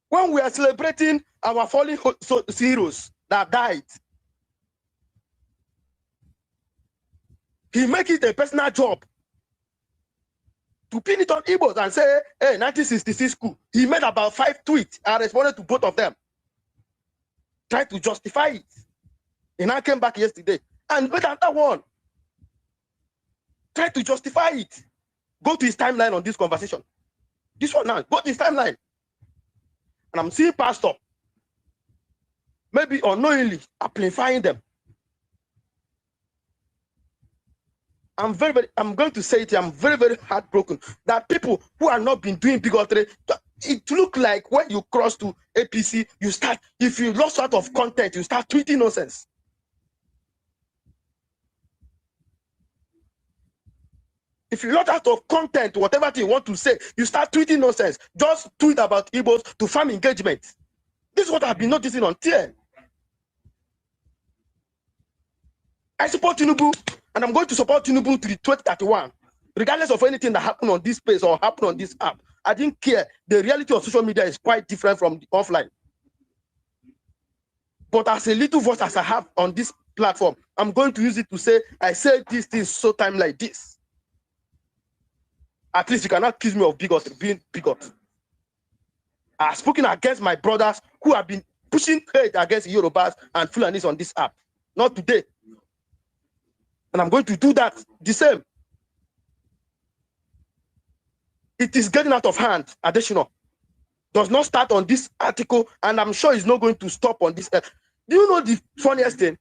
When we are celebrating our fallen heroes that died, he make it a personal job to pin it on Igbos and say, hey, 1966 coup. He made about 5 tweets. I responded to both of them. Tried to justify it. And I came back yesterday and made another one. Tried to justify it. Go to his timeline on this conversation. This one now, go to his timeline. And I'm seeing pastor, maybe unknowingly, amplifying them. I'm going to say it, I'm very, very heartbroken that people who have not been doing bigotry, it look like when you cross to APC, you start, if you lost out of content, you start tweeting nonsense. If you lost out of content, whatever you want to say, you start tweeting nonsense. Just tweet about Igbos to farm engagement. This is what I've been noticing on TL. I support Tinubu, and I'm going to support Tinubu to the 2031, regardless of anything that happened on this space or happened on this app. I didn't care. The reality of social media is quite different from the offline. But as a little voice as I have on this platform, I'm going to use it to say, I say these things so time like this. At least you cannot accuse me of being bigot. I've spoken against my brothers who have been pushing hate against Yorubas and Fulanis on this app. Not today. And I'm going to do that the same. It is getting out of hand, additional. Does not start on this article, and I'm sure it's not going to stop on this. Do you know the funniest thing?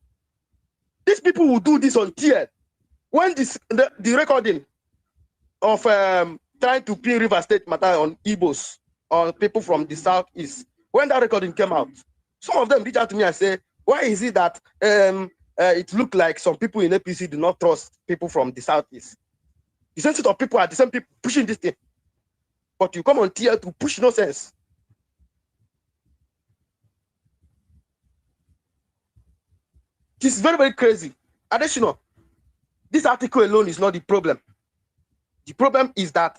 These people will do this on TL. When the recording of trying to pin River State matter on Igbos, on people from the Southeast, when that recording came out, some of them reached out to me and say, why is it that it looked like some people in APC do not trust people from the Southeast? The same set of people are the same people pushing this thing. But you come on TL to push nonsense. This is very, very crazy. Additional, this article alone is not the problem. The problem is that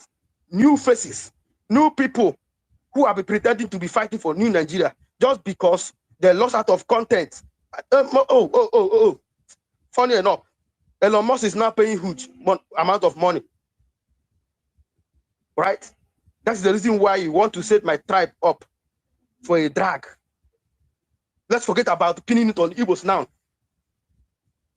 new faces, new people who have been pretending to be fighting for new Nigeria just because they lost out of content. Funny enough, Elon Musk is now paying huge amount of money. Right? That's the reason why you want to set my tribe up for a drag. Let's forget about pinning it on Igbos now.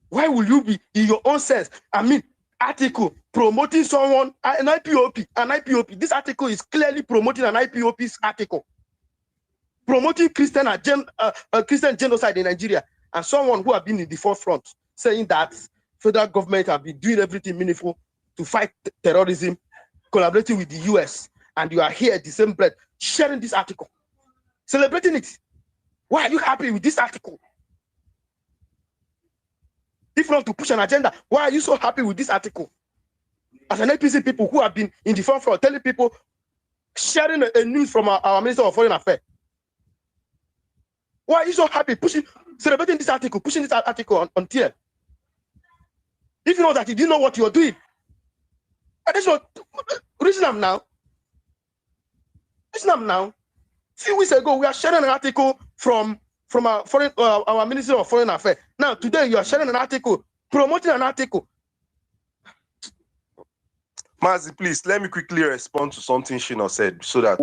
Why will you be in your own sense? I mean, article promoting someone, an IPOP. This article is clearly promoting an IPOP's article. Promoting Christian genocide in Nigeria, and someone who have been in the forefront saying that federal government have been doing everything meaningful to fight terrorism, collaborating with the US, and you are here at the same breath sharing this article, celebrating it. Why are you happy with this article? If not to push an agenda, why are you so happy with this article? As an APC people who have been in the forefront telling people, sharing a news from our Minister of Foreign Affairs. Why are you so happy celebrating this article, pushing this article on TL? If you know that you didn't know what you were doing. And that's what, reason I'm now. A few weeks ago, we are sharing an article from our Minister of Foreign Affairs. Now, today, you are sharing an article, promoting an article. Mazi, please, let me quickly respond to something Shino said so that,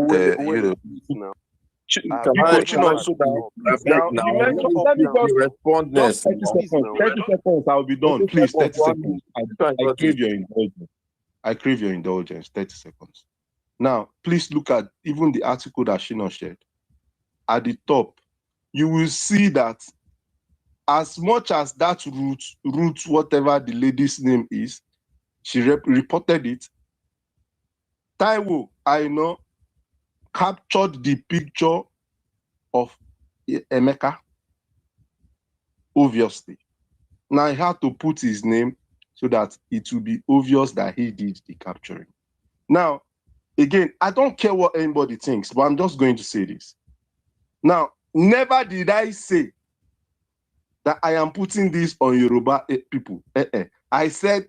Respond. 30 seconds, I'll be done. Please, 30 seconds. I crave your indulgence. 30 seconds. Now, please look at even the article that Shino shared. At the top, you will see that as much as that root, whatever the lady's name is, she reported it. Taiwo, I know, captured the picture of Emeka, obviously. Now I had to put his name so that it will be obvious that he did the capturing. Now, again, I don't care what anybody thinks, but I'm just going to say this. Now, never did I say that I am putting this on Yoruba people. I said,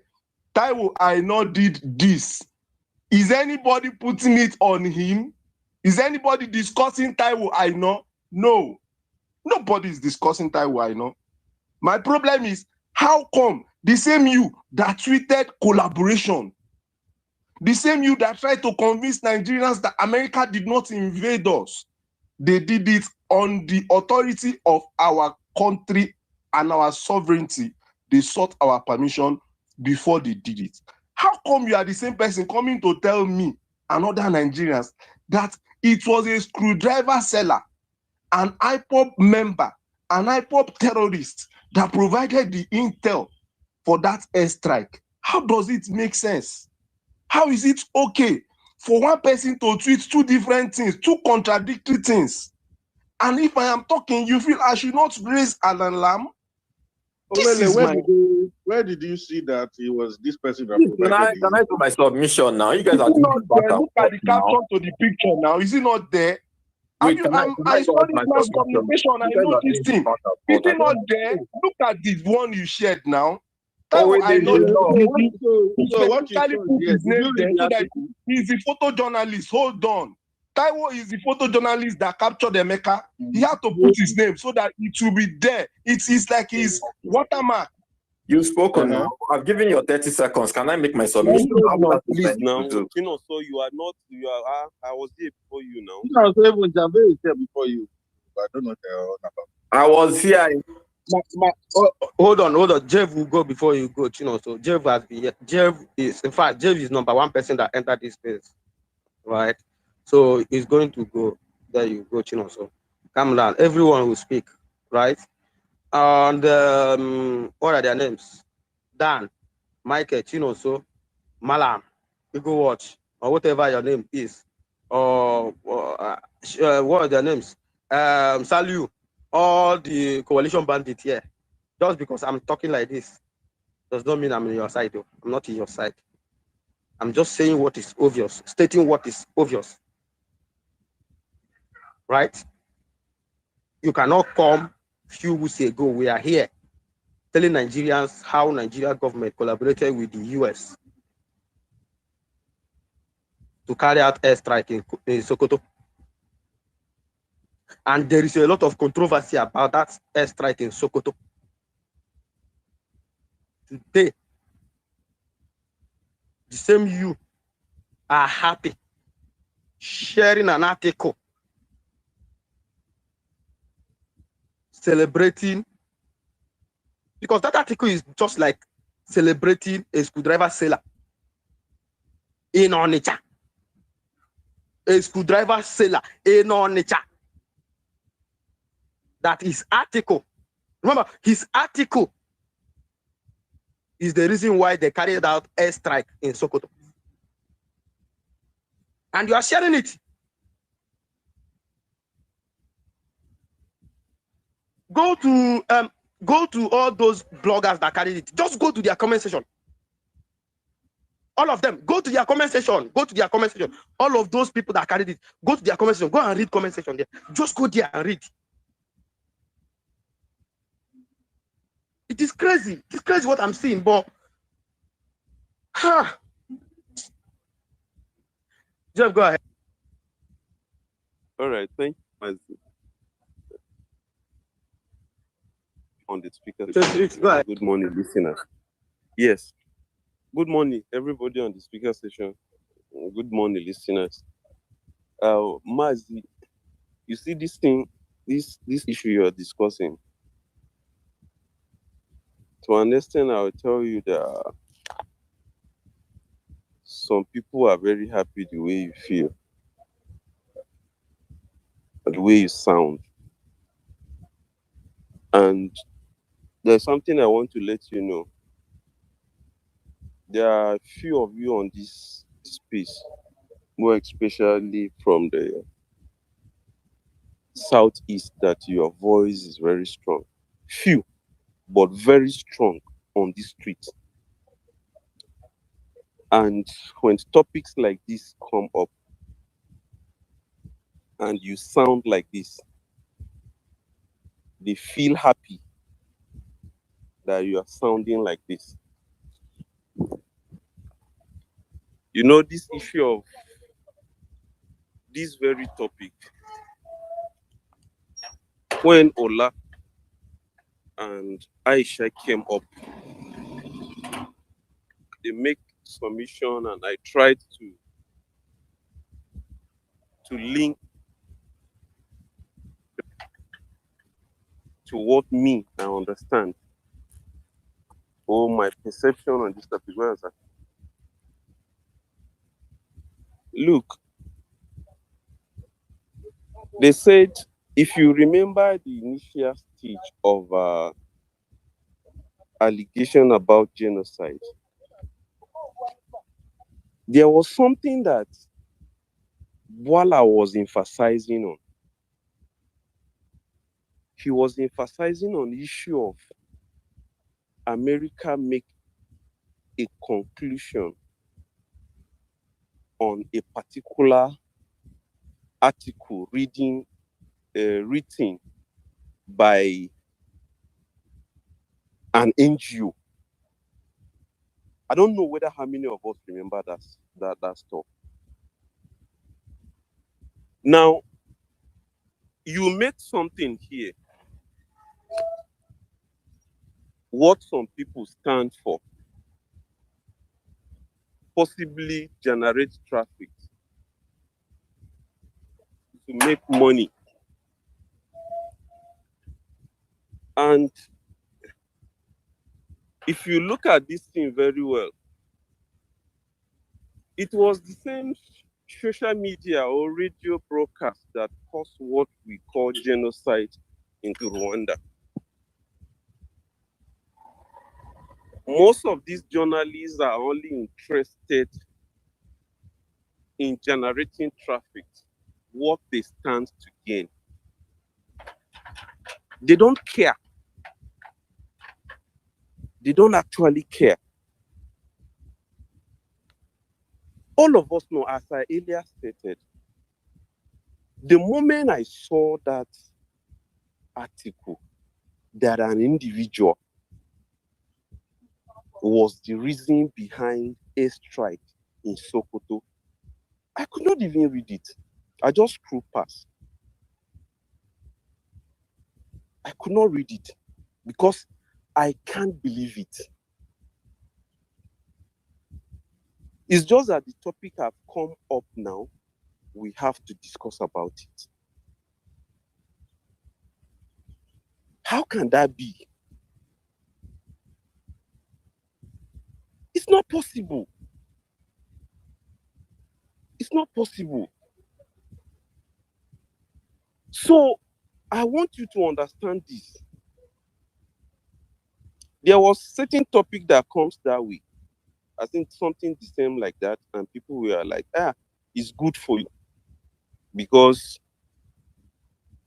Taiwo, I know did this. Is anybody putting it on him? Is anybody discussing Taiwo? I know. No. Nobody is discussing Taiwo. I know. My problem is, how come the same you that tweeted collaboration, the same you that tried to convince Nigerians that America did not invade us, they did it on the authority of our country and our sovereignty. They sought our permission before they did it. How come you are the same person coming to tell me and other Nigerians that it was a screwdriver seller, an IPOB member, an IPOB terrorist that provided the intel for that airstrike? How does it make sense? How is it okay for one person to tweet two different things, two contradictory things? And if I am talking, you feel I should not raise an alarm? Where did you see that it was this person that provided Can I do my submission now? You guys are not there. Look at the caption to the picture now. Is it not there? Wait, I studied mass communication. I know this thing. Is it not there? Look at the one you shared now. I know. So what you put his name there so that he's the photojournalist. Hold on. Taiwo is the photojournalist that captured Emeka. He had to put his name so that it will be there. It's like his watermark. You've spoken now. I've given you 30 seconds. Can I make my submission? Please now. So you are not. I was here before you now. I was even Jabe is here before you. But I don't know what I was here. Hold on. Jeff will go before you go, So Jeff has been here. Jeff is number one person that entered this space, right? So he's going to go. There you go, So come down. Everyone will speak, right? And what are their names? Dan, Michael, So Malam, you go watch, or whatever your name is, or what are their names? Salu, all the coalition bandits here. Just because I'm talking like this does not mean I'm on your side, though. I'm not in your side. I'm just saying what is obvious, stating what is obvious. Right? You cannot come few weeks ago, we are here telling Nigerians how Nigeria government collaborated with the US to carry out airstrike in Sokoto. And there is a lot of controversy about that airstrike in Sokoto. Today, the same you are happy sharing an article celebrating, because that article is just like celebrating a screwdriver seller in Onitsha. A screwdriver seller in Onitsha. That his article, remember, his article is the reason why they carried out airstrike in Sokoto. And you are sharing it. Go to all those bloggers that carried it. Just go to their comment section. All of them, go to their comment section. Go to their comment section. All of those people that carried it, go to their comment section. Go and read comment section there. Just go there and read. It is crazy. It's crazy what I'm seeing, but Jeff, go ahead. All right, thank you. On the speaker. Good morning, listeners. Yes. Good morning, everybody on the speaker session. Good morning, listeners. Mazi, you see this thing, this issue you are discussing. To understand, I will tell you that some people are very happy the way you feel, the way you sound. And there's something I want to let you know. There are a few of you on this space, more especially from the southeast, that your voice is very strong. Few, but very strong on this street. And when topics like this come up and you sound like this, they feel happy that you are sounding like this. You know, this issue of this very topic when Ola and Aisha came up. They make submission, and I tried to link to what me I understand or my perception on this topic. Where was that? Look, they said if you remember the initial stage of allegation about genocide, there was something that Boala was emphasizing on. He was emphasizing on the issue of America make a conclusion on a particular article written by an NGO. I don't know whether how many of us remember that stuff. Now, you make something here, what some people stand for, possibly generate traffic to make money. And if you look at this thing very well, it was the same social media or radio broadcast that caused what we call genocide in Rwanda. Most of these journalists are only interested in generating traffic, what they stand to gain. They don't care. They don't actually care. All of us know, as I earlier stated, the moment I saw that article that an individual was the reason behind a strike in Sokoto, I could not even read it. I just scrolled past. I could not read it because I can't believe it. It's just that the topic have come up now. We have to discuss about it. How can that be? It's not possible. It's not possible. So I want you to understand this. There was certain topic that comes that way. I think something the same like that, and people were like, it's good for you because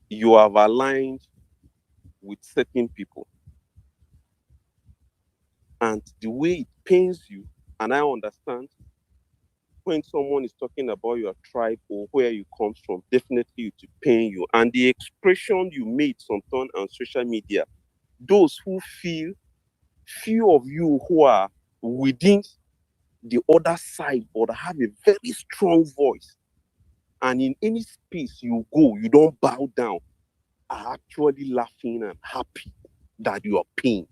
you have aligned with certain people. And the way it pains you, and I understand when someone is talking about your tribe or where you come from, definitely it will pain you. And the expression you made sometime on social media, those who feel few of you who are within the other side or have a very strong voice, and in any space you go, you don't bow down, are actually laughing and happy that you are pained.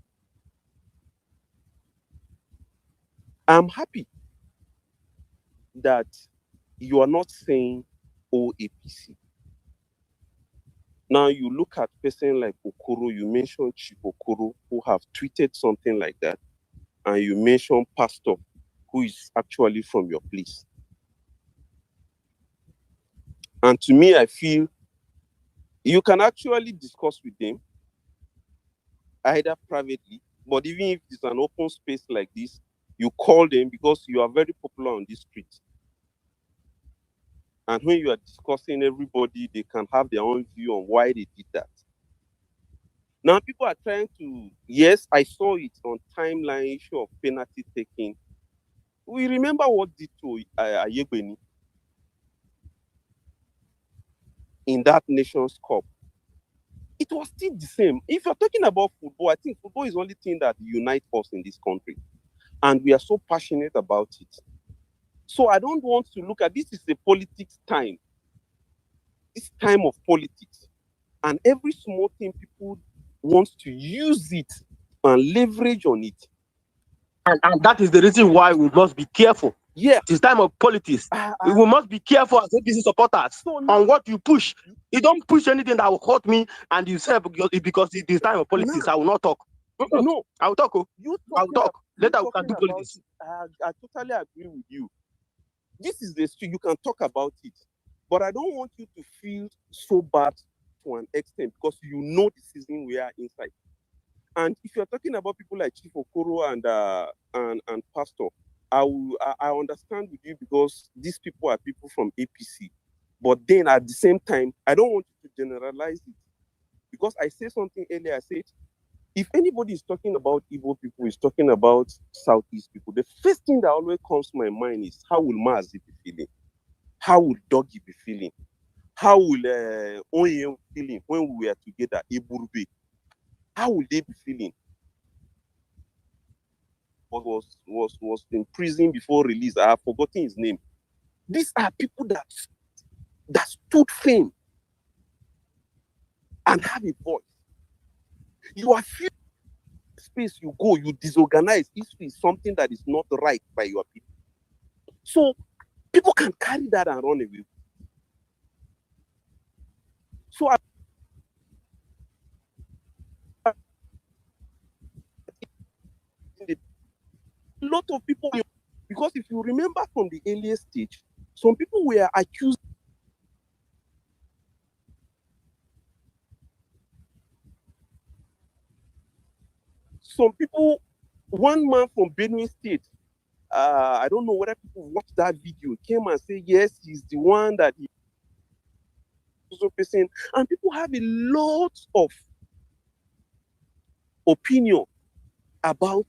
I'm happy that you are not saying APC. Now you look at person like Okoro, you mentioned Chief Okoro, who have tweeted something like that, and you mentioned Pastor, who is actually from your place. And to me, I feel you can actually discuss with them, either privately, but even if it's an open space like this, you call them because you are very popular on this street. And when you are discussing everybody, they can have their own view on why they did that. Now people are trying to, yes, I saw it on timeline issue of penalty taking. We remember what did to Ayegbeni in that Nations Cup. It was still the same. If you're talking about football, I think football is the only thing that unites us in this country. And we are so passionate about it. So I don't want to look at this as a politics time. this time of politics, and every small thing people want to use it and leverage on it. And that is the reason why we must be careful. Yeah. It's time of politics. We must be careful as APC supporters on what you push. You don't push anything that will hurt me and you say because it is time of politics. I will not talk. No, I will talk. I will talk. Later we can do politics. I totally agree with you. This is the street. You can talk about it, but I don't want you to feel so bad to an extent because you know the season we are inside. And if you're talking about people like Chief Okoro and Pastor, I understand with you because these people are people from APC. But then at the same time, I don't want you to generalize it. Because I said something earlier, I said, if anybody is talking about Igbo people, is talking about Southeast people, the first thing that always comes to my mind is how will Mazi be feeling? How will Doggy be feeling? How will Onye feeling when we were together, Iburbe? How will they be feeling? Was in prison before release. I have forgotten his name. These are people that stood firm and have a voice. You are few space you go, you disorganize if it's something that is not right by your people. So people can carry that and run away. So a lot of people, because if you remember from the earlier stage, some people were accused. Some people, one man from Benue State, I don't know whether people watched that video, came and said, yes, he's the one that he was person. And people have a lot of opinion about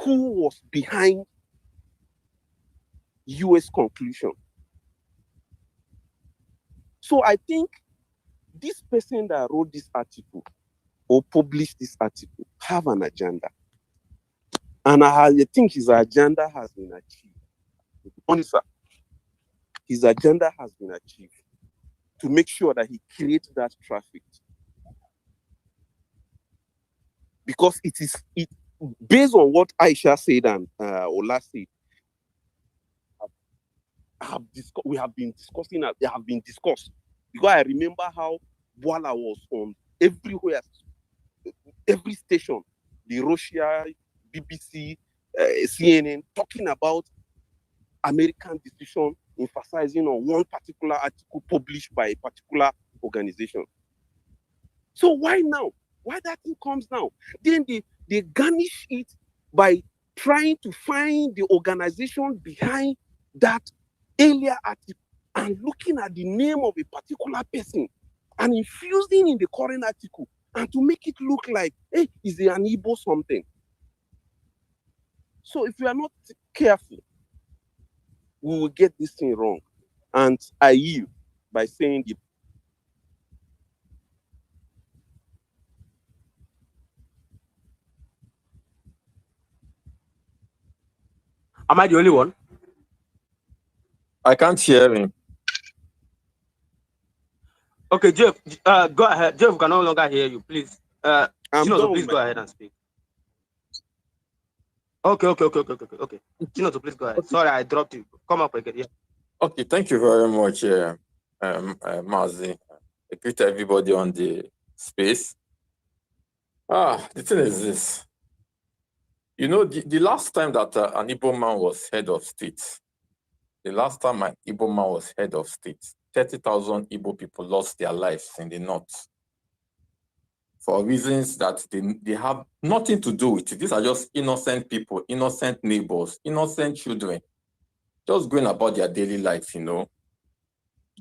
who was behind US conclusion. So I think this person that wrote this article or published this article have an agenda. And I think his agenda has been achieved. Honestly, his agenda has been achieved to make sure that he creates that traffic. Because it based on what Aisha said and Ola said, we have been discussing, they have been discussed. Because I remember how Boala was on everywhere, every station, the Russia, BBC, CNN, talking about American decision, emphasizing on one particular article published by a particular organization. So why now? Why that thing comes now? Then they garnish it by trying to find the organization behind that earlier article and looking at the name of a particular person and infusing in the current article and to make it look like, hey, is it an Igbo something? So if we are not careful, we will get this thing wrong. And I yield by saying the Am I the only one? I can't hear him. Okay, Jeff, go ahead. Jeff can no longer hear you, please. Chino, so please go ahead and speak. Okay. Chino, so please go ahead. Sorry, I dropped you. Come up again. Yeah. Okay, thank you very much, Mazi. I greet everybody on the space. The thing is this. You know, the last time that an Igbo man was head of state, 30,000 Igbo people lost their lives in the north for reasons that they have nothing to do with it. These are just innocent people, innocent neighbors, innocent children, just going about their daily life, you know,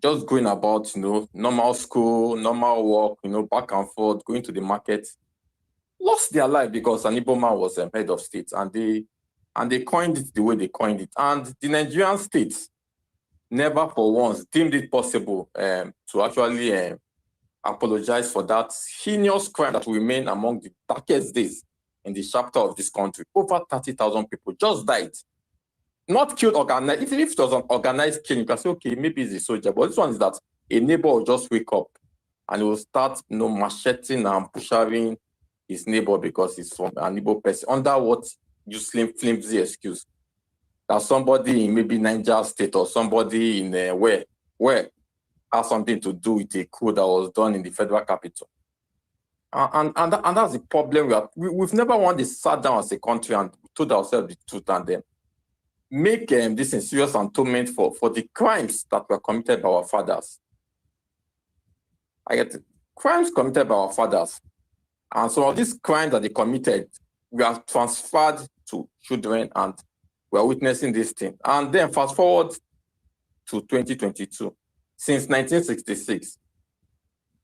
just going about, you know, normal school, normal work, back and forth, going to the market, lost their life because an Igbo man was head of state, and they coined it the way they coined it. And the Nigerian state never for once deemed it possible to actually apologize for that heinous crime that remained among the darkest days in the chapter of this country. Over 30,000 people just died. Not killed organized. If it was an organized killing, you can say, okay, maybe it's a soldier. But this one is that a neighbor will just wake up and he will start, macheting and pushing his neighbor because he's from an Igbo person, under what you flimsy excuse that somebody in maybe Niger State or somebody in where has something to do with a coup that was done in the federal capital. And that's the problem. We've never wanted to sat down as a country and told ourselves the truth and then make this in serious atonement for the crimes that were committed by our fathers. I get it. Crimes committed by our fathers. And some of these crimes that they committed, we are transferred to children and we are witnessing this thing. And then fast forward to 2022. Since 1966,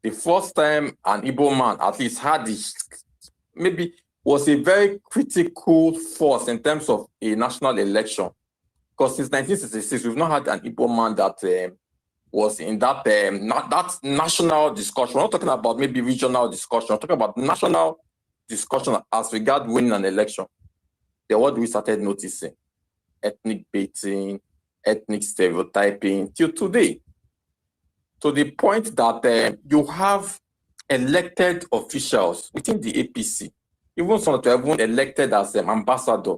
the first time an Igbo man at least had this, maybe was a very critical force in terms of a national election. Because since 1966, we've not had an Igbo man that was in that that national discussion. We're not talking about maybe regional discussion. We're talking about national discussion as regard winning an election. Then what we started noticing? Ethnic baiting, ethnic stereotyping, till today. To the point that you have elected officials within the APC, even some that were elected as ambassador.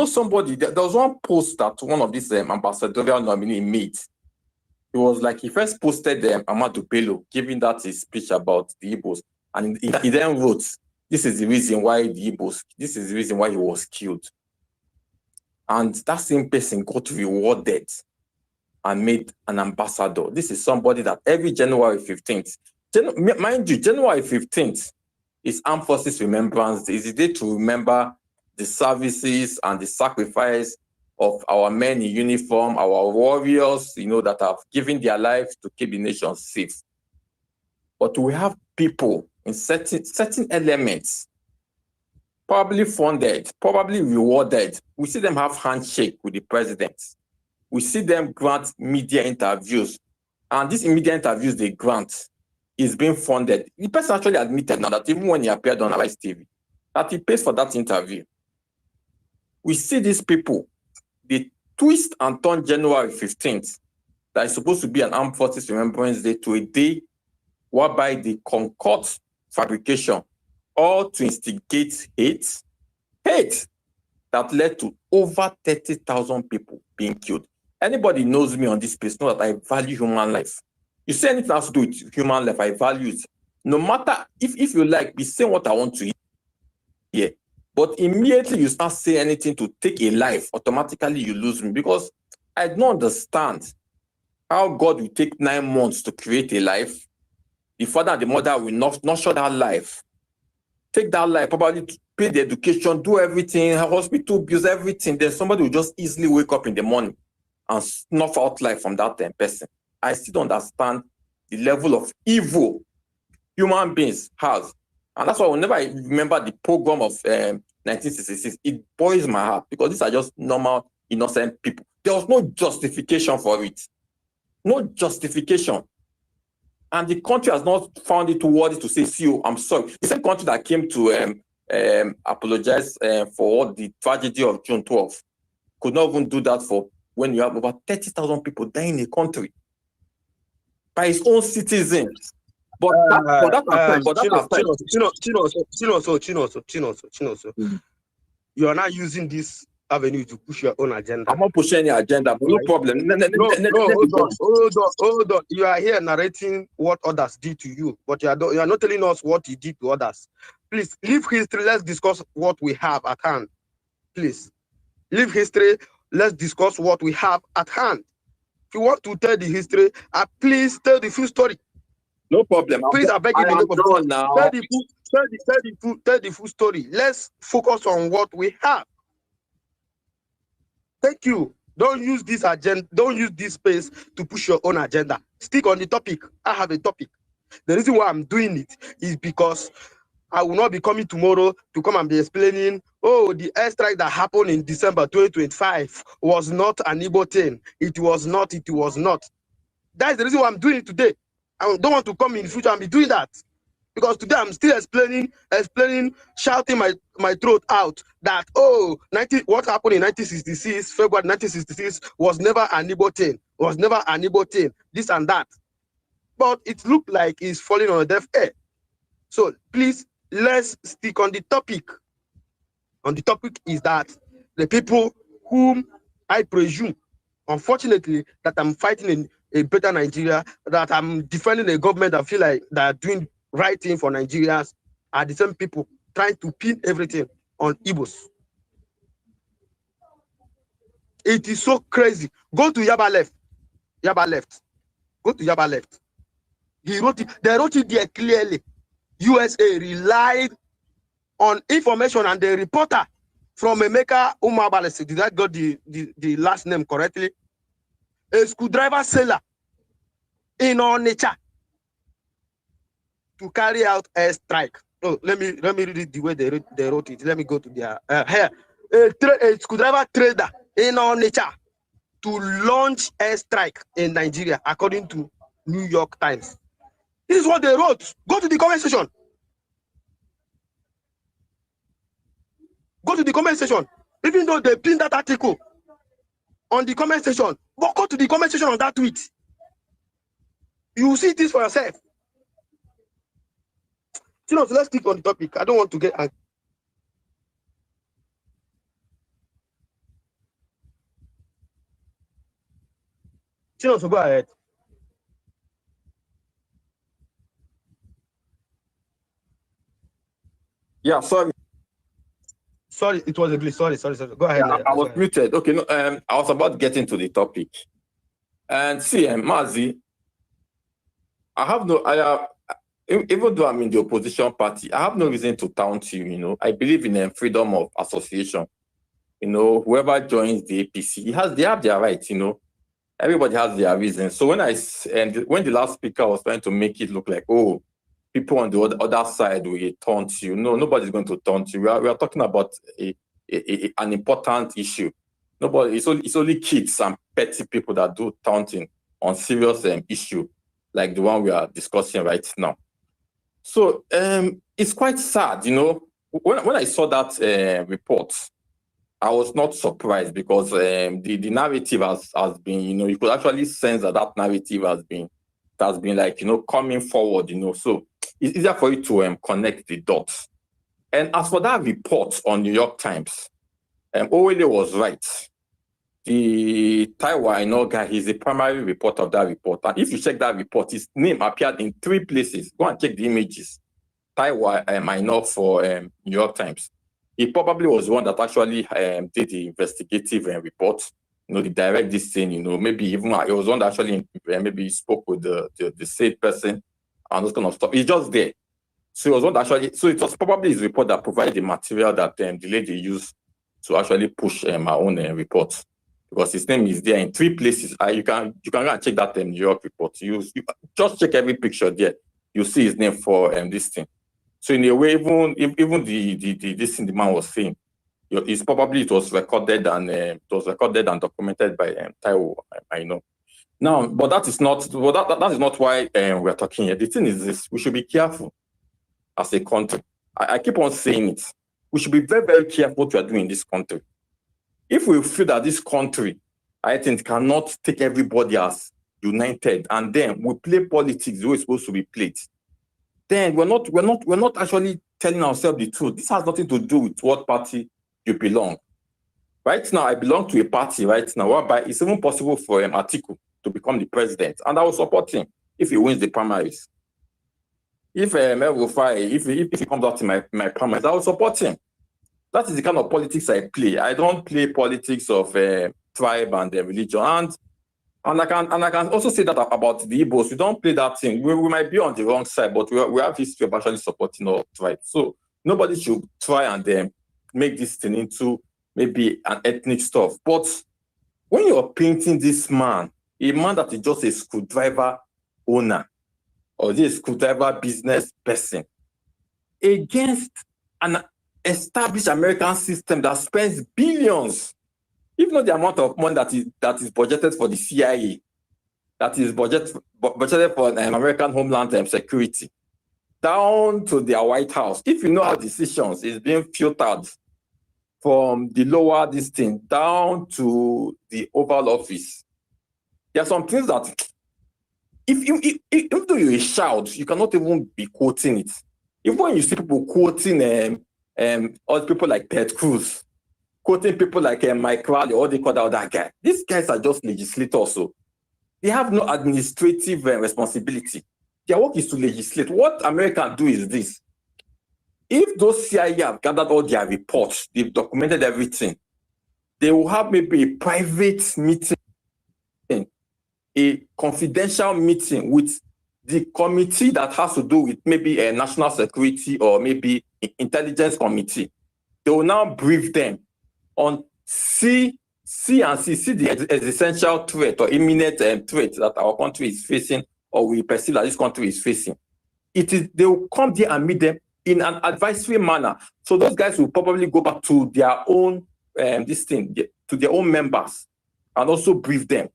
Somebody, there was one post that one of these ambassadorial nominee made. It was like he first posted Amadou Bello giving that his speech about the Igbos. And he then wrote, this is the reason why this is the reason why he was killed. And that same person got rewarded and made an ambassador. This is somebody that every January 15th, mind you, January 15th is Armed Forces Remembrance Day. It's a day to remember the services and the sacrifice of our men in uniform, our warriors, that have given their lives to keep the nation safe. But we have people in certain elements, probably funded, probably rewarded. We see them have handshake with the president. We see them grant media interviews. And these media interviews they grant is being funded. The person actually admitted now that even when he appeared on Arise TV, that he pays for that interview. We see these people, they twist and turn January 15th, that is supposed to be an Armed Forces Remembrance Day, to a day whereby they concoct fabrication, or to instigate hate that led to over 30,000 people being killed. Anybody knows me on this space know that I value human life. You say anything else to do with human life, I value it. No matter if you like, be saying what I want to hear. But immediately you start saying anything to take a life, automatically you lose me, because I don't understand how God will take 9 months to create a life. The father and the mother will not nurture that life. Take that life, probably to pay the education, do everything, hospital bills, everything. Then somebody will just easily wake up in the morning and snuff out life from that person. I still don't understand the level of evil human beings have. And that's why whenever I remember the program of 1966, it boils my heart, because these are just normal, innocent people. There was no justification for it. No justification. And the country has not found it worthy to say, see, I'm sorry. The same country that came to apologize for the tragedy of June 12th could not even do that for when you have over 30,000 people dying in a country by its own citizens. But you are not using this avenue to push your own agenda. I'm not pushing any agenda, but no problem. Hold on. You are here narrating what others did to you, but you are not telling us what you did to others. Please, leave history. Let's discuss what we have at hand. Please, leave history. Let's discuss what we have at hand. If you want to tell the history, please tell the full story. No problem. Please, I beg you. Tell the full story. Let's focus on what we have. Thank you. Don't use this agenda. Don't use this space to push your own agenda. Stick on the topic. I have a topic. The reason why I'm doing it is because I will not be coming tomorrow to come and be explaining, oh, the airstrike that happened in December 2025 was not an Igbo thing. It was not. That is the reason why I'm doing it today. I don't want to come in the future and be doing that. Because today I'm still explaining, shouting my throat out that, oh, what happened in 1966, February 1966 was never an Igbo thing. This and that. but it looked like it's falling on a deaf ear. So please, let's stick on the topic. On the topic is that the people whom I presume, unfortunately, that I'm fighting in a better Nigeria, that I'm defending a government that feel like they're doing right thing for Nigerians, are the same people trying to pin everything on Igbos. It is so crazy. Go to Yaba left. Yaba left. Go to Yaba left. He wrote it. They wrote it there clearly. USA relied on information and the reporter from Emeka Umabalese. Did I got the last name correctly? A screwdriver seller in Onitsha to carry out a strike. Oh, let me read it the way they wrote it. Let me go to their here. A screwdriver trader in Onitsha to launch a strike in Nigeria, according to New York Times. This is what they wrote. Go to the comment section. Go to the comment section. Even though they pinned that article on the comment section, but go to the comment section on that tweet. You will see this for yourself. So let's stick on the topic. I don't want to get angry. So go ahead. Yeah, sorry. Sorry, it was a glitch. Sorry. Go ahead. Yeah, I was muted. Okay, no, I was about getting to the topic. And see, Mazi, even though I'm in the opposition party, I have no reason to taunt you, you know. I believe in freedom of association. You know, whoever joins the APC, they have their rights, you know. Everybody has their reasons. So when the last speaker was trying to make it look like, oh, people on the other side will taunt you. No, nobody's going to taunt you. We are talking about an important issue. It's only kids and petty people that do taunting on serious issue like the one we are discussing right now. So it's quite sad, you know. When I saw that report, I was not surprised because the narrative has been, you know, you could actually sense that narrative has been like, you know, coming forward, you know. So it's easier for you to connect the dots. And as for that report on New York Times, Owele was right. The Taiwo Aino guy, he's the primary reporter of that report. And if you check that report, his name appeared in 3 places. Go and check the images. Taiwo Aino for New York Times. He probably was the one that actually did the investigative report, you know, the direct this thing, you know, maybe even it was one that actually maybe spoke with the said person and those kind of stuff. He's just there. So it was one that actually, so it was probably his report that provided the material that the lady used to actually push her own report. Because his name is there in 3 places. You can go and check that New York report. You just check every picture there. You see his name for this thing. So in a way, even this thing the man was saying, it was recorded and documented by Taiwo, I know. Now, but that is not why we're talking here. The thing is this: we should be careful as a country. I keep on saying it. We should be very, very careful what we are doing in this country. If we feel that this country, I think, cannot take everybody as united, and then we play politics the way it's supposed to be played, then we're not actually telling ourselves the truth. This has nothing to do with what party you belong. Right now, I belong to a party right now whereby it's even possible for Atiku to become the president, and I will support him if he wins the primaries. If if he comes out in my primaries, I will support him. That is the kind of politics I play. I don't play politics of tribe and religion. And I can also say that about the Igbos. We don't play that thing. We might be on the wrong side, but we have history of actually supporting all tribes. So nobody should try and make this thing into maybe an ethnic stuff. But when you're painting this man, a man that is just a screwdriver owner or this screwdriver business person, against an established American system that spends billions, even though the amount of money that is budgeted for the CIA, that is budgeted for American Homeland Security, down to their White House. If you know how decisions is being filtered from the lower this thing down to the Oval Office, there are some things that Even though you're a child, you cannot even be quoting it. Even when you see people quoting other people like Ted Cruz, quoting people like Mike Crowley, or they call that other guy. These guys are just legislators, so they have no administrative responsibility. Their work is to legislate. What Americans do is this. If those CIA have gathered all their reports, they've documented everything, they will have maybe a private meeting, a confidential meeting with the committee that has to do with maybe a national security or maybe intelligence committee. They will now brief them on see the existential threat or imminent threat that our country is facing, or we perceive that this country is facing. They will come there and meet them in an advisory manner. So those guys will probably go back to their own to their own members and also brief them.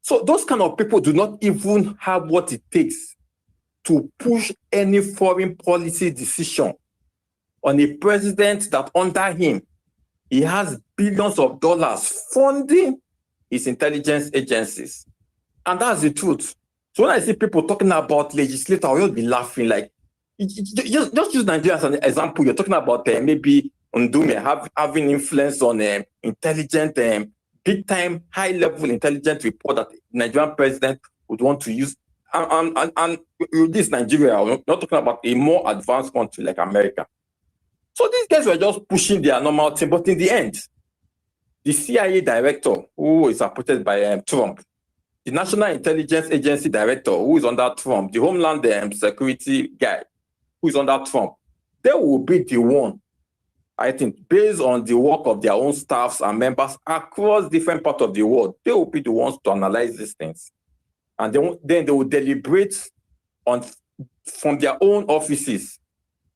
So those kind of people do not even have what it takes to push any foreign policy decision on a president that under him, he has billions of dollars funding his intelligence agencies. And that's the truth. So when I see people talking about legislators, I will be laughing. Like, just use Nigeria as an example. You're talking about maybe Ndume having influence on intelligent, big-time, high-level intelligence report that the Nigerian president would want to use. And this Nigeria, we're not talking about a more advanced country like America. So these guys were just pushing their normal thing. But in the end, the CIA director, who is supported by Trump, the National Intelligence Agency director, who is under Trump, the Homeland Security guy, who is under Trump, they will be the one, I think, based on the work of their own staffs and members across different parts of the world, they will be the ones to analyze these things. And then they will deliberate from their own offices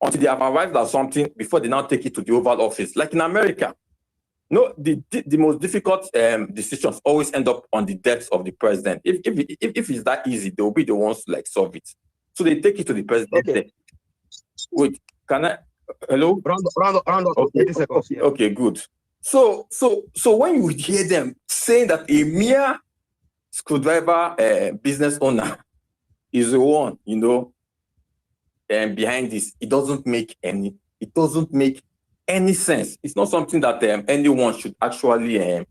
until they have arrived at something before they now take it to the Oval Office. Like in America, no, the most difficult decisions always end up on the desk of the president. If it's that easy, they will be the ones to like solve it. So they take it to the president. Okay. Wait, can I? Hello? Round up. Okay. 30 seconds. Okay, okay, good. So when you hear them saying that a mere screwdriver business owner is the one, behind this, it doesn't make any sense. It's not something that anyone should actually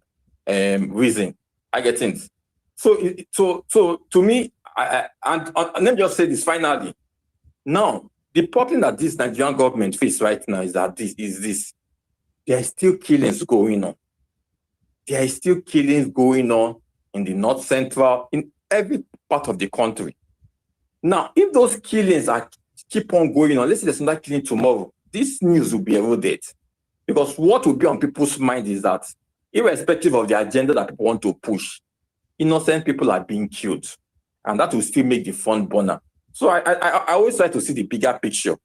reason. I get it. So to me, and let me just say this finally. Now, the problem that this Nigerian government faces right now is that there are still killings going on. There are still killings going on in the North Central, in every part of the country. Now, if those killings keep on going on, let's say there's another killing tomorrow, this news will be eroded. Because what will be on people's mind is that, irrespective of the agenda that people want to push, innocent people are being killed. And that will still make the front burner. So I always try to see the bigger picture.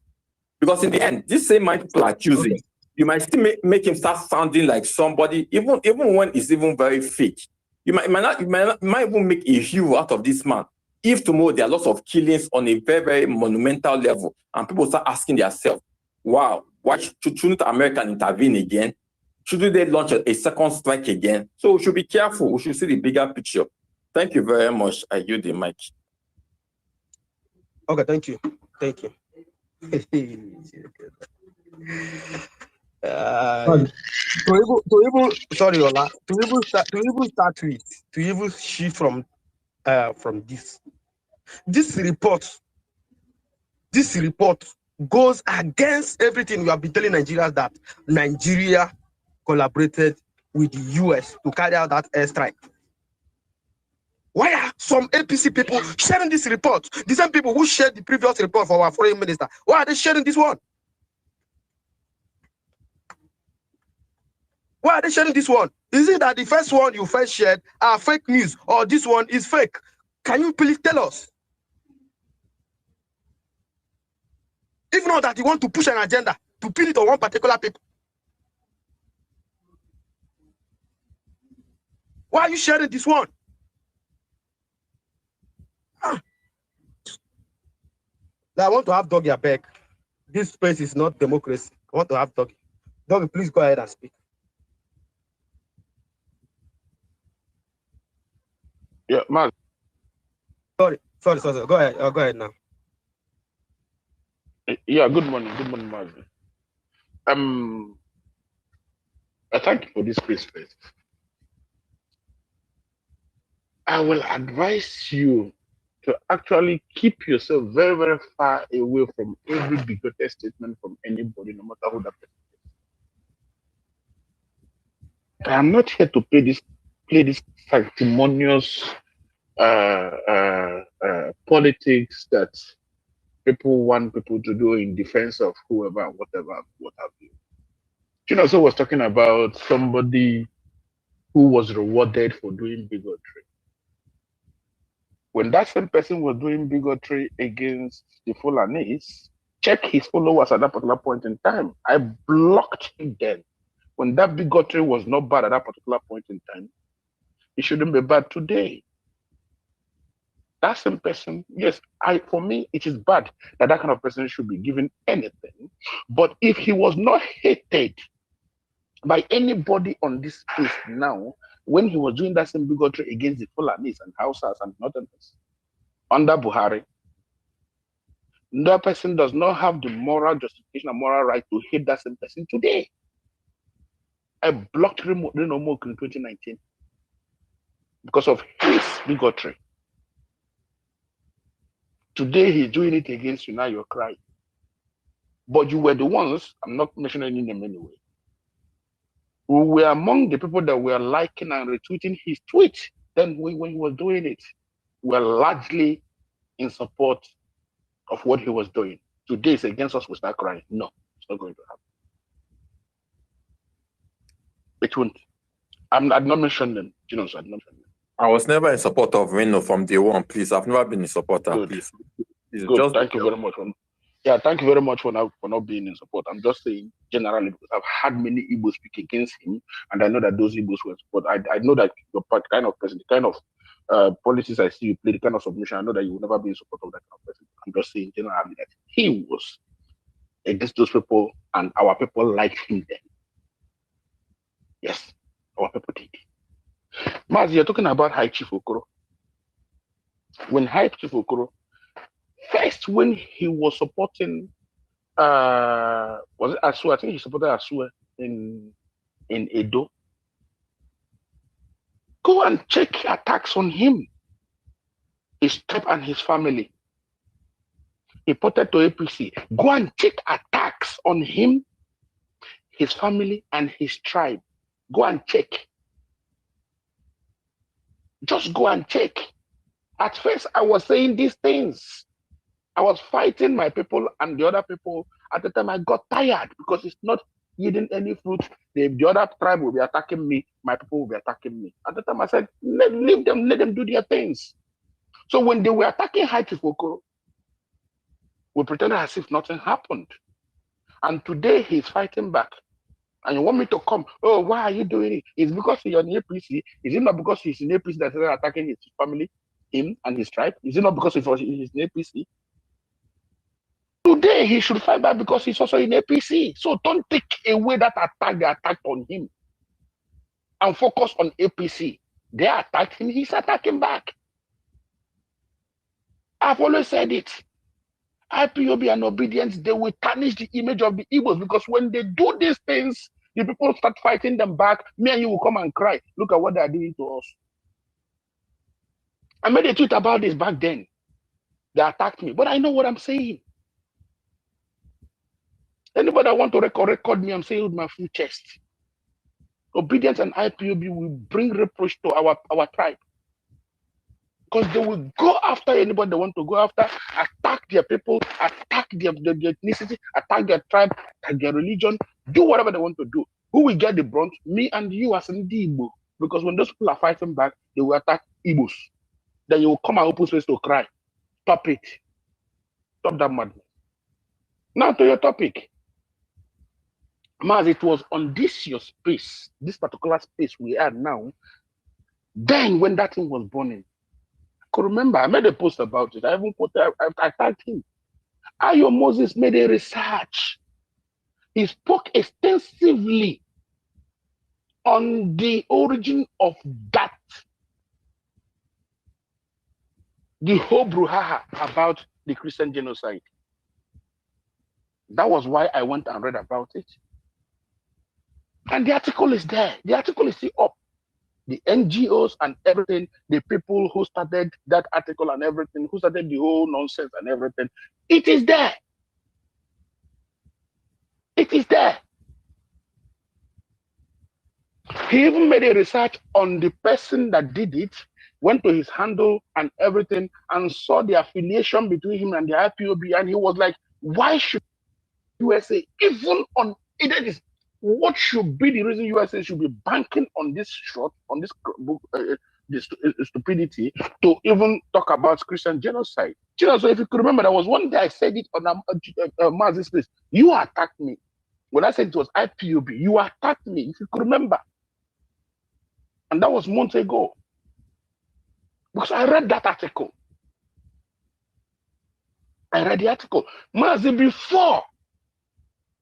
Because in the end, this same mind people are accusing, okay, you might still make him start sounding like somebody, even when it's even very fake. You might even make a hero out of this man. If tomorrow there are lots of killings on a very, very monumental level, and people start asking themselves, wow, why shouldn't America intervene again? Shouldn't they launch a second strike again? So we should be careful. We should see the bigger picture. Thank you very much. I yield the mic. Okay, thank you. To even shift from this report goes against everything we have been telling Nigerians, that Nigeria collaborated with the US to carry out that airstrike. Why are some APC people sharing this report? The same people who shared the previous report for our foreign minister, why are they sharing this one? Why are they sharing this one? Is it that the first one you first shared are fake news, or this one is fake? Can you please tell us? If not that you want to push an agenda to pin it on one particular people. Why are you sharing this one? I want to have Doggy back. This space is not democracy. I want to have Doggy. Doggy, please go ahead and speak. Yeah, man. Sorry. Go ahead now. Yeah, good morning, Mazi. I thank you for this space first. I will advise you to actually keep yourself very, very far away from every bigoted statement from anybody, no matter who that person is. I am not here to play this sanctimonious politics that people want people to do in defense of whoever, whatever, what have you. Chinonso was talking about somebody who was rewarded for doing bigotry. When that same person was doing bigotry against the Fulanese, check his followers at that particular point in time. I blocked him then. When that bigotry was not bad at that particular point in time, it shouldn't be bad today. That same person, yes, for me, it is bad that that kind of person should be given anything. But if he was not hated by anybody on this space now, when he was doing that same bigotry against the Fulanese and Hausas and Northerners under Buhari, that person does not have the moral justification and moral right to hate that same person today. I blocked Reno Mok in 2019 because of his bigotry. Today he's doing it against you, now you're crying. But you were the ones, I'm not mentioning any name anyway, who were among the people that were liking and retweeting his tweet. Then when he was doing it, were largely in support of what he was doing. Today it's against us, we start crying. No, it's not going to happen. It won't. I'd not mentioned them. I'd not mentioned them. I was never in support of Reno from day one, please. I've never been in support of, please. Good. Thank you very much. Thank you very much for not being in support. I'm just saying generally because I've had many Igbos speak against him, and I know that those Igbos were support. I know that you're the kind of person, the kind of policies I see you play, the kind of submission, I know that you will never be in support of that kind of person. I'm just saying generally that he was against those people, and our people liked him then. Yes, our people did. Maz, you're talking about High Chief Okoro. When High Chief Okoro, first when he was supporting, was it Asua? I think he supported Asua in Edo. Go and check attacks on him, his tribe and his family. He reported to APC. Go and check attacks on him, his family, and his tribe. Go and check. Just go and check. At first, I was saying these things. I was fighting my people and the other people. At the time, I got tired because it's not yielding any fruit. The other tribe will be attacking me. My people will be attacking me. At the time, I said, leave them, let them do their things. So when they were attacking High Chief Okoro, we pretended as if nothing happened. And today, he's fighting back. And you want me to come? Oh, why are you doing it? It's because you're in APC. Is it not because he's in APC that they're attacking his family, him and his tribe? Is it not because he's in APC? Today, he should fight back because he's also in APC. So don't take away that attack they attacked on him and focus on APC. They attacked him, he's attacking back. I've always said it. IPOB and obedience, they will tarnish the image of the Igbos because when they do these things, the people start fighting them back. Me and you will come and cry. Look at what they are doing to us. I made a tweet about this back then. They attacked me, but I know what I'm saying. Anybody that want to record me, I'm saying with my full chest. Obedience and IPOB will bring reproach to our tribe. Because they will go after anybody they want to go after, attack their people, attack their ethnicity, attack their tribe, attack their religion, do whatever they want to do. Who will get the brunt? Me and you as an Igbo. Because when those people are fighting back, they will attack Igbos. Then you will come and open space to cry. Stop it. Stop that madness. Now to your topic. Maz, it was on your space, this particular space we are now, then when that thing was burning, I could remember, I made a post about it. I even put, I tagged him. Ayo Moses made a research. He spoke extensively on the origin of that the whole brouhaha about the Christian genocide. That was why I went and read about it. And the article is there. The article is still up. The NGOs and everything, the people who started that article and everything, who started the whole nonsense and everything, it is there. It is there. He even made a research on the person that did it, went to his handle and everything, and saw the affiliation between him and the IPOB, and he was like, why should USA even on it is what should be the reason USA should be banking on this short on this book this stupidity to even talk about Christian genocide? So if you could remember, there was one day I said it on Maz's place. You attacked me when I said it was IPOB. You attacked me, if you could remember, and that was months ago, because I read that article. I read the article, Mazi, before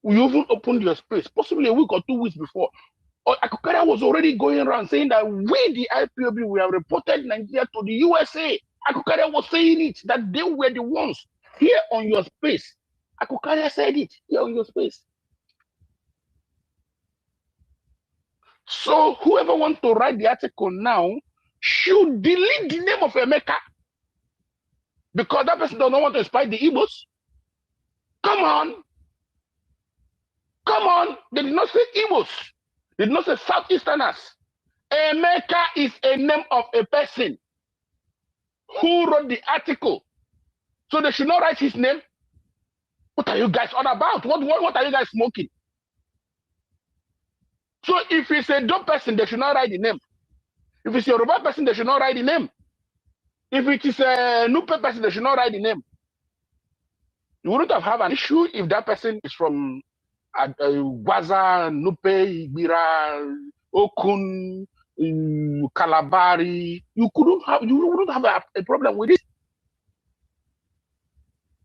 we even opened your space, possibly a week or 2 weeks before. Akukara was already going around saying that we, the IPOB, we have reported Nigeria to the USA. Akukara was saying it, that they were the ones here on your space. Akukara said it here on your space. So whoever wants to write the article now should delete the name of Emeka, because that person does not want to spy the Igbos. Come on. Come on, they did not say Igbos. They did not say Southeasterners. Emeka is a name of a person who wrote the article. So they should not write his name. What are you guys on about? What are you guys smoking? So if it's a dope person, they should not write the name. If it's a Yoruba person, they should not write the name. If it is a Nupe person, they should not write the name. You wouldn't have an issue if that person is from Gwaza, Nupe, Ibira, Okun, Kalabari. You wouldn't have a problem with it.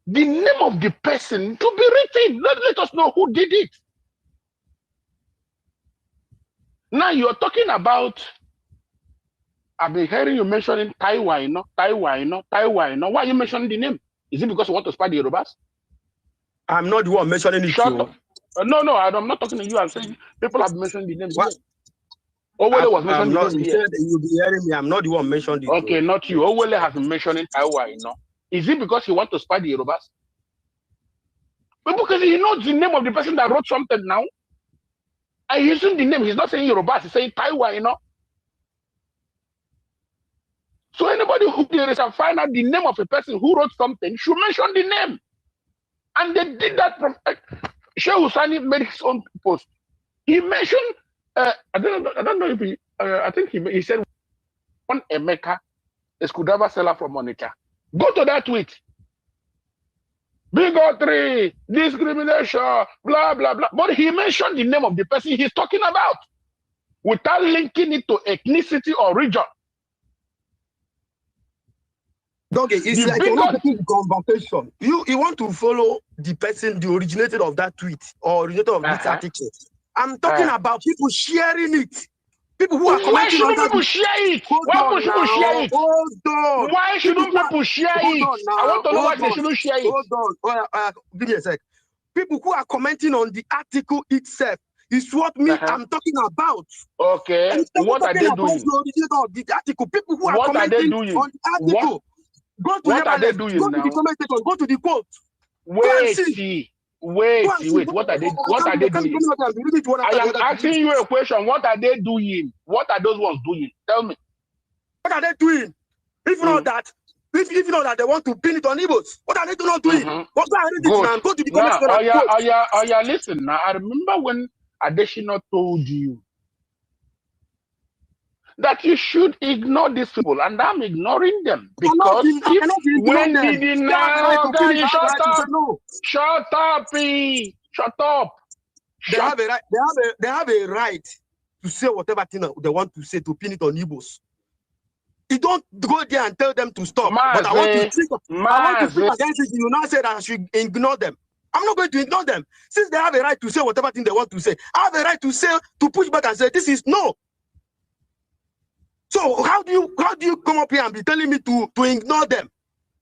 The name of the person to be written. Let us know who did it. Now you're talking about, I've been hearing you mentioning Taiwan. Why are you mentioning the name? Is it because you want to spy the Yorubas? I'm not the one mentioning it. Shut up. No, I'm not talking to you. I'm saying people have mentioned the name. What? Owele was mentioning the name here. You'll be hearing me. I'm not the one mentioning it. Okay, not you. Owele has been mentioning Taiwan. Is it because he wants to spy the Yorubas? But because he knows the name of the person that wrote something now. And he's using the name. He's not saying Yorubas. He's saying Taiwan. So anybody who can find out the name of a person who wrote something should mention the name. And they did that. Sheikh Husani made his own post. He mentioned, I don't know if he, I think he said, one Emeka, a screwdriver seller from Monica. Go to that tweet. Bigotry, discrimination, blah, blah, blah. But he mentioned the name of the person he's talking about without linking it to ethnicity or region. Okay, it's like you're not taking the conversation. You want to follow the person, the originator of that tweet or originator of this article. I'm talking about people sharing it. People who are commenting. Why shouldn't people share it? Why shouldn't people share it? Hold on. Why shouldn't people share it? I want to know why they shouldn't share it. Hold on. Give me a sec. People who are commenting on the article itself is what me I'm talking about. Okay. What are they doing? The originator of the article. People who are commenting on the article. Go to what are they doing go now? To the comment section. Go to the quote. Wait. What are they doing? I am asking you a question. What are they doing? What are those ones doing? Tell me. What are they doing? If not that, if not that they want to pin it on Igbos, what are they not doing? Go to the comment section. Listen. Now I remember when Adesina told you that you should ignore these people, and I'm ignoring them because shut up. They have a right to say whatever thing they want to say to pin it on Igbos. You don't go there and tell them to stop. But I want to speak against it. You now say that I should ignore them. I'm not going to ignore them. Since they have a right to say whatever thing they want to say, I have a right to push back and say this is no. So how do you come up here and be telling me to ignore them?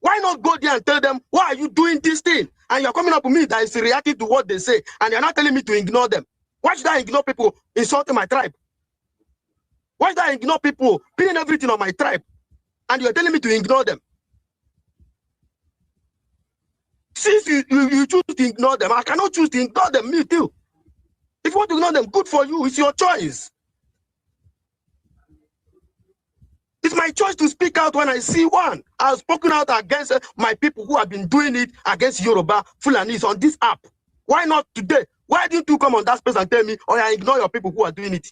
Why not go there and tell them, why are you doing this thing? And you're coming up with me that is reacting to what they say, and you're not telling me to ignore them. Why should I ignore people insulting my tribe? Why should I ignore people pinning everything on my tribe? And you're telling me to ignore them? Since you choose to ignore them, I cannot choose to ignore them, me too. If you want to ignore them, good for you, it's your choice. It's my choice to speak out when I see one. I've spoken out against my people who have been doing it against Yoruba, Fulanis on this app. Why not today? Why didn't you come on that space and tell me, or I ignore your people who are doing it?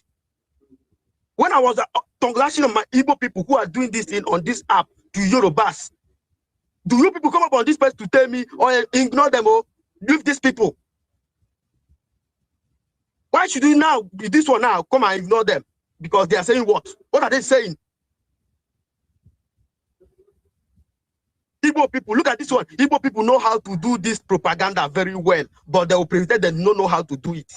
When I was tongue-lashing on my Igbo people who are doing this thing on this app to Yorubas, do you people come up on this space to tell me, or ignore them, or leave these people? Why should you now, be this one now, come and ignore them? Because they are saying what? What are they saying? Igbo people, look at this one. Igbo people know how to do this propaganda very well, but they will pretend they don't know how to do it.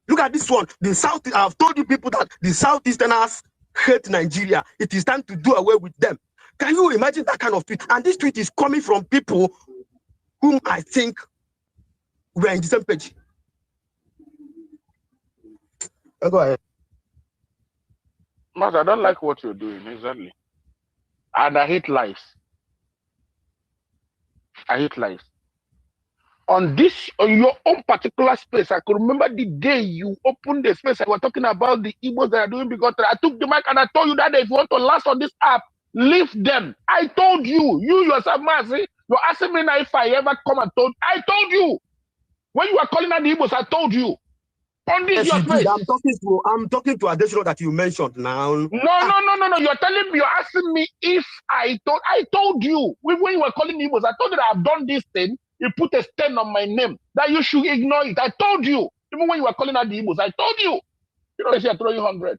Look at this one. The South, I've told you people that the Southeasterners hate Nigeria. It is time to do away with them. Can you imagine that kind of tweet? And this tweet is coming from people whom I think were in the same page. Go ahead. Mas, I don't like what you're doing, exactly. And I hate lies. I hate lies. On your own particular space, I could remember the day you opened the space. I was talking about the Igbos that are doing because I took the mic and I told you that if you want to last on this app, leave them. I told you, yourself, Mazi, you're asking me now if I ever come and I told you. When you were calling out the Igbos, I told you. On this, yes, your space. I'm talking to Adesina that you mentioned now. No. You're telling me, you're asking me if I told you. When you were calling the Igbos, I told you that I've done this thing. You put a stain on my name, that you should ignore it. I told you. Even when you were calling out the Igbos, I told you. You know, they say I'm throwing 100.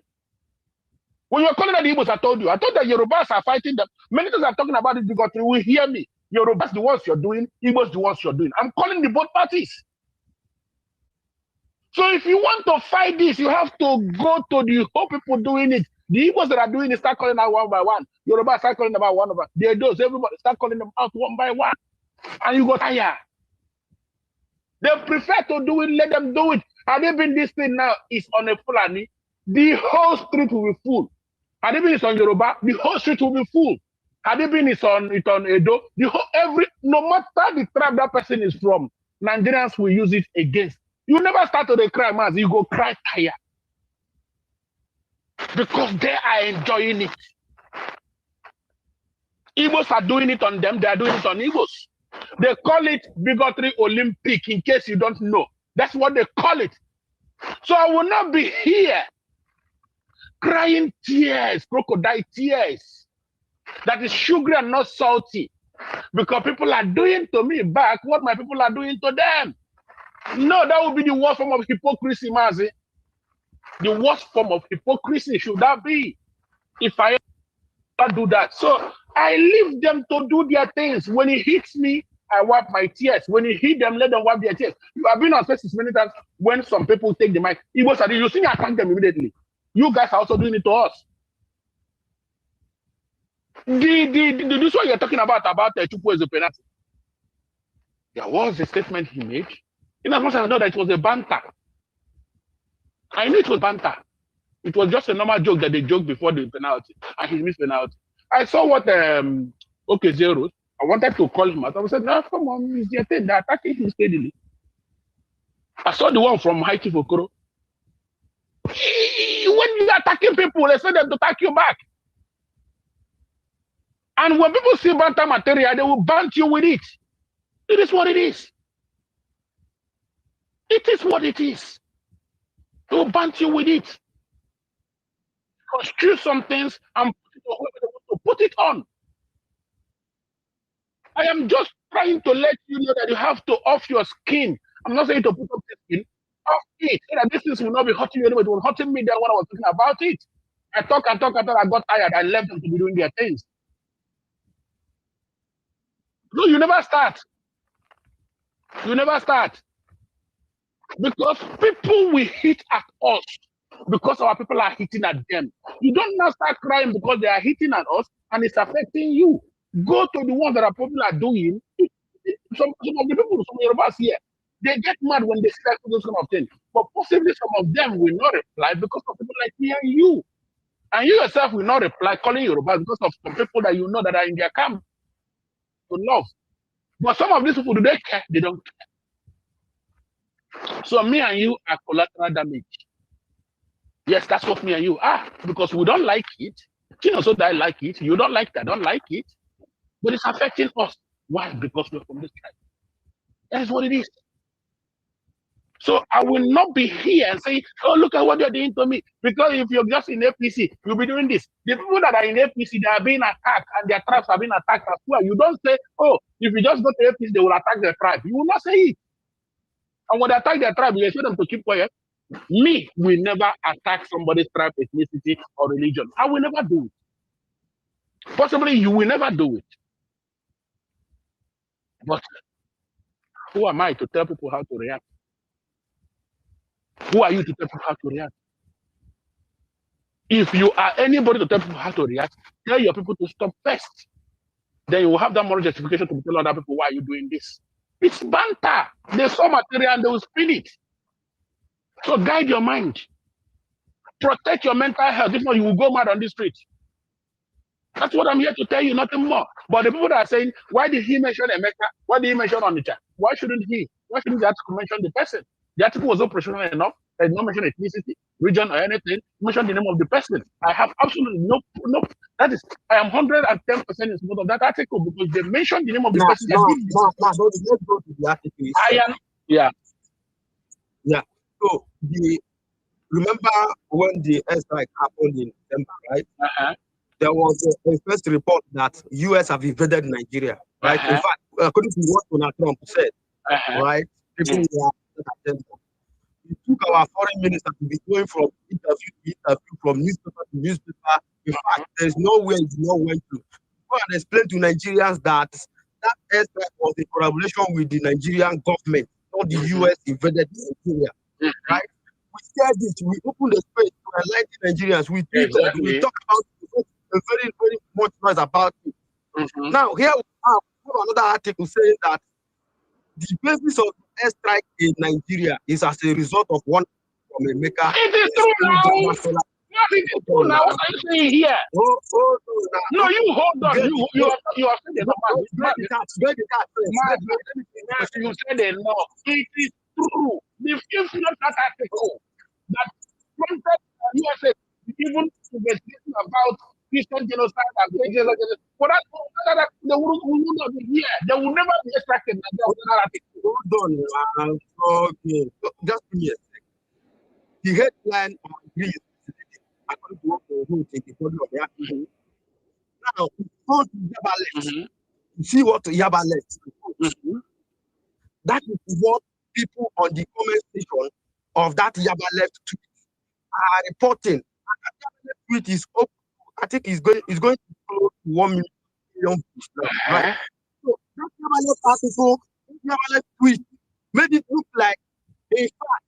When you were calling out the Igbos, I told you. I told that Yorubas are fighting them. Many times I'm talking about it because you will hear me. Yorubas the ones you're doing, Igbos the ones you're doing. I'm calling the both parties. So if you want to fight this, you have to go to the whole people doing it. The Igbos that are doing it start calling out one by one. Yorubas start calling them out one by one. The Edos, everybody start calling them out one by one. And you go tired. They prefer to do it, let them do it. Had it been this thing now is on a Fulani, the whole street will be full. Had it been it's on Yoruba, the whole street will be full. Had it been it's on Edo, no matter the tribe that person is from, Nigerians will use it against. You never start to cry, man. You go cry tired. Because they are enjoying it. Igbos are doing it on them, they are doing it on Igbos. They call it bigotry Olympic, in case you don't know. That's what they call it. So I will not be here crying tears, crocodile tears. That is sugary and not salty. Because people are doing to me back what my people are doing to them. No, that would be the worst form of hypocrisy, Mazi. The worst form of hypocrisy should that be if I ever do that. So I leave them to do their things. When it hits me, I wipe my tears. When it hit them, let them wipe their tears. You have been on spaces many times when some people take the mic. You see me attack them immediately. You guys are also doing it to us. This what you're talking about Chukwu as a penalty. There was a statement he made. In as much as I know that it was a banter. I knew it was banter. It was just a normal joke that they joked before the penalty, and he missed penalty. I saw what Okezie wrote. I wanted to call him out. I said, no, come on, it's your thing. They're attacking him steadily. I saw the one from Haiti for Okoro. When you're attacking people, they say them to attack you back. And when people see banter material, they will bant you with it. It is what it is. It is what it is. They will bant you with it. Construe some things and put it on. I am just trying to let you know that you have to off your skin. I'm not saying to put up the skin. Off it. So that this things will not be hurting you anymore. It was hurting me there when I was talking about it. I talk. I got tired. I left them to be doing their things. No, you never start. You never start. Because people will hit at us because our people are hitting at them. You don't now start crying because they are hitting at us and it's affecting you. Go to the ones that are popular doing. Some of the people, some Yorubas here, they get mad when they see that those kind of things. But possibly some of them will not reply because of people like me and you. And you yourself will not reply calling Yorubas because of some people that you know that are in their camp to love. But some of these people, do they care? They don't care. So me and you are collateral damage. Yes, that's what me and you are. Because we don't like it. So I like it. You don't like that, don't like it. But it's affecting us. Why? Because we're from this tribe. That's what it is. So I will not be here and say, oh, look at what you're doing to me. Because if you're just in APC, you'll be doing this. The people that are in APC, they are being attacked and their tribes are being attacked as well. You don't say, oh, if you just go to APC, they will attack their tribe. You will not say it. And when they attack their tribe, you expect them to keep quiet. Me will never attack somebody's tribe, ethnicity, or religion. I will never do it. Possibly you will never do it. But who am I to tell people how to react? Who are you to tell people how to react? If you are anybody to tell people how to react, tell your people to stop first. Then you will have that moral justification to tell other people, why are you doing this? It's banter. They saw material and they will spin it. So guide your mind. Protect your mental health. If not, you will go mad on the street. That's what I'm here to tell you, nothing more. But the people that are saying, why did he mention Emeka? Why did he mention Onitsha? Why shouldn't he? Why shouldn't the article mention the person? The article was not professional enough. It did not mention ethnicity, region, or anything. Mention the name of the person. I have absolutely no. That is, I am 110% in support of that article because they mentioned the name of the person. Let's go to the article. I am. Yeah. So remember when the airstrike happened in December, right? There was a first report that US have invaded Nigeria, right? In fact, according to what Donald Trump said, right? People were we took our foreign minister to be going from interview to interview, from newspaper to newspaper. In fact, there's nowhere he not went to. Go and explain to Nigerians that airstrike was a collaboration with the Nigerian government, not the US invaded Nigeria, right? We said this, we opened the space to enlighten Nigerians. We tweeted, we talked about it, very, very much noise about it. Now, here we have another article saying that the basis of the airstrike in Nigeria is as a result of one from Emeka. It is true now. It is true now. What are you saying here? No, you hold on. You are saying you said it. No, it is true. If not that article that prompted USA even investigating about Christian genocide and genocide, for that they will not be here. They will never be extracted. Hold on. Okay. Just give me a second. The headline on Greece, according to what they wrote in the body of the article. Now, go to Yaba left. See what Yaba left. That is what people on the comment section of that Yaba left tweet are reporting. That tweet is open. I think it's going to close to 1 million views now, right? So that Yaba left article, Yaba left tweet made it look like, in fact,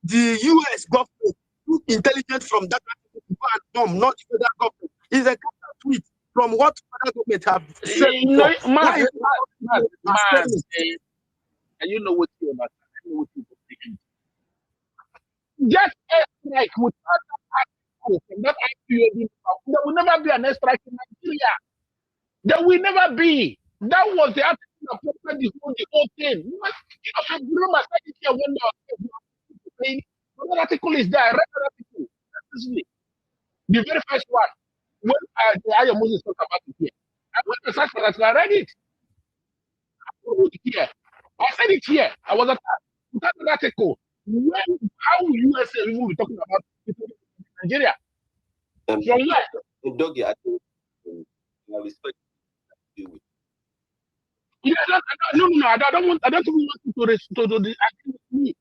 the US government took intelligence from that article to go and bomb, not the federal government. It's a counter tweet from what federal government have said. And you know what you're about. You know what you're thinking. Just airstrike without that article from that IPOB, there will never be an airstrike in Nigeria. There will never be. That was the article that prompted the whole thing. I remember saying here when that article is there. I read that article. The very first one. When the Aya Moses talked about it here. I went to search for that, so I read it. I said it here. I was attacked with that article. How will USA even be talking about Nigeria? From where? Doggy, I think I respect you. Yeah, no. I don't even want you to agree with me.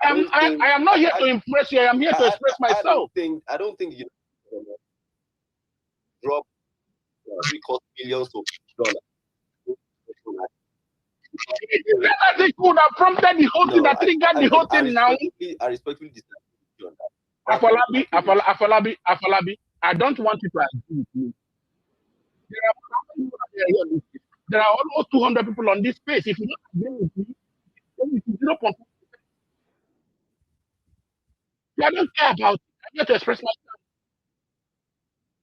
I am not here to impress you. I am here to express myself. I don't think you drop because millions of dollars. That article that prompted the whole thing, that triggered the whole thing now. I respectfully disagree. Afolabi, I don't want you to agree with me. There are almost 200 people on this space. If you don't agree with me, then it is 0.5%. I don't care about it. I get to express myself.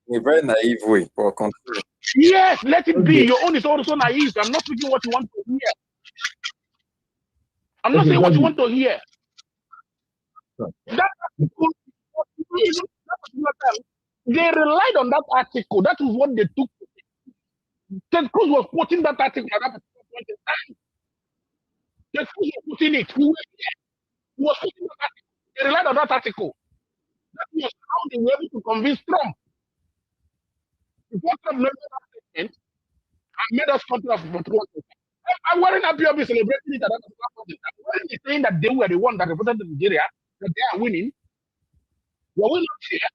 In a very naive way, but continue. Yes, let it be. Your own is also naive. I'm not speaking what you want to hear. I'm not saying what you want to hear. That article, they relied on that article. That is what they took. Ted Cruz was quoting that article at that particular point in time. Ted Cruz was quoting it. He was quoting that article. They relied on that article. That was how they were able to convince Trump. Before Trump made that statement and made us country of patriotism. I'm wearing a POB celebrating it at that particular point in time. When he's saying that they were the one that represented Nigeria, that they are winning, were we not here?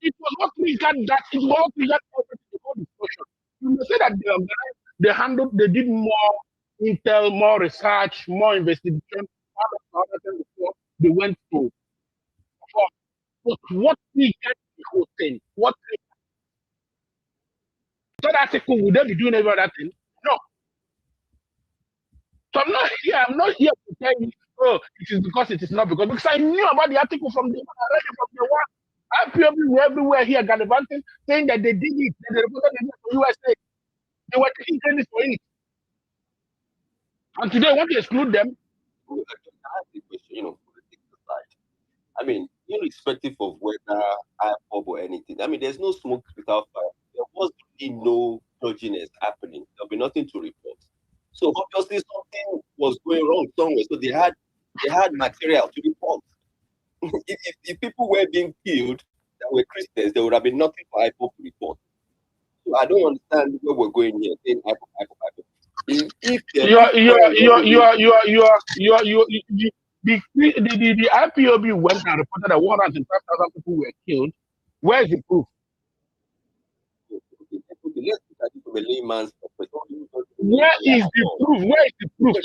It was what triggered that. It was what triggered the whole discussion. You may say that they did more intel, more research, more investigation, before they went to perform. But what triggered the whole thing? What that article, would they be doing every other thing? No. So I'm not here to tell you, oh, it is because it is not because I knew about the article from the one, I read it from the one. IPOB were everywhere here gallivanting, saying that they did it, that they reported it for USA. They were taking credit for it. And today, want to exclude them? I have the question, politics aside. I mean, irrespective of whether IPOB or anything, I mean, there's no smoke without fire. There was really no dodginess happening. There'll be nothing to report. So obviously something was going wrong somewhere. So they had material to report. if people were being killed that were Christians, there would have been nothing for IPOB to report. So I don't understand where we're going here. Saying IPOB. The IPOB went and reported that 105,000 people were killed. Where is the proof? Let's look at it from a layman's perspective. Where is the proof? Where is the proof?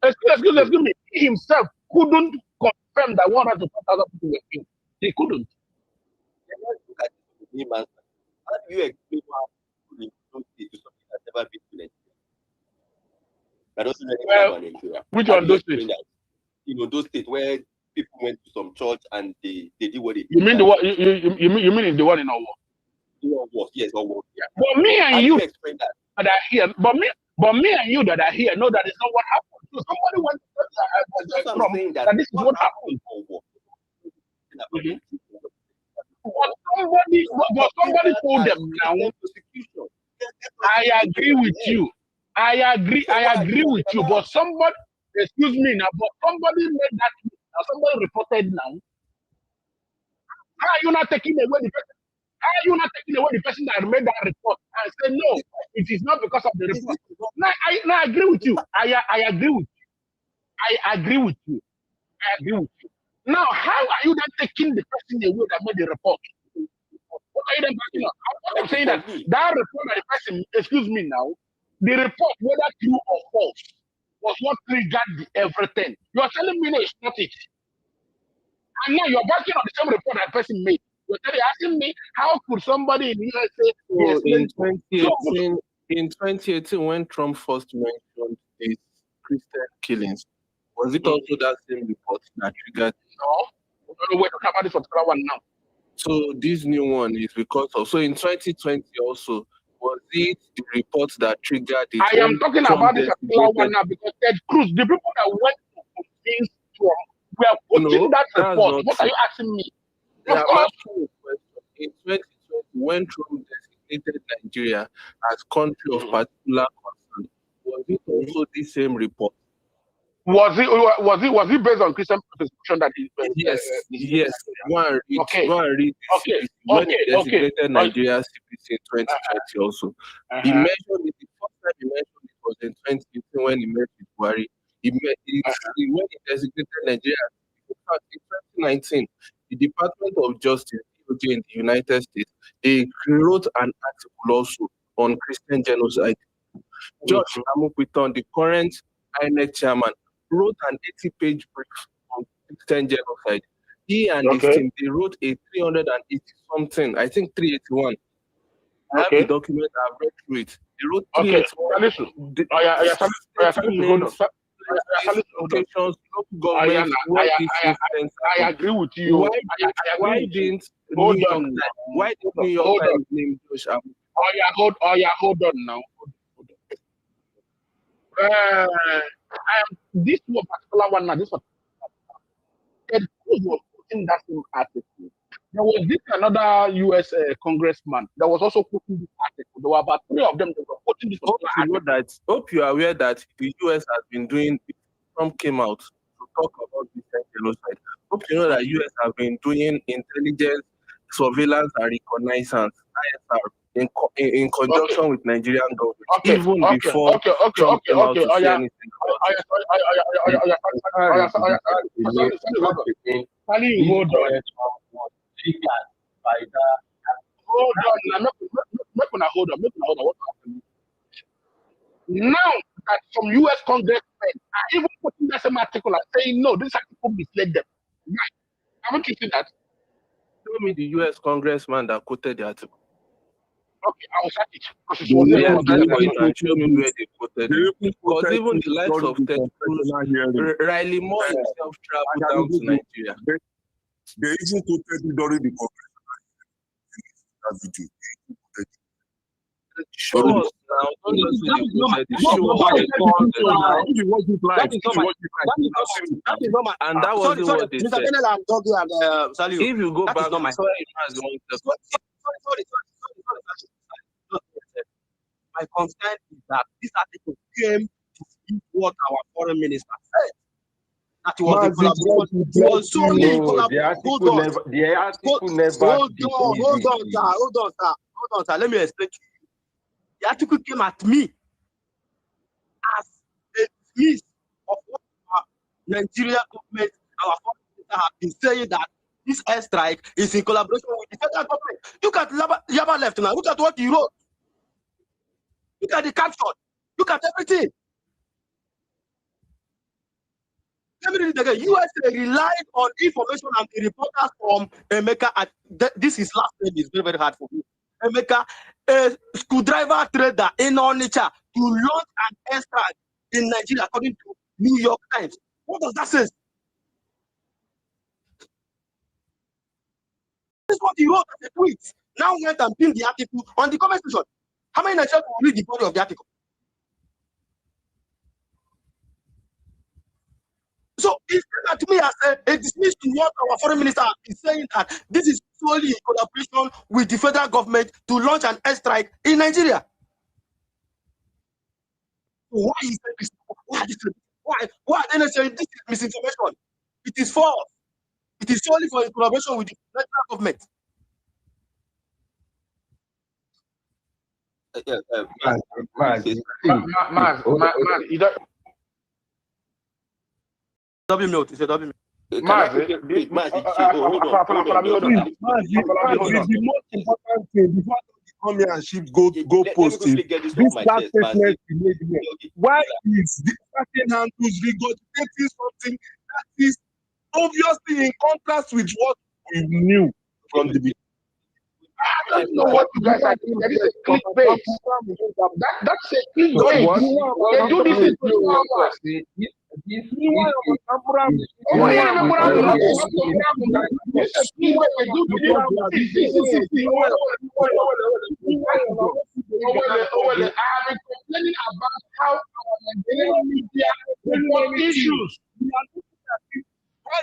Excuse me. He himself couldn't confirm that 105,000 people were killed. He couldn't. Let's look at it from a layman's perspective. How do you explain how people in those states to something that's never been to Nigeria? That doesn't really about Nigeria. Which one those states? Those states where people went to some church and they did what they did. You mean the one? You mean the one in our war? Yes, Owo. Yeah. But me and you explain that are here. But me and you that are here know that it's not what happened. So somebody went to that this is what happened. But somebody told them now. I agree with you. I agree with you. But somebody, excuse me now, but somebody made that. Somebody reported now. How are you not taking away the person? How are you not taking away the person that made that report and say no? It is not because of the report. No, I agree with you. I agree with you. I agree with you. Now, how are you then taking the person away that made the report? What are you then backing up? I'm saying that report that the person, excuse me now, the report, whether true or false, was what triggered everything. You are telling me no, it's not it. And now you're backing on the same report that person made. You're asking me how could somebody in USA in 2018 when Trump first mentioned these Christian killings, was it also that same report that triggered? No, we're talking about this particular one now. So this new one is because of, so in 2020 also, was it the report that triggered it? I am talking about this particular one now because Ted Cruz, the people that went to convince Trump, were putting that report. What are you asking me? I'm asking you a question. In 2020, when Trump designated Nigeria as country of particular concern, was it also the same report? Was it based on Christian persecution that he? Yes. One read. When he designated Nigeria CPC in 2020 also. He mentioned it, the first time he mentioned it was in 2018 when he met with Buhari. When he designated Nigeria, in fact, in 2019, the Department of Justice in the United States, they wrote an article also on Christian genocide. Josh Amupiton, the current INEC chairman, wrote an 80-page brief on extent genocide. He and his team, they wrote a 380 something, I think 381. I have the document, I've read through it. They wrote 381. I agree with you. Why didn't New York Times name Josh Abu? Hold on now. This one particular one now, this one. Ted Cruz was putting that same article. There was this another U.S. congressman that was also putting this article. There were about 3 of them that were putting this article. Hope you are aware that the U.S. has been doing. Trump came out to talk about this genocide. Hope you know that U.S. have been doing intelligence, surveillance, and reconnaissance (ISR) in conjunction with Nigerian government, even before Trump came out to say anything about it. Hold on. What's happening? Now that some U.S. congressmen are even putting that same article and saying, no, this article misled them. Right. Haven't you seen that? Show me the U.S. congressman that quoted the article. Okay, I will search it. Show me where they quoted it. Because even the likes of Ted Cruz, Riley Moore himself traveled down to Nigeria. They even quoted it during the conference. Show us now. And that wasn't what they said. If you go back, my concern is that this article came to speak what our foreign minister said. That it was a collaboration. It was solely collaboration. Hold on, sir. Let me explain to you. The article came at me as a piece of what our Nigeria government, our foreign minister have been saying, that this airstrike is in collaboration with the federal government. Look at Yaba left now. Look at what he wrote. Look at the caption. Look at everything. Let me read it again. USA relied on information and the reporters from Emeka. This is last name is very, very hard for me. Emeka, a screwdriver trader in Onitsha, to launch an airstrike in Nigeria, according to New York Times. What does that say? This is what he wrote as a tweet. Now went and pinned the article on the comment section. How many Nigerians will read the body of the article? So it came at me as a dismiss to what our foreign minister is saying, that this is solely in collaboration with the federal government to launch an airstrike in Nigeria. Why is this? Why are they saying this is misinformation? It is false. It is solely for collaboration with the federal government. W note. It's a W note. The most important thing before they come here and ship go post this last statement we made here. Why is the certain handles regurgitating something that is obviously in contrast with what we knew from the beginning? I don't know what you guys are doing. That is a clickbait. That's a clickbait. They do this in 2 hours. Why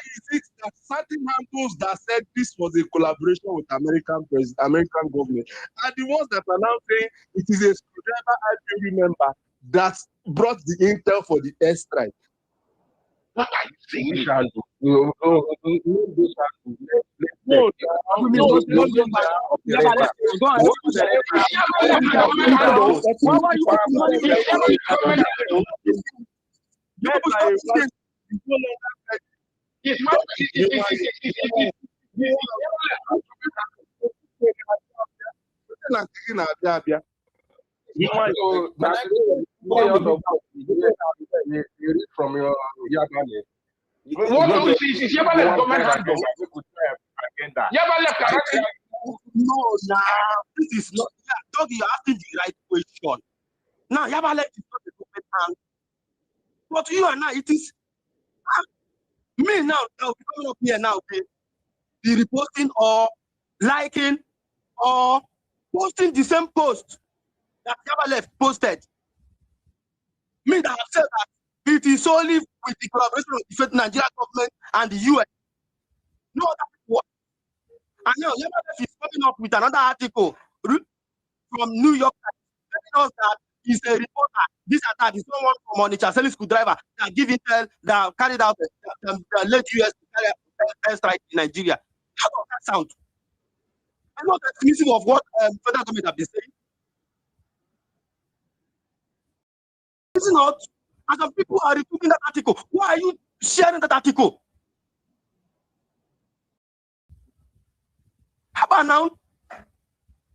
is it that certain handles that said this was a collaboration with American government are the ones that are now saying it is a screwdriver IPOB member that brought the intel for the airstrike? What are you saying? From your Yabane. What is Yaba left government handle? Yaba left. No, now this is not. Dog, you're asking the right question. Now, Yaba left is not the government hand. But you and I, it is me now. I'll be coming up here now, okay? Be reposting or liking or posting the same post that Yaba left posted. Me that have said that it is only with the collaboration of the Nigerian government and the US. No other people. And now Yaba left is coming up with another article from New York telling us that he's a reporter. This attack is someone from Onitsha, selling screwdriver that give intel that carried out the late US to carry out air strike in Nigeria. How does that sound? I'm not exclusive of what federal government have been saying. Is it not? And some people are retweeting that article. Why are you sharing that article? How about now?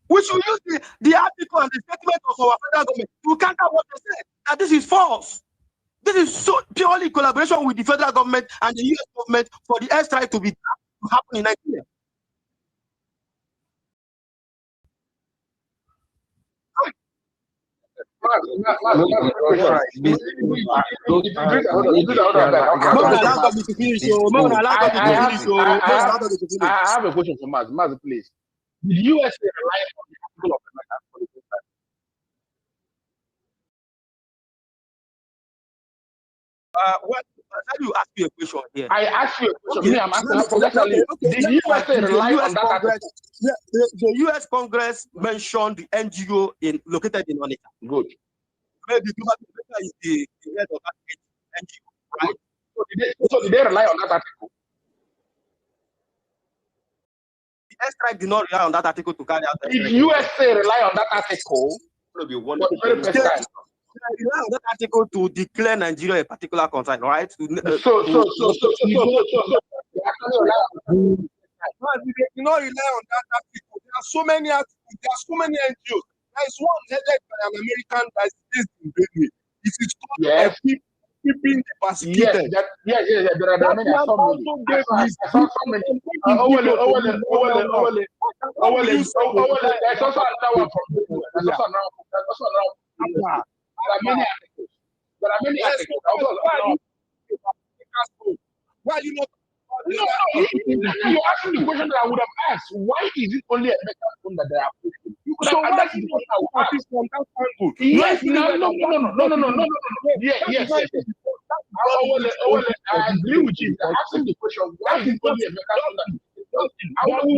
We should use the article and the statement of our federal government to counter what they said. That this is false. This is so purely collaboration with the federal government and the US government for the airstrike to happen in Nigeria. I have a question for Maz. Maz, please. Did the US rely on the article of America for the time? What? How do you ask me a question here? I asked you a question. Okay. Me, I'm asking did the USA rely on that article? The US Congress mentioned the NGO located in Onitsha. Good. Maybe Global is the head of that NGO, right? So did they rely on that article? The airstrike did not rely on that article to carry out. Did USA rely on that article? They rely on that article to declare Nigeria a particular concern, right? They do not rely on that article. There are so many articles. There are so many NGOs. There is one headed by an American that is based in Benue. It is called keeping the persecuted. Yes. There are many. I saw so many. There's also another one. There are many articles. Why are you not? No, you're asking the question that I would have asked. Why is it only American phone that they are pushing? You could have asked the question I would ask. Yes, no. Yes. I agree with you. I'm asking the question, why is it only American phone that I will be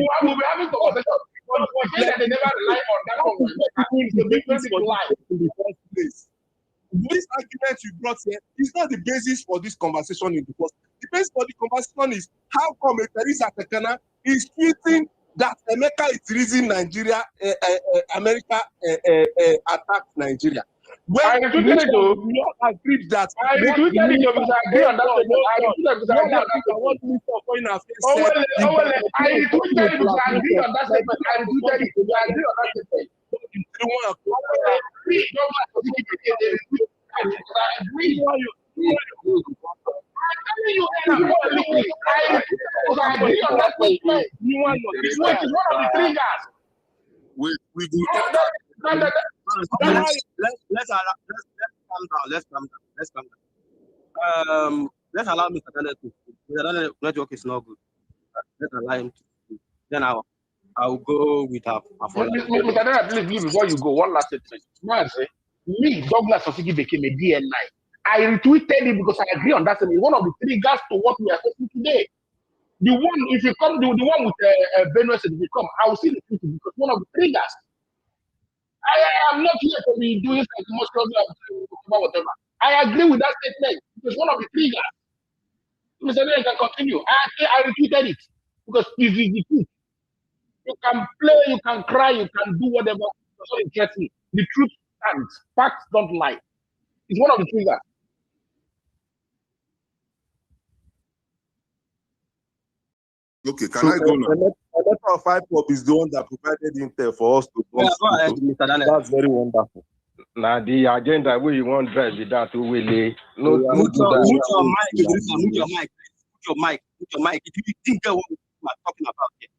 having conversation. But they never rely on that one. It's a big lie in the first place. This argument you brought here is not the basis for this conversation in the first. The basis for the conversation is how come a Teresa Tekena is tweeting that America is the reason Nigeria, America attacked Nigeria. Well, I retweeted it though. We all agreed that. I retweeted it because I agree on that. I retweeted it because I agree on that. What Mr. Okoina said. I retweeted it because I agree on that statement. I retweeted it because I agree on that statement. Let's calm down. Let's allow Mr. Daniel to. Mr. Daniel network is not good. Let's allow him to. Then I'll go with her. Mr. Daniel, please, before you go, one last statement. Me, Douglas Osiki became a DNI. I retweeted it because I agree on that. It's one of the triggers to what we are facing today. The one, if you come, the one with Benue said, if you come, I will see the tweet because one of the triggers. I am not here to be doing like most of whatever. I agree with that statement because one of the triggers. Mr. Daniel can continue. I retweeted it because it's the truth. You can play, you can cry, you can do whatever. That's what interests me. The truth stands. Facts don't lie. It's one of the triggers. Okay, can I go now? The letter of IPOB is the one that provided intel for us to go. That's very wonderful. Now the agenda where you want drive with that will mute your mic. your mic. Put your mic. If you didn't get what we are talking about here,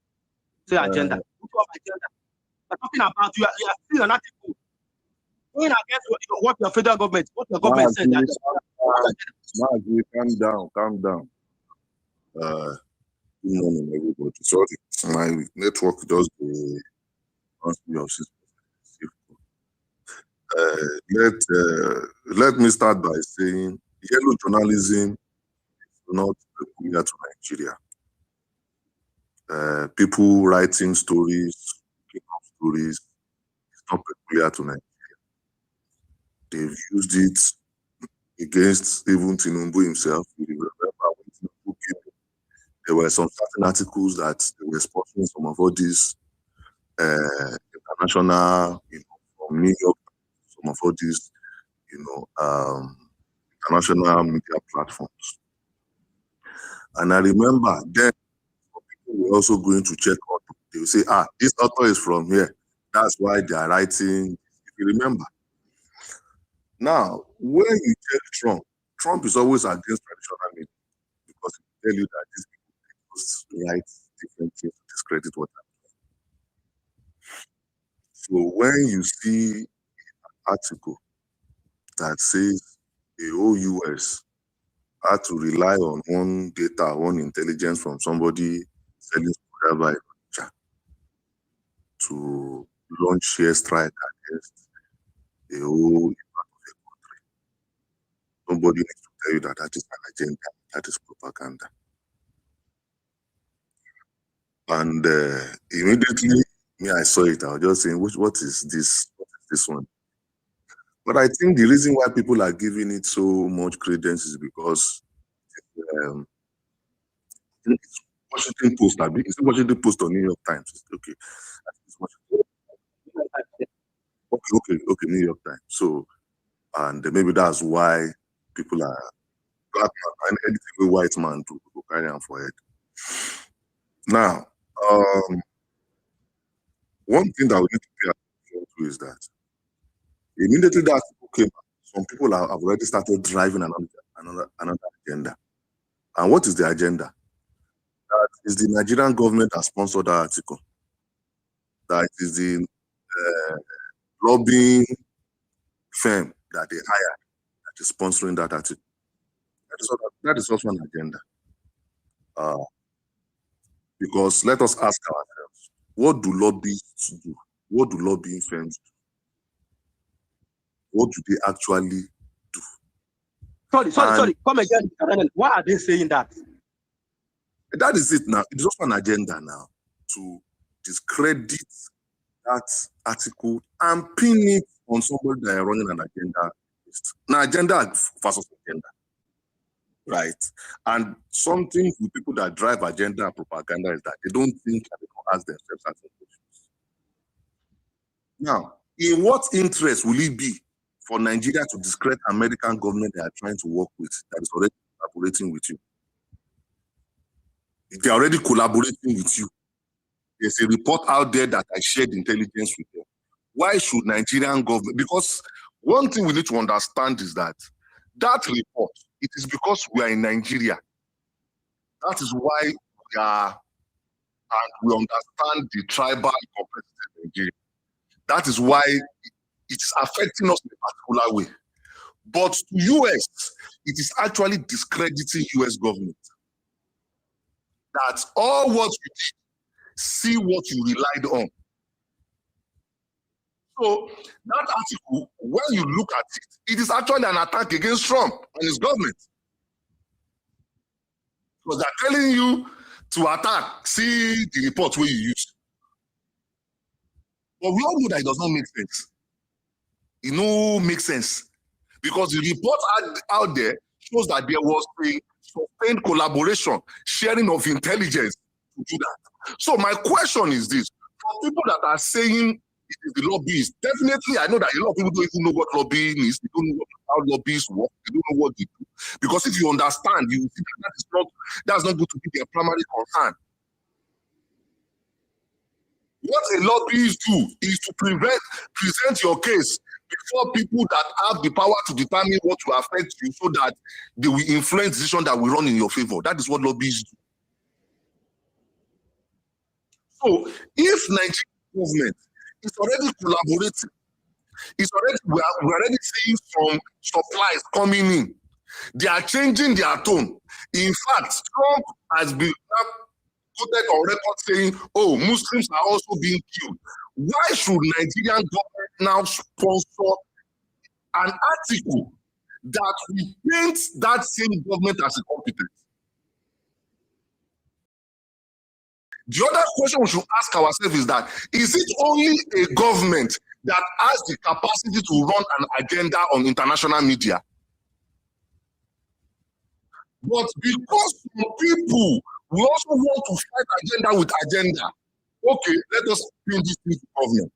say agenda. Put your agenda. We're talking about you are still an article going against what your federal government, what your government said. Calm down. Good morning, everybody. Sorry, my network does the let me start by saying yellow journalism is not peculiar to Nigeria. People writing stories, picking up stories, it's not peculiar to Nigeria. They've used it against even Tinubu himself. You remember when Tinubu came, there were some certain articles that they were sponsoring some of all these international, from New York, some of all these, international media platforms. And I remember then people were also going to check out. They will say, this author is from here. That's why they are writing. If you remember. Now, when you check Trump is always against traditional media because he tell you that these people write different things to discredit what I'm doing. So when you see an article that says the whole US had to rely on one data, one intelligence from somebody selling whatever to launch air strike against the whole part of the country. Nobody needs to tell you that that is an agenda, that is propaganda. And immediately, I saw it. I was just saying, what is this? What is this one? But I think the reason why people are giving it so much credence is because it's Washington Post. It's Washington Post or New York Times. Okay. Okay, New York Times. So, and maybe that's why people are black man and anything with white man to carry on for it. Now, one thing that we need to pay attention to is that immediately that came, some people have already started driving another agenda. And what is the agenda? That is the Nigerian government that sponsored that article. That is the lobbying firm that they hired that is sponsoring that article. That is also an agenda. Because let us ask ourselves, what do lobbyists do? What do lobbying firms do? What do they actually do? Sorry. Come again. Why are they saying that? That is it now. It's also an agenda now to discredit that article and pin it on somebody that are running an agenda. Now, agenda versus agenda. Right. And something with people that drive agenda and propaganda is that they don't think that they can ask themselves certain questions. Now, in what interest will it be for Nigeria to discredit American government they are trying to work with that is already collaborating with you? They are already collaborating with you. There's a report out there that I shared intelligence with them. Why should Nigerian government? Because one thing we need to understand is that report, it is because we are in Nigeria. That is why we are, and we understand the tribal complexity of Nigeria. That is why it is affecting us in a particular way. But to US, it is actually discrediting US government. That's all what you did. See what you relied on. So that article, when you look at it, it is actually an attack against Trump and his government. Because they're telling you to attack, see the report where you use. But we all know that it does not make sense. It no makes sense. Because the report out there shows that there was a sustained collaboration, sharing of intelligence to do that. So my question is this: for people that are saying it is the lobbyists, definitely I know that a lot of people don't even know what lobbying is. They don't know how lobbyists work. They don't know what they do. Because if you understand, you will see that that's not going to be their primary concern. What a lobbyist do is to present your case before people that have the power to determine what will affect you so that they will influence decisions that will run in your favor. That is what lobbyists do. So if Nigerian government is already collaborating, we're already seeing some supplies coming in. They are changing their tone. In fact, Trump has been quoted on record saying, oh, Muslims are also being killed. Why should Nigerian government now sponsor an article that will paint that same government as incompetent? The other question we should ask ourselves is that, is it only a government that has the capacity to run an agenda on international media? But because some people will also want to fight agenda with agenda, okay, let us bring this thing to government.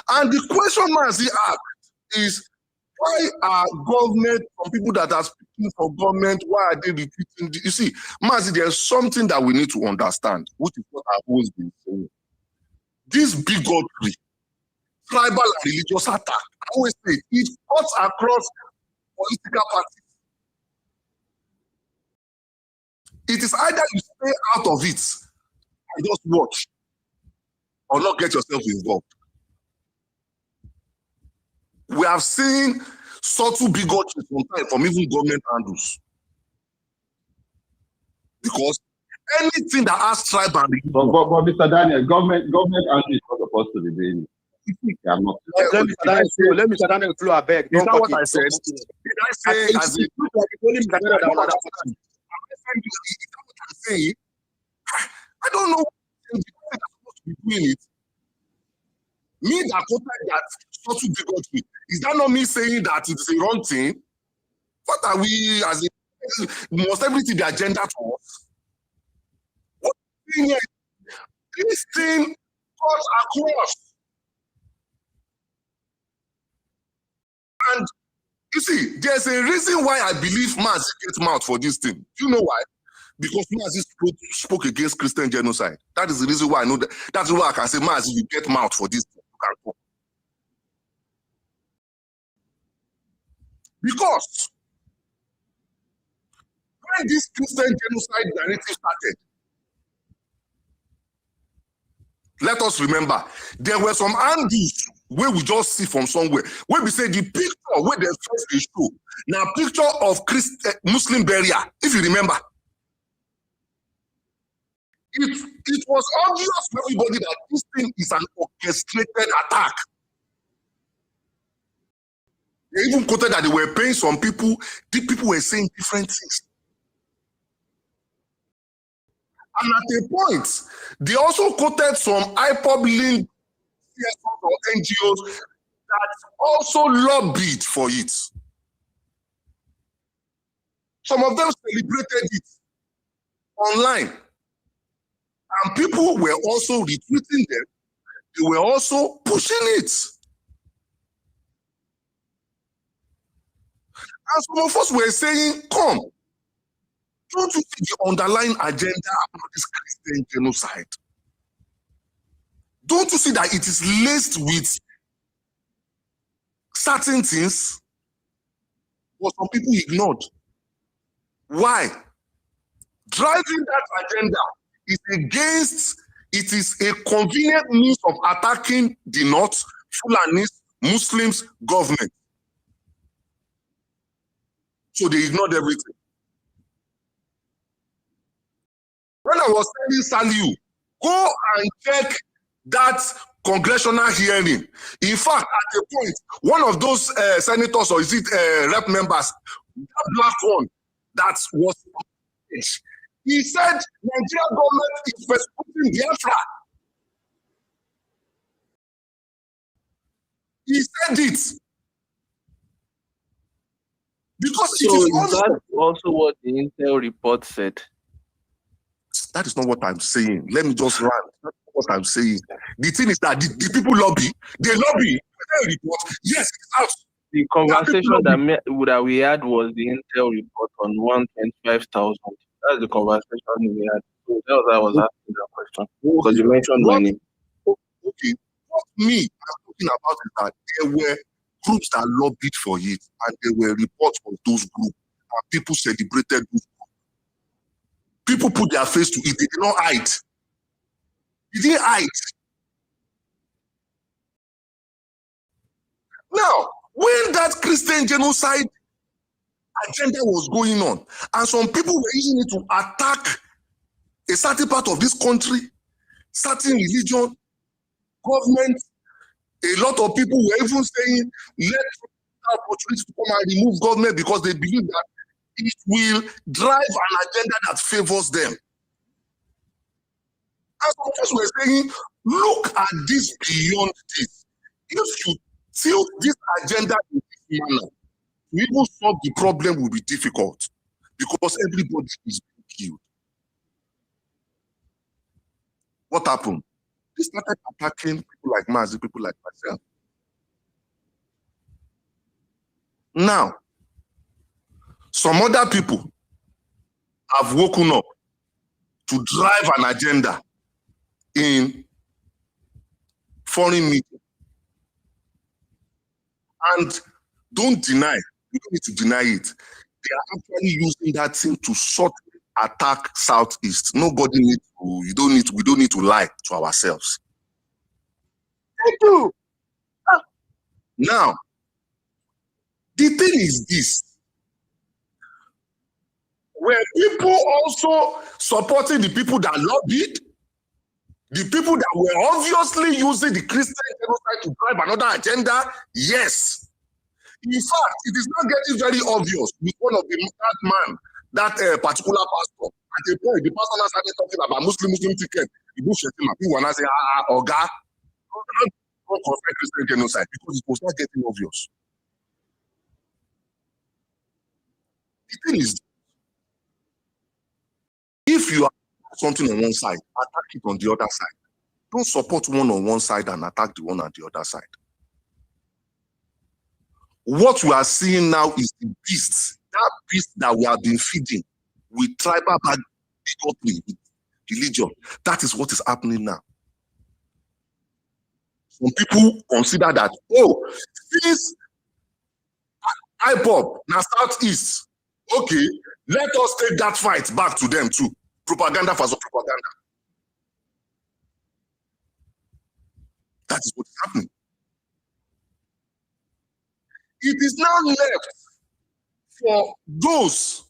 And the question Mazi asked is, why are government, some people that are speaking for government, why are they repeating? You see, Mazi, there's something that we need to understand, which is what I've always been saying. This bigotry, tribal and religious attack, I always say, it cuts across political parties. It is either you stay out of it and just watch, or not get yourself involved. We have seen subtle bigotry sometimes from even government handles. Because anything that has tribe and religion. But Mr. Daniel, government handle is not supposed to be doing it. They are not. Let Mr. Daniel flow a beg. Is that what I said? Did I say as a I don't know what are supposed to be doing it. Me that quoted that subtle bigotry, is that not me saying that it's a wrong thing? What are we as a must everything be agenda to us? What thing is this thing cuts across? And you see, there's a reason why I believe Mazi gets mouth for this thing. Do you know why? Because Mazi spoke against Christian genocide. That is the reason why I know that. That's why I can say, Mazi, you get mouth for this thing. You can talk. Because when this Christian genocide narrative started, let us remember, there were some handles where we just see from somewhere, where we say the picture where they first they show, now picture of Muslim burial, if you remember. It was obvious to everybody that this thing is an orchestrated attack. They even quoted that they were paying some people, the people were saying different things. And at a point, they also quoted some IPOB linked CSOs or NGOs that also lobbied for it. Some of them celebrated it online. And people were also retweeting them. They were also pushing it. And some of us were saying, come, don't you see the underlying agenda about this Christian genocide? Don't you see that it is laced with certain things? But some people ignored. Why? Driving that agenda is against, it is a convenient means of attacking the North, Fulanis, Muslims, government. So they ignored everything. When I was telling Saliu, go and check that congressional hearing. In fact, at a point, one of those senators, or is it rep members, that black one that was, he said Nigerian government is persecuting Biafra. He said it. Because so is that also what the Intel report said? That is not what I'm saying. Let me just run. That's not what I'm saying. The thing is that the people lobby. They lobby. They report. Yes, it's out. The conversation that we had was the Intel report on 125,000. That's the conversation we had. So that was I was asking that question. Because you mentioned money. Okay. What me I'm talking about is that there were groups that lobbied for it, and there were reports of those groups, and people celebrated those groups. People put their face to it. They did not hide. They didn't hide. Now, when that Christian genocide agenda was going on, and some people were using it to attack a certain part of this country, certain religion, government, a lot of people were even saying, let opportunity to come and remove government because they believe that it will drive an agenda that favors them. As others were saying, look at this beyond this. If you tilt this agenda in this manner, to even solve the problem will be difficult because everybody is being killed. What happened? They started attacking people like Mazi, people like myself. Now, some other people have woken up to drive an agenda in foreign media. And don't deny, you don't need to deny it. They are actually using that thing to sort attack Southeast. Nobody needs to, we don't need to lie to ourselves. Thank you. Now, the thing is this. Were people also supporting the people that lobbied? The people that were obviously using the Christian genocide to drive another agenda? Yes. In fact, it is not getting very obvious with one of that man, that particular pastor. At a point, the pastor now started talking about Muslim ticket. People want to say, Oga, don't confess Christian genocide because it was not getting obvious. The thing is, if you are something on one side, attack it on the other side. Don't support one on one side and attack the one on the other side. What we are seeing now is the beast, that beast that we have been feeding with tribal bigotry, with religion. That is what is happening now. Some people consider that, since IPOP now Southeast, okay, let us take that fight back to them too. Propaganda for propaganda. That is what is happening. It is now left for those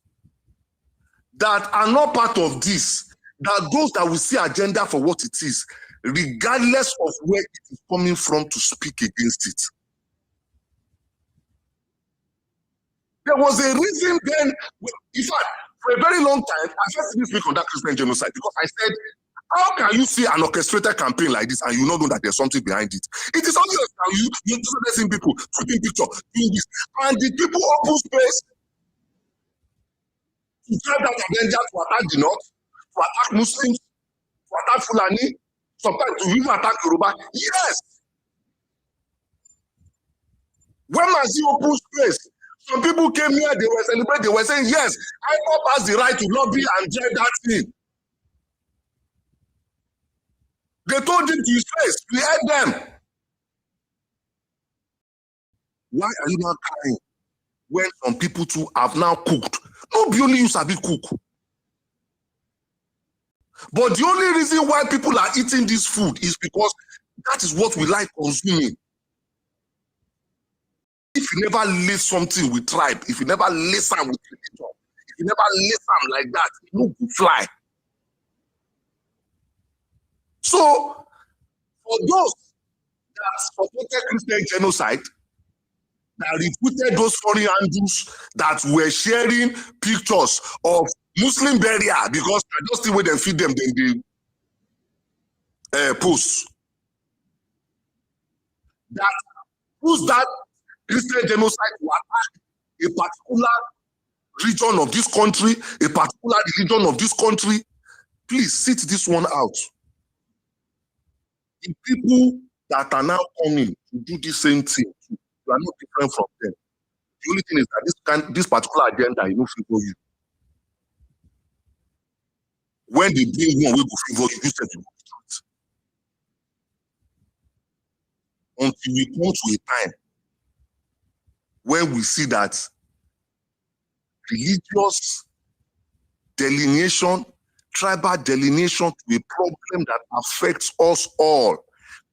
that are not part of this, that those that will see agenda for what it is, regardless of where it is coming from, to speak against it. There was a reason then, in fact, for a very long time, I first didn't speak on that Christian genocide because I said, how can you see an orchestrated campaign like this and you not know that there's something behind it? It is obvious that you're just seeing people taking pictures, doing this, and the people open space to drive that agenda to attack the North, to attack Muslims, to attack Fulani, sometimes to even attack Yoruba. Yes. When Mazi opened space, some people came here, they were celebrating, they were saying, yes, IPOP has the right to lobby and drive that thing. They told him to his face, we heard them. Why are you not crying when some people too have now cooked? Not only you sabi cook. But the only reason why people are eating this food is because that is what we like consuming. If you never lace something with tribe, if you never lace them with religion, if you never lace them like that, you will fly. So, for those that supported Christian genocide, that reputed those foreign handles that were sharing pictures of Muslim burial because I just the way they feed them, then they post. That who's that Christian genocide to attack a particular region of this country, a particular religion of this country? Please sit this one out. The people that are now coming to do the same thing, you are not different from them. The only thing is that this particular agenda, you know, favor you. When they bring one, we will favor you. You said you will do it. until we come to a time when we see that religious delineation, tribal delineation to a problem that affects us all,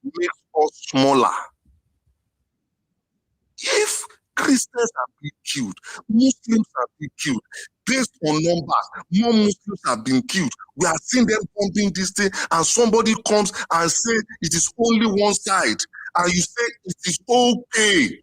makes us smaller. If Christians are being killed, Muslims are being killed, based on numbers, more Muslims have been killed. We are seeing them pumping this thing, and somebody comes and says it is only one side, and you say it is okay.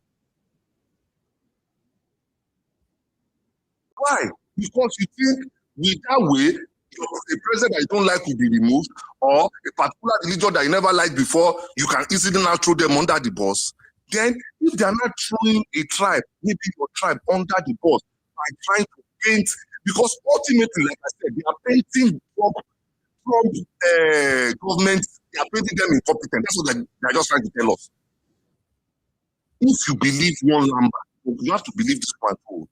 Why? Because you think with that way, a president that you don't like will be removed, or a particular religion that you never liked before, you can easily now throw them under the bus. Then, if they are not throwing a tribe, maybe your tribe under the bus by trying to paint, because ultimately, like I said, they are painting from government, they are painting them incompetent. That's what they are just trying to tell us. If you believe one number, you have to believe this one too.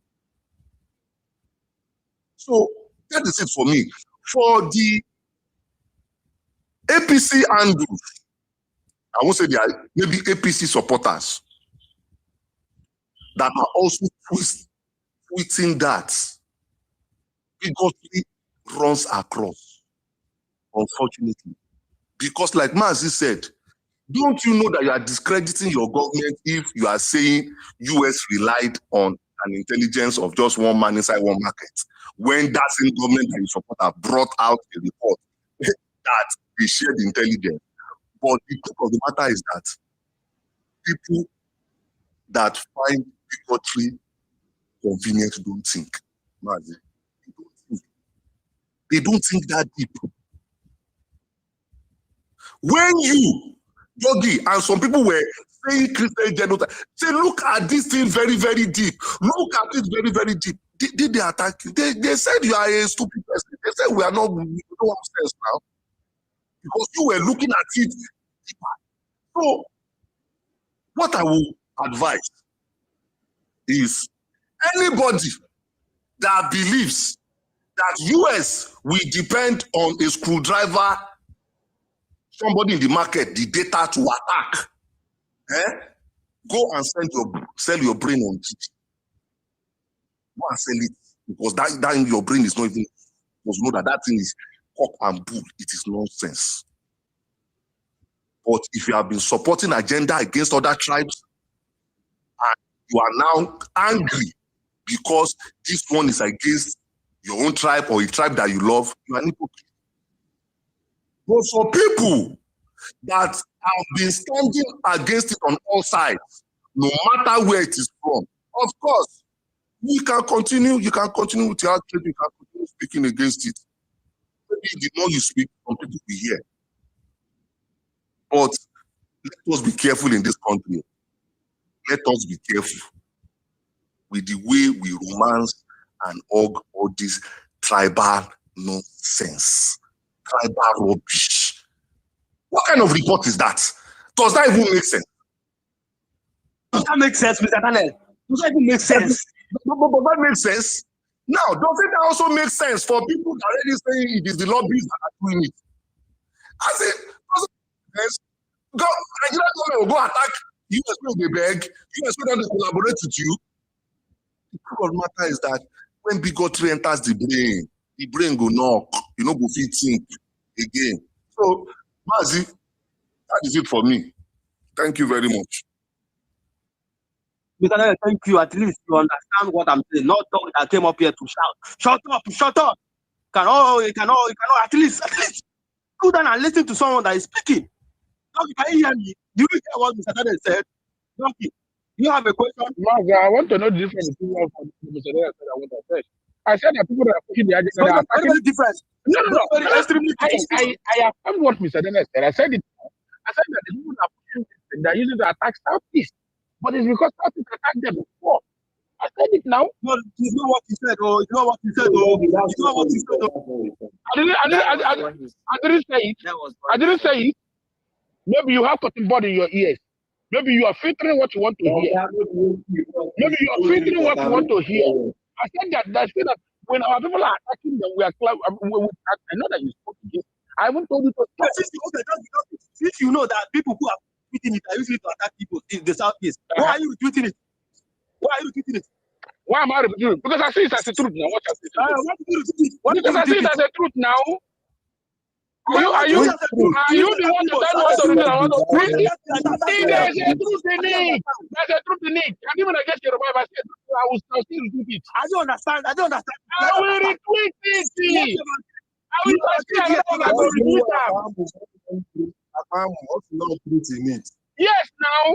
So that is it for me. For the APC handles, I won't say they are maybe APC supporters that are also tweeting that bigotry runs across, unfortunately. Because like Mazi said, don't you know that you are discrediting your government if you are saying US relied on an intelligence of just one man inside one market, when that same government that you support have brought out a report that they shared intelligence. But the truth of the matter is that people that find bigotry convenient don't think. Mazi, they don't think that deep. When you, Yogi, and some people were saying Christian genocide, say, look at this thing very, very deep. Look at it very, very deep. Did they attack you? They said you are a stupid person. They said we don't have sense now. Because you were looking at it deeper. So, what I will advise is anybody that believes that US will depend on a screwdriver, somebody in the market, the data to attack, go and sell your brain on it. Go and sell it, because that in your brain is not even, because know that thing is cock and bull. It is nonsense. But if you have been supporting agenda against other tribes, and you are now angry because this one is against your own tribe or a tribe that you love, you are an hypocrite. But for people that have been standing against it on all sides, no matter where it is from, of course, you can continue with your trade, you can continue speaking against it. Maybe the more you speak, some people will hear. But let us be careful in this country. Let us be careful with the way we romance and hug all this tribal nonsense, tribal rubbish. What kind of report is that? Does that even make sense? Does that make sense, Mr. Daniel? Does that even make sense? But that makes sense. Now, doesn't that also make sense for people that already saying it is the lobbies that are doing it? I say, doesn't make sense. Nigeria government will go attack US when they beg, US when they collaborate with you. The truth of the matter is that when bigotry enters the brain go knock, you know, go fit think again. So, Mazi, that is it for me. Thank you very much. Mr. Daniel, thank you. At least you understand what I'm saying. Not dog that came up here to shout. Shut up. You cannot at least go down and listen to someone that is speaking. Donkey, can you hear me? Do you hear what Mr. Daniel said? Donkey, do you have a question? Maga, I want to know the difference between what Mr. Daniel said and what I said. I said that people that are pushing the agenda are attacking. Very different. No. Very extremely different. I affirmed what Mr. Daniel said. I said it. I said that the people that are pushing this, they're using it to attack Southeast. But it's because Southeast attacked them before. I said it now. No, it's not what he said. It's not what he said. It's not what he said. I didn't say it. I didn't say it. Maybe you have cotton bud in your ears. Maybe you are filtering what you want to hear. Maybe you are filtering what you want to hear. I said that when our people are attacking them, I know that you spoke against. I haven't told you to stop. Since you know that people who are retweeting it. I used it to attack people in the southeast. Why are you retweeting it? Why are you retweeting it? Why am I retweeting it? Because I see it as a truth now. What I see because I see it as a truth now. Are you the one to tell me what to do? There's a truth in it. There's a truth in it. And even against your Bible, I will still retweet it. I don't understand. I will retweet it. I will retweet it. Yes, now.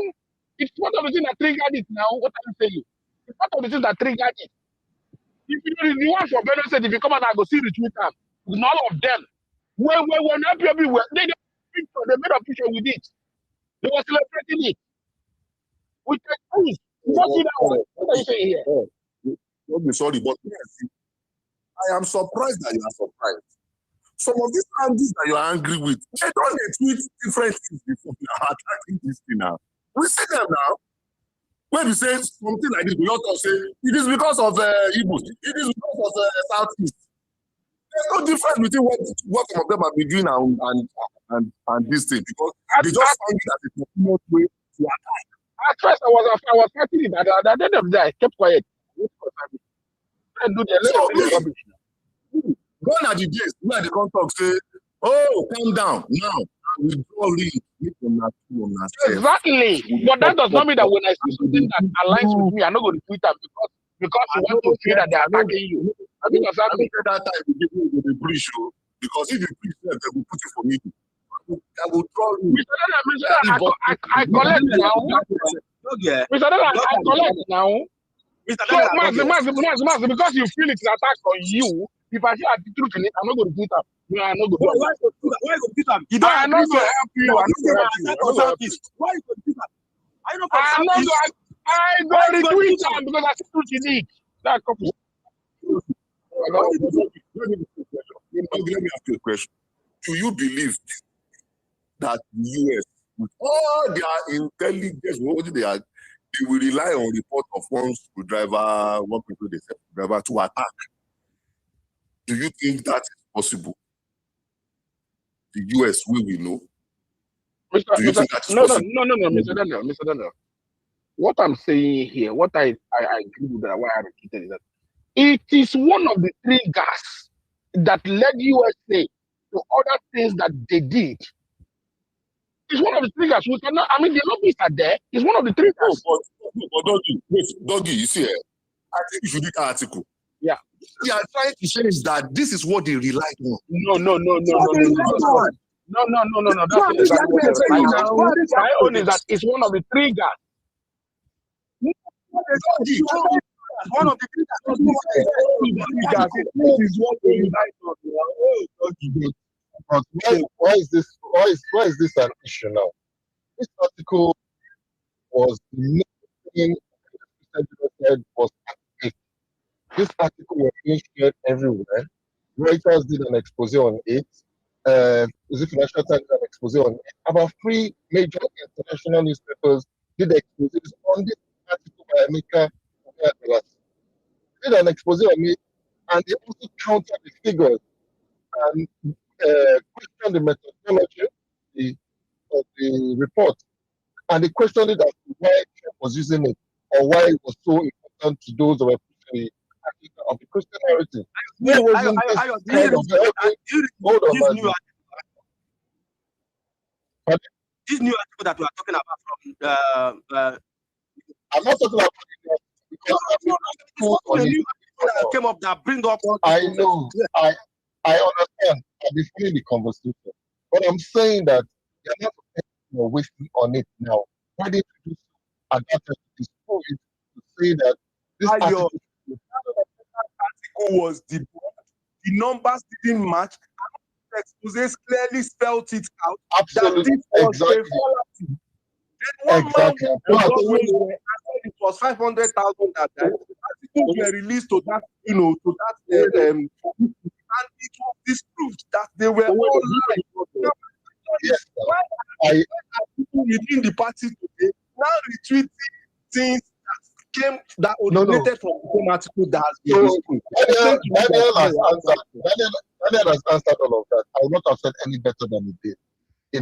It's one of the things that triggered it now. What I'm saying. It's one of the things that triggered it. If you want for Venom said, if you come out and go see retweet them, with all of them. When APOB were, they made a picture with it. They were celebrating it. With the proof. What are you saying here? Sorry, but I am surprised that you are surprised. Some of these angles that you are angry with, they don't tweet different things before you are attacking this thing now. We see them now. When we say something like this, we also say it is because of Igbos. It is because of Southeast. There's no difference between what some of them have been doing and this thing, because they just find it as a continuous way to attack. At first, I was fighting it. At the end of the day, I kept quiet. Gone are the days where the contract say, "Oh, calm down now. Withdraw leave." Exactly. But that does not mean that when I see something that aligns with me, I'm not going to tweet them because you want to feel that they are attacking you. I think that time you give me the breach, because if you preach them, they will put you for me. I will draw you. I collect now. Mr. Dada, I collect now. So, Max, because you feel it's an attack on you, if I feel the truth in it, I'm not going to tweet them. No, I'm not going to do that. Why you tweet them? You don't I'm not going to help you. I'm not going to help you. Why you tweet them? I'm not going to tweet them because I see truth in it. That couple. Let me ask you a question. Do you believe that the US, with all their intelligence, they will rely on report of one screwdriver, one people they say screwdriver to attack? Do you think that is possible? The US will know. Do you think that is possible? No, Mr. Daniel. What I'm saying here, what I agree with that, why I repeated is that it is one of the triggers that led USA to other things that they did. It's one of the triggers. We cannot, I mean, the lobbies are there. It's one of the triggers. But Doggy, you see, I think you should read the article. Yeah. They are trying to say that this is what they relied on. No. That's exactly what my own is that it's one of the triggers. One of the triggers. This is what they relied on. But why is this an issue now? This article was nothing was active. This article was being shared everywhere. Reuters did an expose on it. The Financial Times did an expose on it. About 3 major international newspapers did exposés on this article by Emeka. Did an expose on it, and they also counted the figures and questioned the methodology of the report, and they questioned it as to why Trump was using it or why it was so important to those who were pushing the Christian narrative. This new article that we are talking about from I'm not talking about it because came up that bring up. I know. I understand. I'll be following the conversation. But I'm saying that you're not wasting on it now. Why did you do so at that time to say that this article was the numbers didn't match? Exposes clearly spelled it out. Absolutely. Exactly. Exactly. It was 500,000 that time. Articles were released to that, to that, and it was disproved that they were all lying. Yes, why are people within the party today now retweeting things that came that originated from the same article that has been disproved? Daniel has answered all of that. I would not have said any better than he did.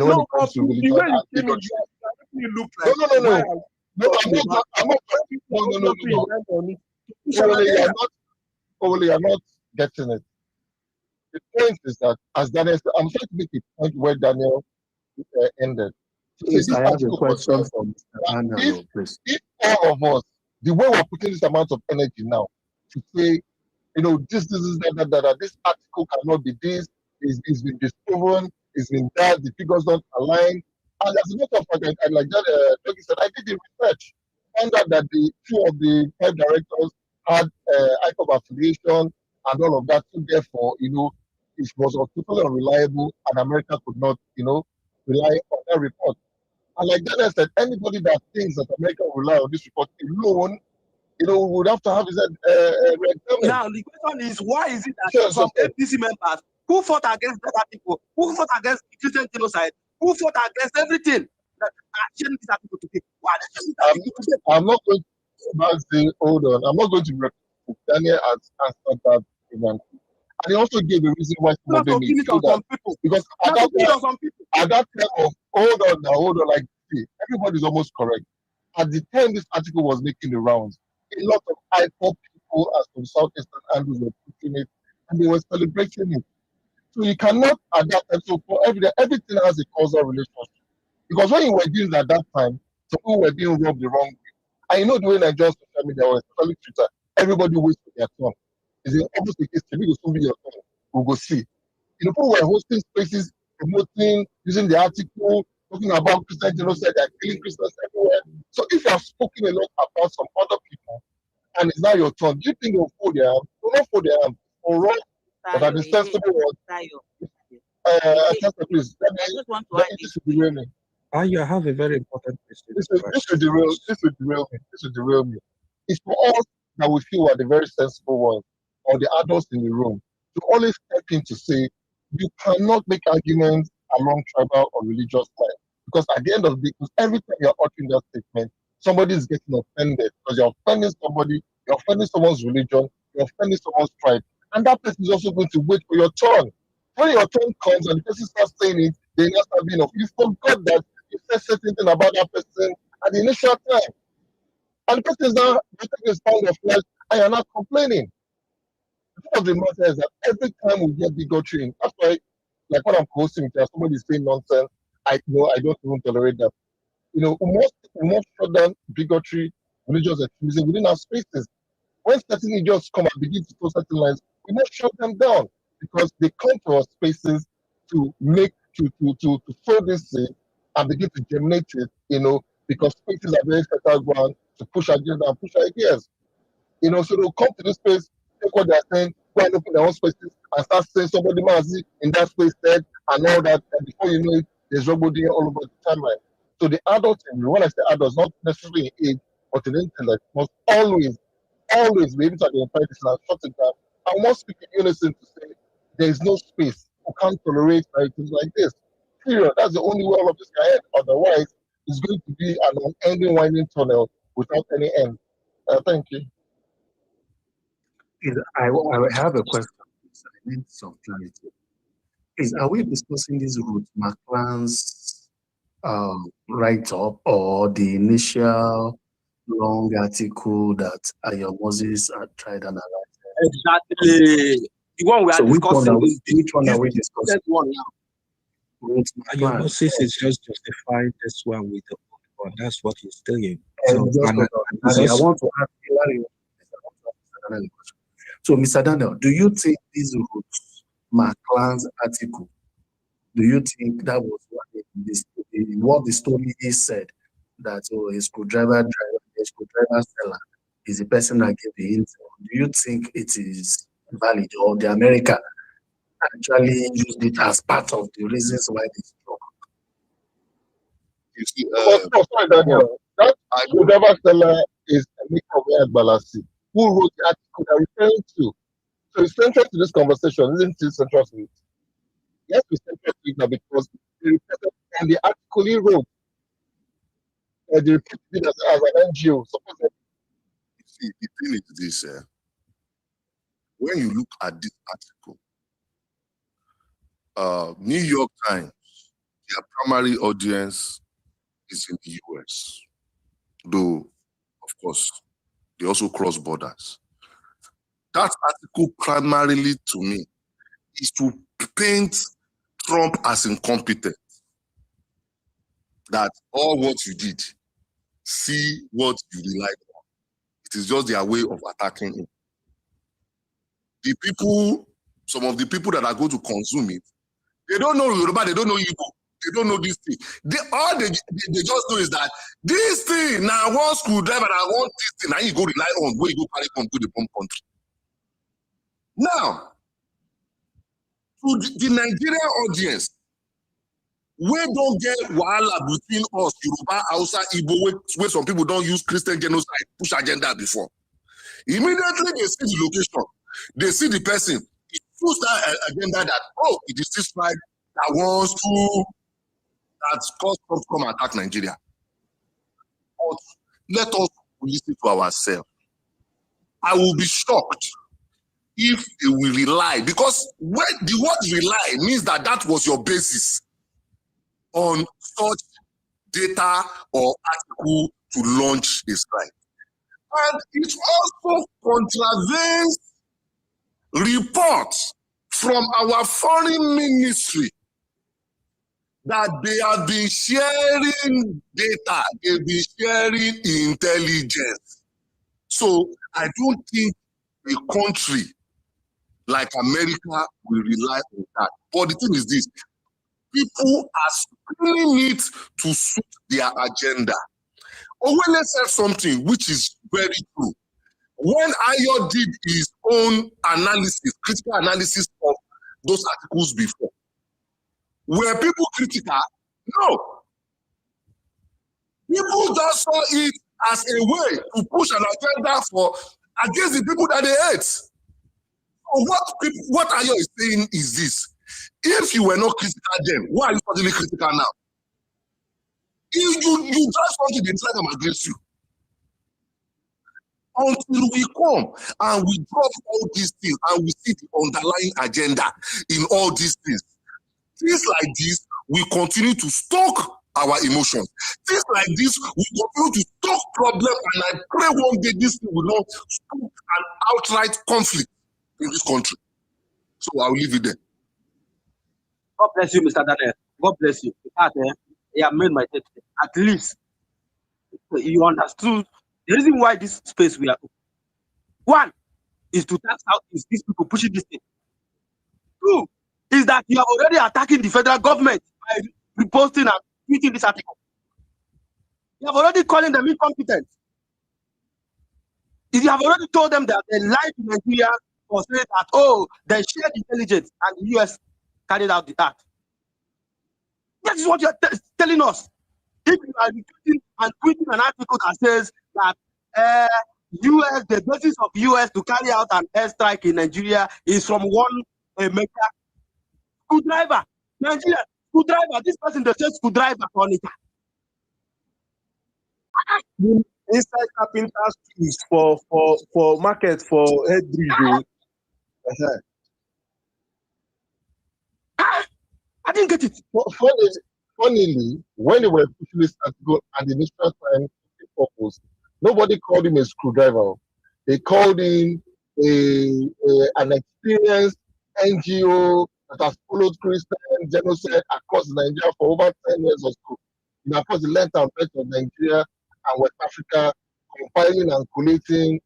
When it comes to religion, you look No, like. no, no, Why no. are No, talking I'm about not. No. to push an Only agenda? you're not getting it. The point is that, as Daniel said, I'm trying to make a point where Daniel ended. So Please, this I have a article was question just from Mr. that Daniel, please. if all of us, the way we're putting this amount of energy now to say, this, this article cannot be this, it's been disproven, it's been that, the figures don't align. And as a matter of fact, and like that, Dougie said, I did the research, found out that the two of the 5 directors had ICOB affiliation and all of that. So therefore, it was totally unreliable, and America could not, rely on that report. And like Daniel said, anybody that thinks that America will rely on this report alone, would have to have his re-examined. Now, the question is, why is it that Sure, some sure. APC members who fought against better people, who fought against Christian genocide, who fought against everything, that are sharing these people today? Why are they sharing these people today? I'm not going to say, hold on. I'm not going to repeat. Daniel has answered that event. And he also gave a reason why some of Not to them may finish feel on that. some people. Because Not to finish on some people. at that time of, hold on, like, see, everybody's almost correct. At the time this article was making the rounds, a lot of IPOP people as from Southeastern Andrews were pushing it, and they were celebrating it. So you cannot at that time, so for everything has a causal relationship. Because when you were doing it at that time, some people were being rubbed the wrong way. And the way Nigerian social media, or especially Twitter, everybody waits for their turn. It's almost the case, maybe will soon be your turn. We'll go see. People were hosting spaces, promoting, using the article, talking about Christian genocide, they're killing Christians everywhere. So if you have spoken a lot about some other people, and it's now your turn, do you think they'll fold their arms? They'll not fold their arms. All right. But at the sensible one, please, let me just derail me. You have a very important question. This should derail me. It's for us that we feel are the very sensible ones, or the adults in the room, to always step in to say, you cannot make arguments along tribal or religious lines. Because at the end of the day, every time you're uttering that statement, somebody is getting offended because you're offending somebody, you're offending someone's religion, you're offending someone's tribe, and that person is also going to wait for your turn. When your turn comes and the person starts saying it, they not start being off. You forgot that you said certain thing about that person at the initial time. And the person is now taking his pound of flesh and you're not complaining. The fact of the matter is that every time we get bigotry in, that's why, like when I'm hosting, if somebody is saying nonsense, I don't even tolerate that. We must shut down bigotry, religious extremism within our spaces. When certain idiots come and begin to throw certain lines, we must shut them down because they come to our spaces to make to sow this seed and begin to germinate it, because spaces are very fertile ground to push agenda and push ideas. So they'll come to this space, take what they're saying, go and open their own spaces and start saying somebody Mazi in that space said and all that, and before you know it, there's everybody all over the timeline. So the adults, and when I say adults, not necessarily in age, but in intellect, must always be able to identify this and shut it down. I must speak in unison to say there is no space. We can't tolerate narratives like this. Period. That's the only way all of this can end. Otherwise, it's going to be an unending winding tunnel without any end. Thank you. I have a question. I need some clarity. Please, are we discussing this Ruth McClann's write-up or the initial long article that Ayo Moses had tried and analyzed? Exactly. The one we are discussing. Which one are we discussing? One now. Ruth Ayo McClann. Moses is just justifying this one with the old one. That's what he's doing. I want to ask Hilary. So, Mr. Daniel, do you think this Ruth McClann's article, do you think that was what the story is said, that a screwdriver seller is the person that gave the intel? Do you think it is valid, or the America actually used it as part of the reasons why they struck? You see, sorry, Daniel. That screwdriver seller is Emeka Balassi, who wrote the article I'm referring to. So it's central to this conversation, isn't it? Central to it. Yes, we central to it now because the reported and the article he wrote, the report did as an NGO. You see, the thing is this: when you look at this article, New York Times, their primary audience is in the US, though, of course, they also cross borders. That article primarily, to me, is to paint Trump as incompetent. That all what you did, see what you relied on. It is just their way of attacking him. The people, some of the people that are going to consume it, they don't know Yoruba, they don't know Igbo, they don't know this thing. All they just know is that this thing, now one screwdriver, I want this thing, now you go rely on, where you go carry come to the bomb country. Now, to the Nigerian audience, we don't get wahala between us, Yoruba, Hausa, Igbo, where some people don't use Christian genocide push agenda before. Immediately they see the location, they see the person, it push that agenda that, oh, it is this tribe that wants to, that's caused Trump to come attack Nigeria. But let us listen to ourselves. I will be shocked if they will rely, because when the word rely means that that was your basis on such data or article to launch a strike. And it also contravenes reports from our foreign ministry that they have been sharing data, they've been sharing intelligence. So I don't think a country like America will rely on that. But the thing is this, people are screening it to suit their agenda. Owele said something which is very true. When Ayo did his own analysis, critical analysis of those articles before, were people critical? No. People just saw it as a way to push an agenda for against the people that they hate. So what Ayo is saying is this. If you were not critical then, why are you suddenly critical now? If you just want to decide them against you. Until we come and we drop all these things and we see the underlying agenda in all these things. Things like this, we continue to stoke our emotions. Things like this, we continue to stoke problems, and I pray one day this thing will not stoke an outright conflict in this country. So I'll leave it there. God bless you, Mr. Daniel. God bless you. You have made my day today. At least you understood the reason why this space we are open. One is to tax out is these people pushing this thing. Two is that you are already attacking the federal government by reposting and tweeting this article. You have already calling them incompetent. You have already told them that they lied to Nigeria for saying that, oh, they shared intelligence and the US carried out the act. That is what you are telling us. If you are retweeting and tweeting an article that says that US, the basis of US to carry out an airstrike in Nigeria is from one mega screwdriver. Nigeria, screwdriver. This person that says screwdriver on it. Inside carpenter's tools for market for head bridge. I didn't get it. Funnily, when they were pushing this article at the initial time purpose, nobody called him a screwdriver. They called him an experienced NGO that has followed Christian genocide across Nigeria for over 10 years or so. Across the length and breadth of Nigeria and West Africa, compiling and collating,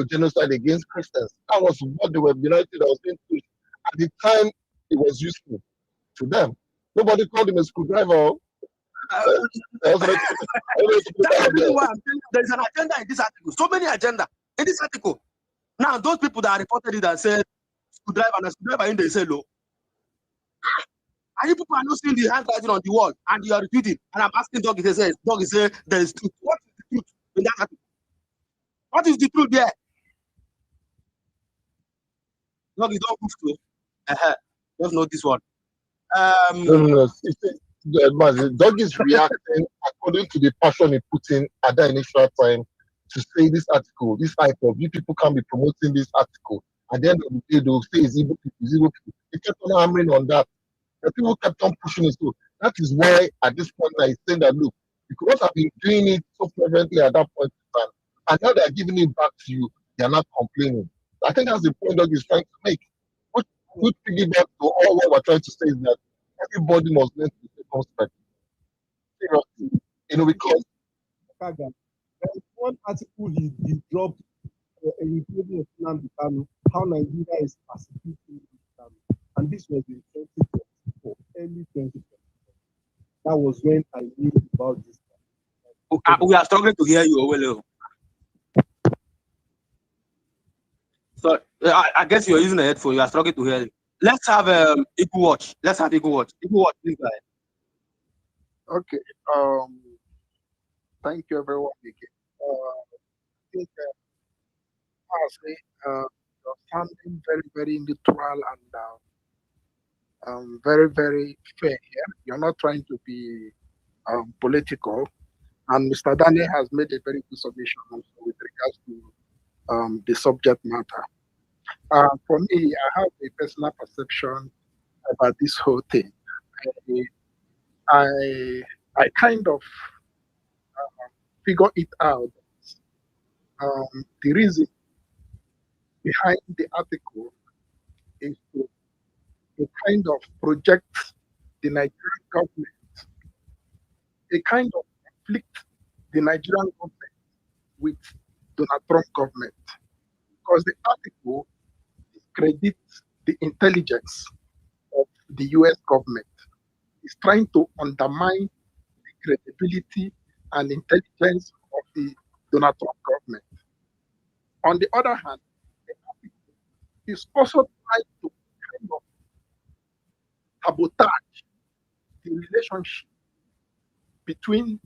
genocide against Christians. That was what they were united. I was being pushed. At the time, it was useful to them. Nobody called him a screwdriver. That's the reason why I'm telling you there's an agenda in this article. So many agenda in this article. Now, those people that reported it and said screwdriver and screwdriver in they say low. And you people are not seeing the handwriting on the wall and you are retweeting. And I'm asking Dog, he says, there is truth. What is the truth in that article? What is the truth there? Dog, you don't move to. Just know this one. No. Dog is reacting according to the passion he put in at that initial time to say this article, this item. You people can't be promoting this article. At the end of the day, they'll say it's Igbo people. He kept on hammering on that. The people kept on pushing it. So that is why at this point I saying that look, Because I've been doing it so fervently at that point in time, and now they're giving it back to you, they're not complaining. I think that's the point that he's trying to make. Which piggyback to all what we're trying to say is that everybody must learn to be circumspect. Seriously. Because Kaga, there is one article he dropped including how Nigeria is persecuting Islam. And this was in 2024, early 2024. That was when I knew about this. We are struggling to hear you, Owele. So I guess you're using a headphone. You are struggling to hear you. Let's have Igbo Watch. Let's have Igbo Watch. Igbo Watch, please go ahead. Okay. Thank you, everyone. Again. I think honestly, you're sounding very, very neutral and very, very fair here. You're not trying to be political. And Mr. Daniel has made a very good submission also with regards to the subject matter. For me, I have a personal perception about this whole thing. I kind of figure it out. The reason behind the article is to kind of project the Nigerian government, a kind of conflict the Nigerian government with Donald Trump government, because the article discredits the intelligence of the U.S. government. It's trying to undermine the credibility and intelligence of the Donald Trump government. On the other hand, the article is also trying to kind of sabotage the relationship between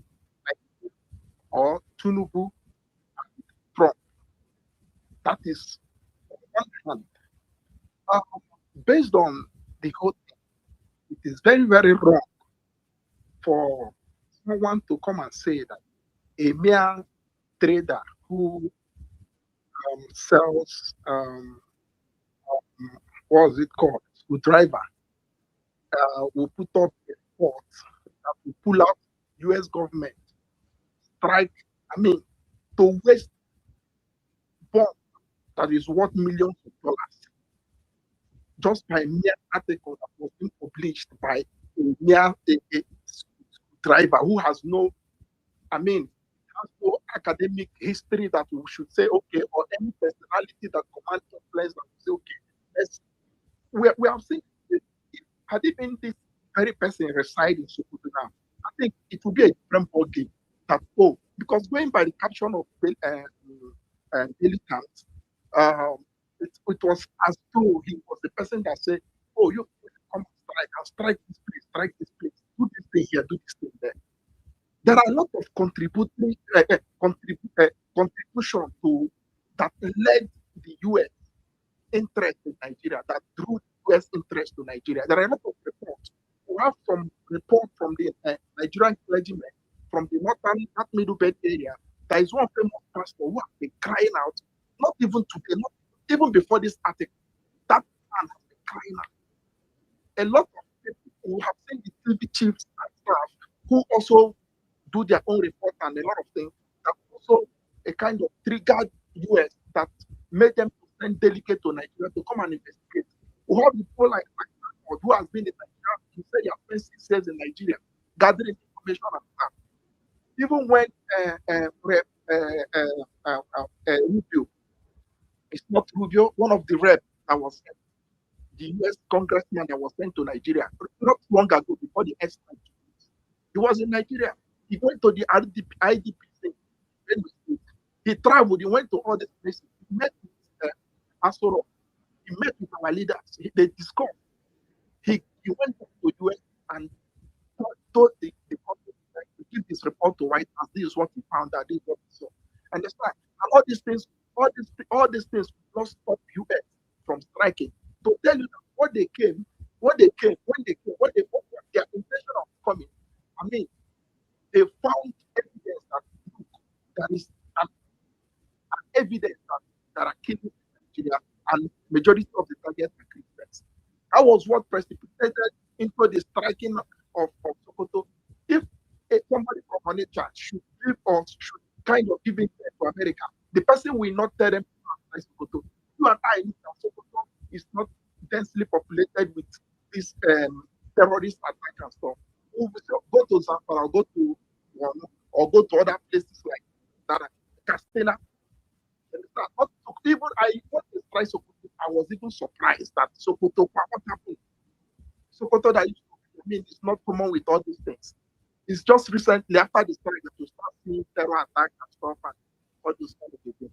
or Tinubu and Trump. That is on one hand. Based on the whole thing, it is very, very wrong for someone to come and say that a mere trader who sells what is it called, screwdriver, will put up a report that will pull out U.S. government strike. I mean, to waste bomb that is worth millions of dollars just by a mere article that was being published by a mere driver who has no, I mean, has no academic history that we should say, okay, or any personality that commands influence that we say, okay, let's. We have seen, had it been this very person reside in Sokoto now, I think it would be a different ball game. That because going by the caption of Daily Times, it was as though he was the person that said, "Oh, you come and strike this place, do this thing here, do this thing there." There are a lot of contribution to that led the U.S. interest in Nigeria, that drew U.S. interest to Nigeria. There are a lot of reports. We have some report from the Nigerian clergymen from the northern, that middle belt area. There is one famous pastor who has been crying out, not even today, not even before this article. That man has been crying out. A lot of people who have seen the TV chiefs and staff who also do their own report and a lot of things, that also a kind of triggered US that made them send delegates to Nigeria to come and investigate. We have people like who has been in Nigeria, he said he has spent 6 years in Nigeria, gathering information and stuff. Even when Rubio, it's not Rubio, one of the reps that was the US congressman that was sent to Nigeria not long ago before the extent. He was in Nigeria. He went to the IDP thing. He traveled, he went to all these places. He met with Asoro. He met with our leaders. They discussed. He went to the US and told the country to give this report to White House. This is what he found out. This is what he saw. Understand? And all these things will not stop US from striking. To tell you that when they came, what their intention of coming, I mean, they found evidence that is an evidence that are killing Nigeria, and majority of the targets are Christians. That was what precipitated into the striking of Sokoto. If somebody from Onitsha should give or should kind of give it to America, the person will not tell them to apply Sokoto. You and I know that Sokoto is not densely populated with this terrorist attack and stuff. Go to Zamfara or go to other places like that, Castina. Not, even I want to try Sokoto. I was even surprised that Sokoto, what happened? Sokoto that used to, I mean, it's not common with all these things. It's just recently after the strike that you start seeing terror attack and stuff and all those kind of things.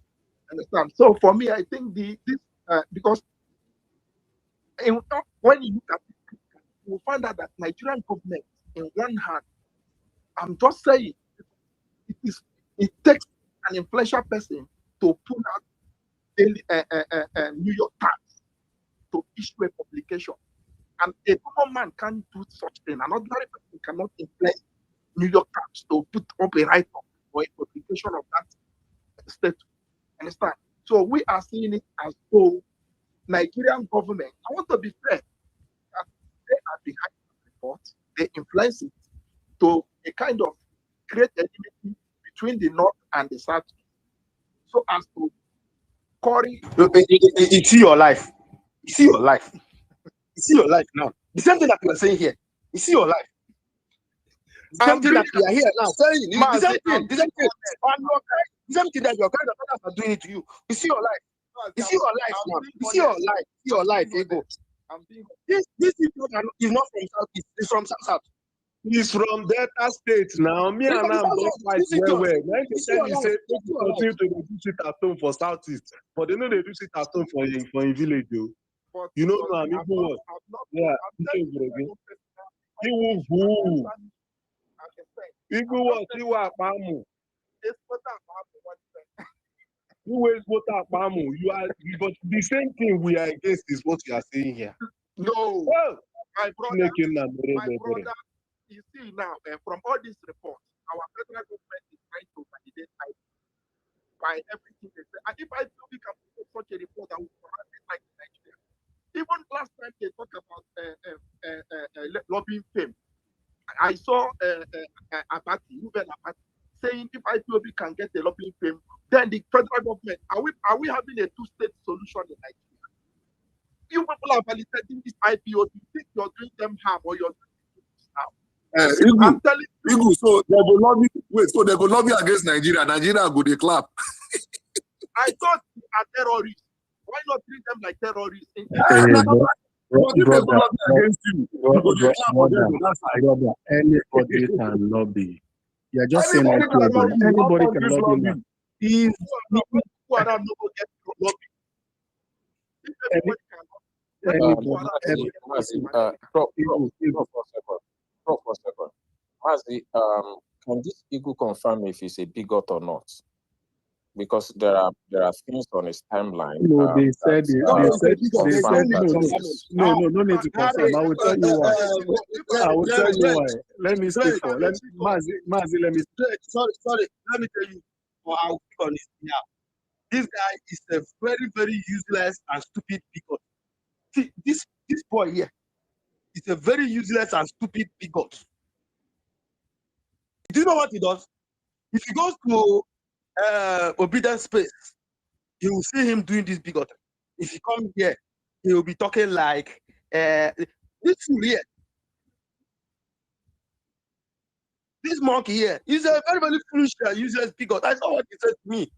Understand? So for me, I think because when you look at it, you will find out that Nigerian government, in one hand, I'm just saying, it takes an influential person to pull out New York Times to issue a publication. And a common man can't do such thing. An ordinary person cannot influence New York Times to put up a write-up or a publication of that state. Understand? So we are seeing it as though Nigerian government, I want to be fair, that they are behind the report, they influence it to a kind of great enmity between the North and the South. So as to Corey. You see your life. You see your life. You see your life now. The same thing that you are saying here. You see your life. The same thing that we are here now saying. The same thing. The same thing. The same thing that your kind of others are doing it to you. You see your life. You see your life now. You see your life. See your life, Ego. This people is not from Southeast. It's from South. He's from Delta State now. Me and I'm don't fight well. When they tell you say continue to do it at home for Southeast, but they know they do it at home for in village though. You know now, Igbo what? Yeah, Igbo what? You are Pamu. You is what Pamu. You are, but the same thing we are against is what you are saying here. No, well, my brother, you see now, from all these reports, our federal government is trying to validate by everything they say. And if I feel we can put such a report that will correct it like Nigeria. Even last time they talked about lobbying fame. I saw Abati, Ruben Abati, saying if IPOB can get the lobbying fame, then the federal government, are we having a two-state solution in Nigeria? You people are validating this IPOB, you think you're doing them harm or you're doing this now. I'm telling you. So they go lobby. Wait, so they go lobby against Nigeria. Nigeria go they clap. I thought they are terrorists. Why not treat them like terrorists? Brother, anybody can lobby. You're just saying that anybody can lobby. Mazi, can this Igbo confirm if he's a bigot or not? Because there are things on his timeline. No, they said no need to confirm. I will tell you why. Let me speak for. Mazi, let me speak. Sorry. Let me tell you, or I'll speak on it now. This guy is a very, very useless and stupid bigot. See, this boy here is a very useless and stupid bigot. Do you know what he does? If he goes to obedience space, you will see him doing this bigotry. If he comes here, he will be talking like this fool here. This monkey here, he's a very, very foolish, useless bigot. That's not what he said to me.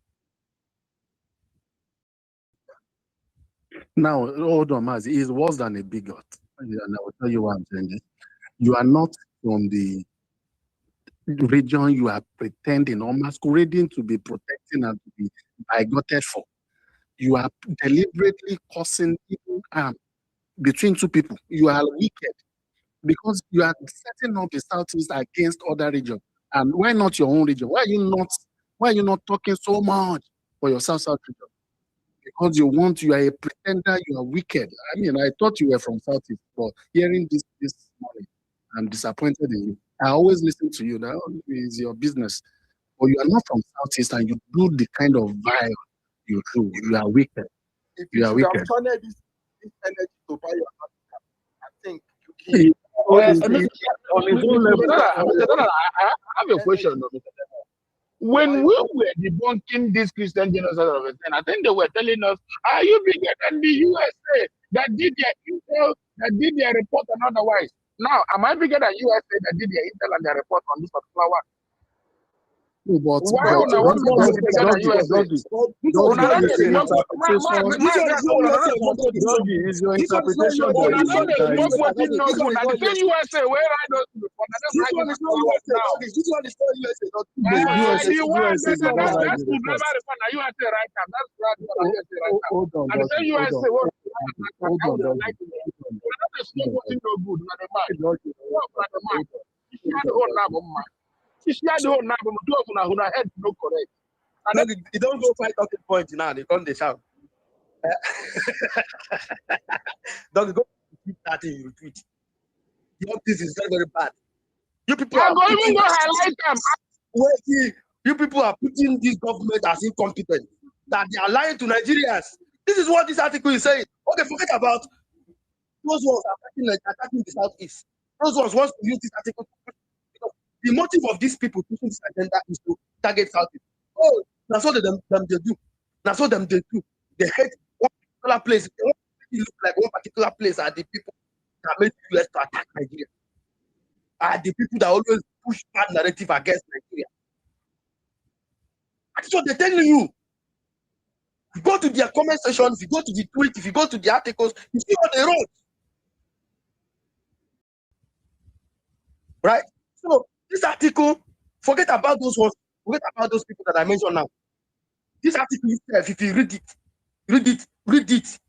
Now, hold on, Mazi. He's worse than a bigot. And I will tell you why I'm saying this. You are not from the region you are pretending or masquerading to be protecting and to be bigoted for. You are deliberately causing between two people. You are wicked because you are setting up the Southeast against other regions. And why not your own region? Why are you not talking so much for your South region? Because you are a pretender, you are wicked. I mean, I thought you were from Southeast, but hearing this morning, I'm disappointed in you. I always listen to you. That is your business. But you are not from Southeast and you do the kind of vile you do. You are wicked. If you are wicked. Have channeled this energy to buy your house, I think you on his own level. have a question. When we were debunking this Christian genocide of 10, I think they were telling us, are you bigger than the USA that did their intel, that did their report and otherwise? Now, am I bigger than USA that did their intel and their report on this particular one? No, but Why would I want more to be bigger than USA? Doggy, is your interpretation that Una is don't dey that smoke is wetin no good. Na the same USA wey write those report. Na them write This one the is not report USA. now. This one is not USA. Not The one USA did not write that's the the report. driver report. Na USA right now. That's the USA right now. Hold on, And the same USA wey hold on, like to do. Una don't dey smoke wetin no good. Na the man. Work na the man. You share the whole nabo man. You share the whole nabo. Do us una head no correct. No, you don't go fight talking point now. They come they shout. Don't go retweet that thing. You retweet. This is very, very bad. You people I are go even go highlight them. wait, you people are putting this government as incompetent. That they are lying to Nigerians. This is what this article is saying. Okay, forget about those ones attacking the Southeast. Those ones want to use this article because the motive of these people pushing this agenda is to target Southeast. Oh, that's what them they do. That's what them they do. They hate one particular place. They want to make it look like one particular place are the people that made the US to attack Nigeria. Are the people that always push bad narrative against Nigeria. That's what they're telling you. You go to their comment section, if you go to the tweet, if you go to the articles, you see what they wrote. Right? So this article, forget about those ones, forget about those people that I mentioned now. This article itself, if you read it,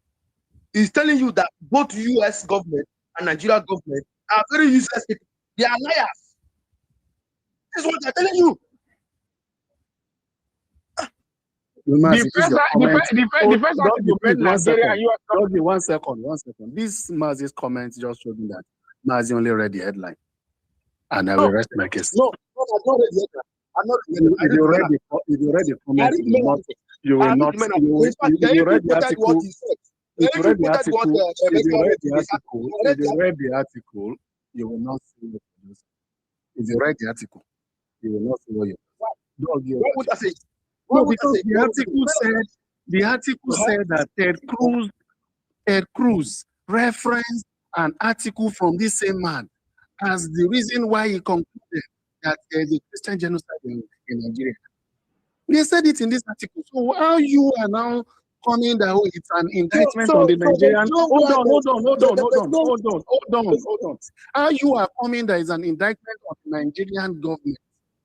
it's telling you that both US government and Nigeria government are very useless people. They are liars. This is what they're telling you. The first article made Nigeria and US Doggy, one second. This Mazi's comment just showed me that Mazi only read the headline. And I will rest my case. No, I've not read the headline. I'm not reading it. If you read the comment, you read the article. If you read the article, you will not see what you do. If you read the article, you will not see what you do. What would I say? No, because the article said that Ted Cruz referenced an article from this same man as the reason why he concluded that there is a Christian genocide in Nigeria. They said it in this article. So how you are now coming that it's an indictment on the Nigerian? Hold on. How you are coming that is an indictment on the Nigerian government?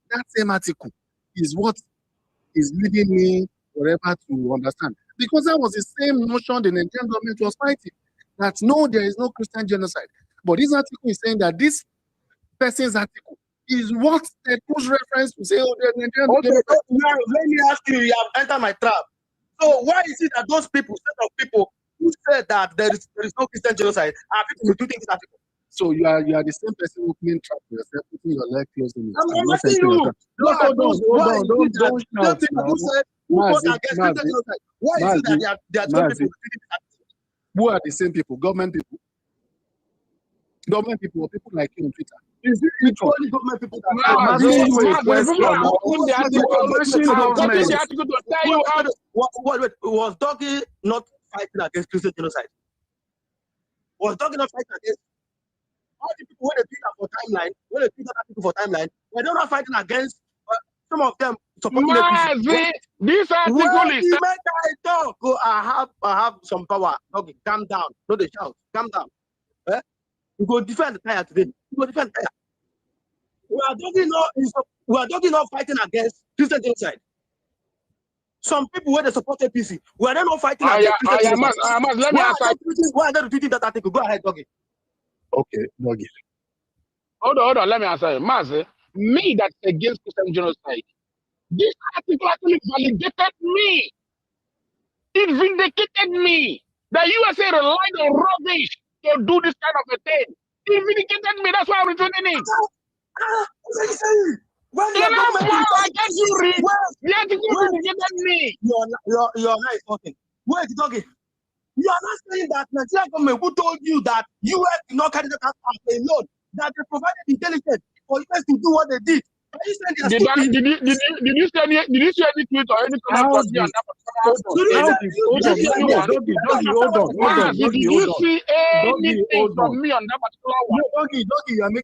That same article is what is leading me forever to understand. Because that was the same notion the Nigerian government was fighting. That no, there is no Christian genocide. But this article is saying that this person's article is what the push reference to say, oh, the Nigerian genocide. Now, let me ask you, you have entered my trap. So why is it that those people, set of people who said that there is no Christian genocide, are people who do this article? So you are the same person who clean trap for yourself, putting your leg close in your I'm asking you. Don't shout now. Why is it that they are doing people? Who are the same people? Government people? Government people or people like you on Twitter? Is it only government people was Doggy not fighting against Christian genocide? Was Doggy not fighting against all the people when they did that for timeline, when they did that article for timeline, were they not fighting against some of them supporting APC? This article is talk. Go, I have some power. Okay, calm down. No, they shout. Calm down. You go defend the tire today. You go defend the tire. We are talking not fighting against Christian genocide. Some people when they support APC, we are not fighting against Christian genocide. Let me answer. Why are they repeating that article? Go ahead, Doggy. Okay, Doggy. Hold on. Let me answer. Mazi, me that's against Christian genocide. This article actually validated me. It vindicated me. The USA relied on rubbish to do this kind of a thing. It vindicated me. That's why I'm retweeting it. What are you saying? I guess you read. The article vindicated me. You're not talking. Wait, Doggy. You are not saying that Nigeria government who told you that US did not carry that out alone, that they provided intelligence for US to do what they did. you saying they are Did you see any tweet or any comment How from me on did that Doggy, hold on. Did you see anything Hold from on. me on that particular one? No, Doggy,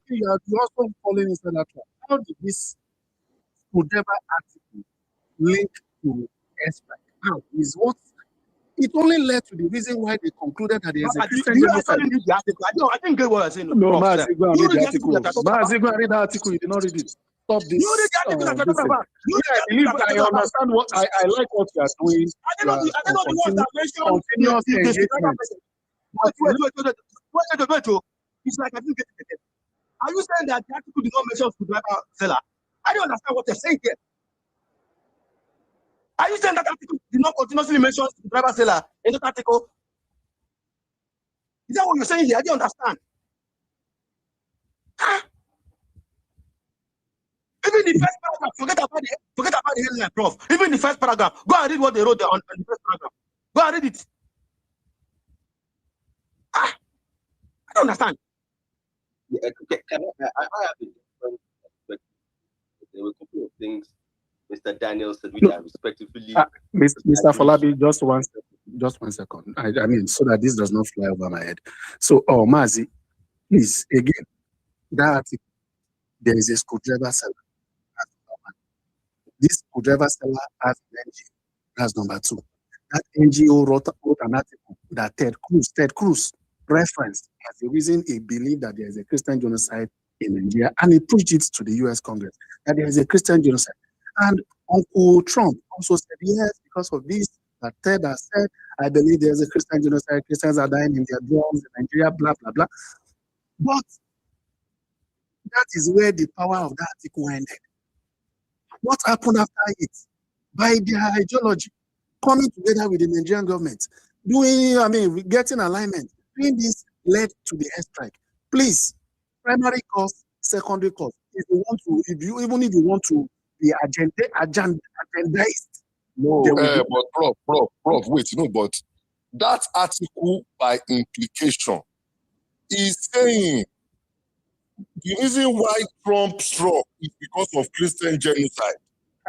you're also falling into that trap. How did this whatever article link to airstrike? How is what? It only led to the reason why they concluded that there is a Christian genocide. I didn't get what I'm saying. No, Mazi, go and read the article. You Mazi, go and read the article. You did not read it. Stop this. read the article that you're talking about. I understand what I like what you are doing. I don't know the ones that mentioned continuous engagement. Wait. It's like I didn't get it again. Are you saying that the article did not mention screwdriver seller? I don't understand what you're saying here. Are you saying that article did not continuously mention screwdriver seller in that article? Is that what you're saying here? I don't understand. Even the first paragraph, forget about the headline, Prof. Even the first paragraph, go and read what they wrote there on the first paragraph. Go and read it. I don't understand. Yeah, I have a different perspective. There were a couple of things Mr. Daniel said, which I respectfully. Mr. Falabi, just one second. I mean, so that this does not fly over my head. So, Mazi, please, again, that article, there is a screwdriver seller. This screwdriver seller has an NGO. That's number 2. That NGO wrote an article that Ted Cruz referenced as the reason he believed that there is a Christian genocide in Nigeria, and he pushed it to the US Congress that there is a Christian genocide. And Uncle Trump also said, yes, because of this, that Ted has said, I believe there's a Christian genocide, Christians are dying in their dorms in Nigeria, blah, blah, blah. But that is where the power of that article ended. What happened after it? By their ideology, coming together with the Nigerian government, getting alignment, doing this led to the airstrike. Please, primary cause, secondary cause. If you want to be agendized. No, but Prof, wait, but that article by implication is saying the reason why Trump struck is because of Christian genocide.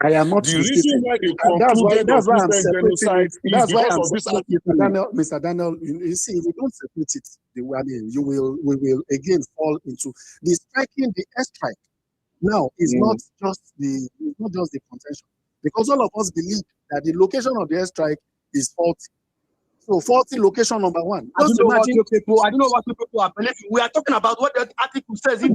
I am not. The reason why they concluded that's why I'm Christian genocide is because of this article. Mr. Daniel, you see, if you don't separate it, we will again fall into the striking. The airstrike now is not just the contention, because all of us believe that the location of the airstrike is faulty. So faulty location number 1. I don't know what you people are believing. We are talking about what the article says. I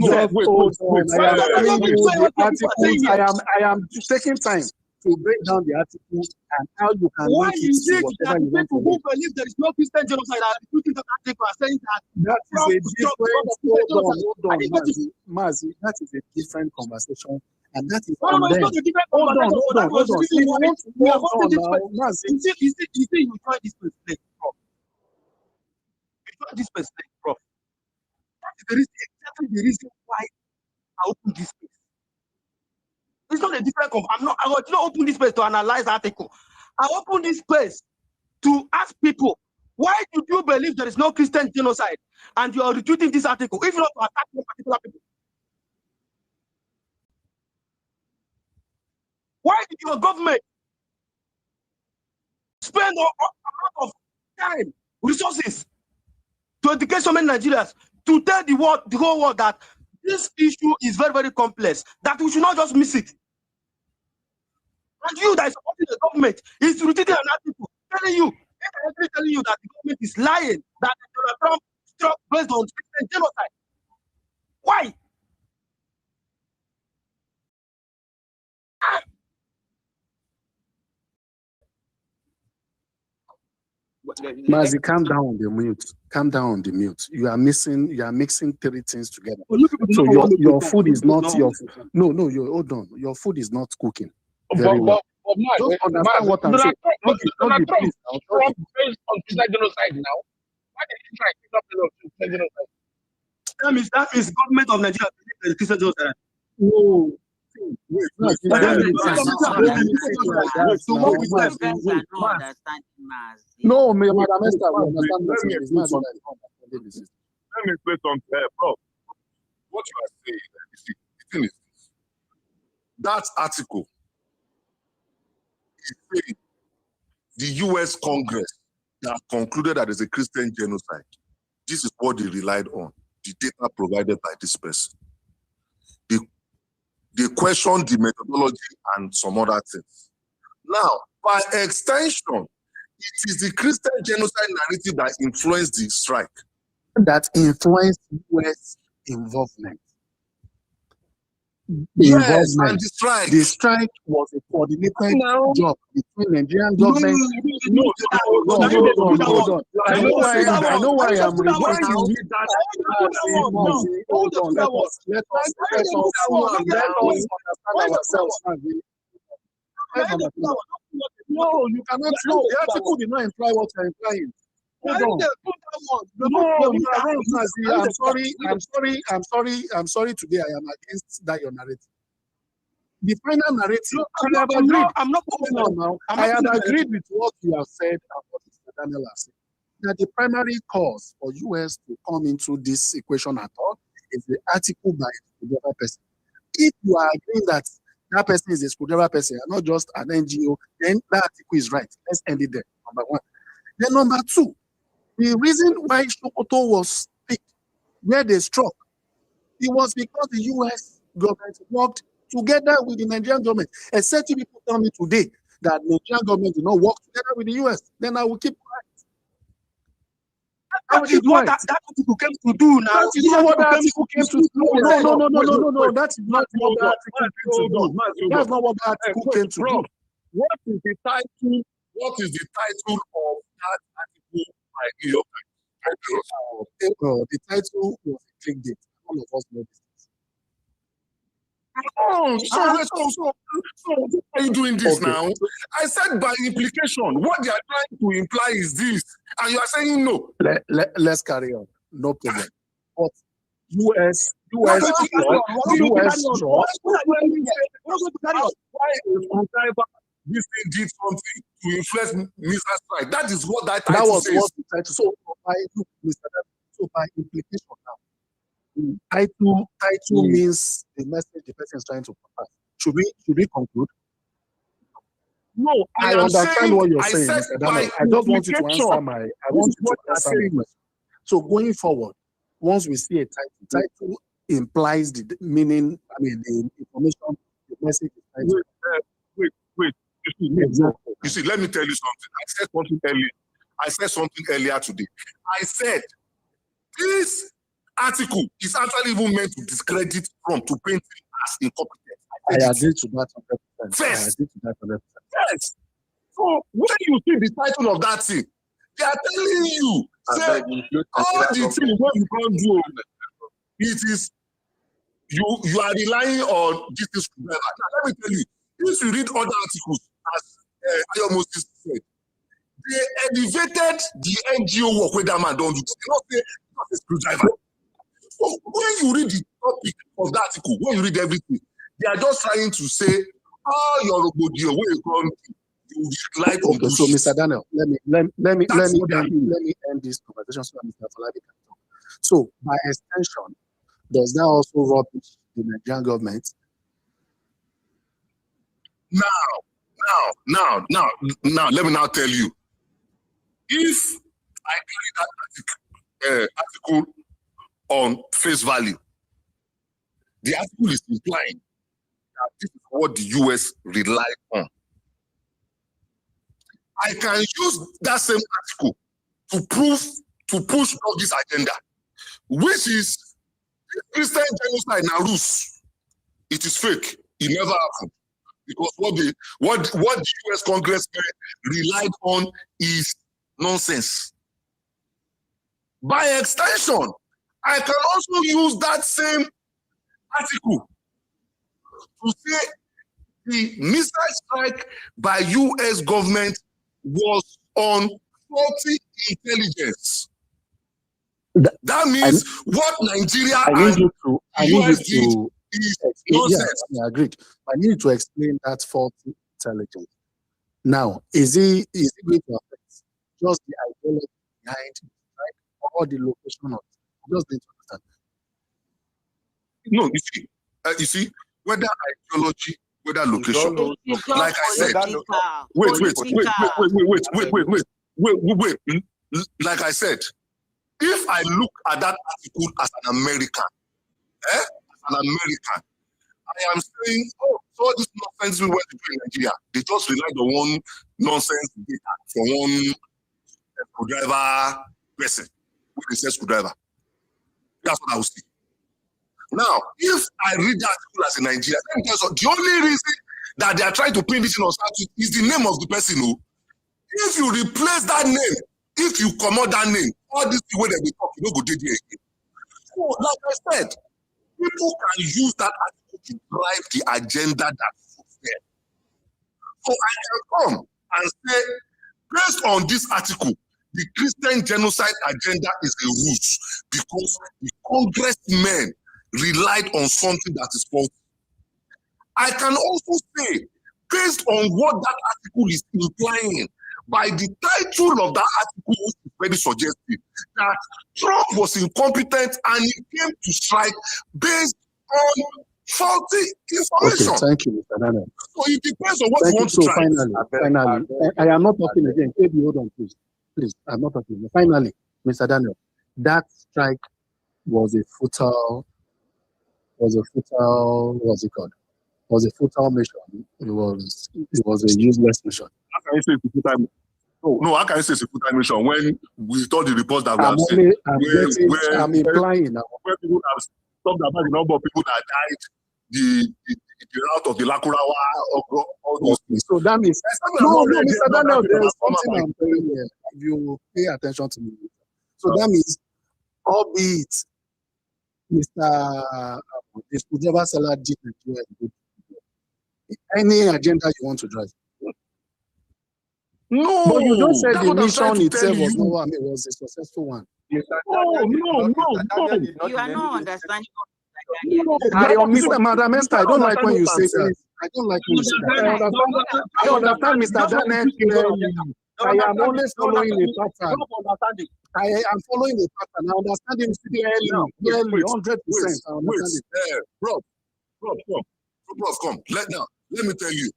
am taking time to break down the article and how you can. Why is it that people who believe there is no Christian genocide are repeating the article and saying that is a different Mazi, that is a different conversation, and that is no, it's not a different conversation. We are hosting this place. You see, you try this place, Prof. You try this place, Prof. That is exactly the reason why I opened this place. It's not a different I did not open this place to analyze the article. I opened this place to ask people, why do you believe there is no Christian genocide and you are retweeting this article, if not to attack no particular people? Why did your government spend a lot of time, resources to educate so many Nigerians, to tell the whole world that this issue is very, very complex, that we should not just miss it? And you that is supporting the government is retweeting an article telling you that the government is lying, that Donald Trump struck based on Christian genocide. Why? Mazi, calm down on the mute. Calm down on the mute. You are mixing 3 things together. So your food is not your no. You hold on. Your food is not cooking very well. Just understand what I'm saying. Trump based on Christian genocide now. Why did he try to pick up Christian genocide? That means government of Nigeria believes there is Christian genocide. No. No, Madam Esther, we understand. Let me explain something, Prof. What you are saying, the thing is this. that article is saying the US Congress that concluded that there's a Christian genocide. This is what they relied on, the data provided by this person. They questioned the methodology and some other things. Now, by extension, it is the Christian genocide narrative that influenced the strike. That influenced US involvement. Yes, and the strike. The strike was a coordinated job between Nigerian government. No, Hold on. I know why I'm repeating. Hold on. Let us understand ourselves. No, you cannot. No, the article did not imply what you're implying. Hold on. No, you are wrong, Nazi. I'm sorry. Today I am against that your narrative. The final narrative. I'm not moving on now. I have agreed with what you have said and what Mr. Daniel has said. That the primary cause for US to come into this equation at all is the article by a screwdriver person. If you are agreeing that that person is a screwdriver person and not just an NGO, then that article is right. Let's end it there. Number one. Then number two, the reason why Sokoto was picked, where they struck, it was because the US government worked together with the Nigerian government. Except if people tell me today that the Nigerian government did not work together with the US, then I will keep quiet. That is what that article came to do now. That is not what that article came to do. No. That is not what that article came to do. That's not what that article came to do. What is the title? What is the title of that article by New York Times? The title was a clickbait. All of us know this. So why are you doing this now? I said by implication. What they are trying to imply is this, and you are saying no. Let's carry on. No problem. But US this thing did something to influence Mr. Strike. That is what that title was says. What the title. So by implication now. Title means the message the person is trying to pass. Should we conclude? No, I understand what you're saying, Mr. Daniel. I just want you to answer my. I want you to answer my question. So going forward, once we see a title implies the meaning. I mean, the information, the message. Wait. You see, let me tell you something. I said something earlier today. I said this article is actually even meant to discredit Trump, to paint him as incompetent. I agree to that 100%. First, yes. So when you see the title of that thing, they are telling you, say, all the things what you can't do, it is you are relying on this together. Now, let me tell you, if you read other articles, as Ayo Moses said, they elevated the NGO work with that man don't do. They not say not a screwdriver. So when you read the topic of the article, when you read everything, they are just trying to say, oh, your robot, where you come to, you rely on. Okay, so Mr. Daniel, let me end this conversation so Mr. Falabi can talk. So by extension, does that also rubbish the Nigerian government? Now, let me now tell you. If I carry that article on face value, the article is implying that this is what the US relied on. I can use that same article to push this agenda, which is Christian genocide in Rus. It is fake. It never happened. Because what the US Congress relied on is nonsense. By extension, I can also use that same article to say the missile strike by US government was on faulty intelligence. That means what Nigeria and US did is nonsense. Yeah, I agreed. I need to explain that faulty intelligence. Now, is it going to affect just the ideology behind the strike or the location of it? Just need to understand. No, you see, whether ideology Whether location. It's Like I said, wait. Like I said, if I look at that article as an American, as an American, I am saying, oh, so all this nonsense we went to do in Nigeria, they just relied on one nonsense data from one screwdriver person with a screwdriver. That's what I will see. Now, if I read that article as a Nigerian, the only reason that they are trying to pin this in on statute is the name of the person who. If you replace that name, if you come out that name, all this way that they talk, you don't go there again. So, like I said, people can use that article to drive the agenda that suits them. So I can come and say, based on this article, the Christian genocide agenda is a ruse because the congressmen relied on something that is false. I can also say, based on what that article is implying, by the title of that article, which is very suggestive, that Trump was incompetent and he came to strike based on faulty information. Okay, thank you, Mr. Daniel. So it depends on what Thank you want so to try. finally, I am not talking again. KB, hold on, please. Please, I'm not talking. Finally, Mr. Daniel, that strike was a futile, what's it called? Was a futile mission. It was a useless mission. How can you say it's a full-time? No, how can you say it's a full-time mission when we told the reports that we have seen? I'm implying now. Where people have talked about the number of people that died, the route of the Lakurawa, all those things. So that means, no, Mr. Daniel, there is something I'm telling you. If you pay attention to me. So that means, albeit Mr. Screwdriver Seller did any agenda you want to drive. No, but you don't say the mission itself was a successful one. No. You are not understanding. Madam Esther, I don't like when you say that. I don't like when you say that. I understand Mr. Daniel clearly. I am only following a pattern. I am following a pattern. I understand him clearly, 100%. Prof, come. Let me tell you.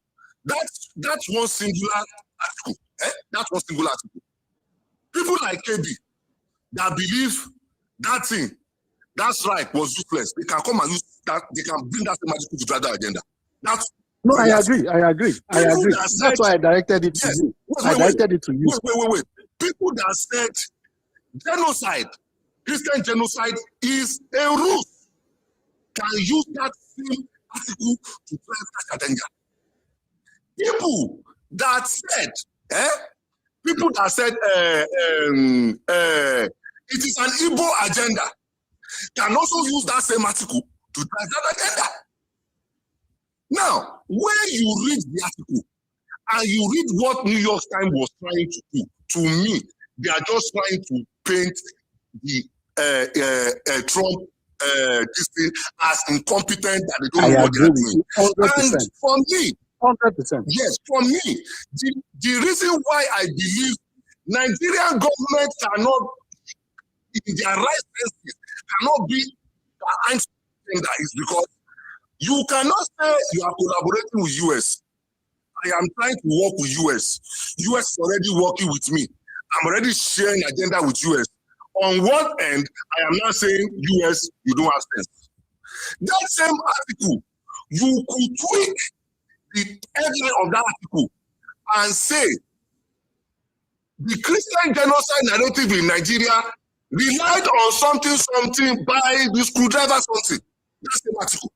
That's one singular article. That's one singular article. People like KB that believe that thing, that strike was useless. They can come and use that. They can bring that same article to drive that agenda. No, I agree. That's why I directed it to you. Wait. People that said genocide, Christian genocide is a ruse, can use that same article to drive that agenda. People that said, it is an Igbo agenda, can also use that same article to drive that agenda. Now, when you read the article and you read what New York Times was trying to do, to me, they are just trying to paint the Trump this thing as incompetent that they don't know what they are doing. 100%. And for me, 100%. Yes, for me, the reason why I believe Nigerian government cannot, in their right senses, cannot be behind agenda is because you cannot say you are collaborating with US. I am trying to work with US. US is already working with me. I'm already sharing agenda with US. On one end, I am not saying US, you don't have sense. That same article, you could tweak the headline of that article and say the Christian genocide narrative in Nigeria relied on something by the screwdriver something. That's the article.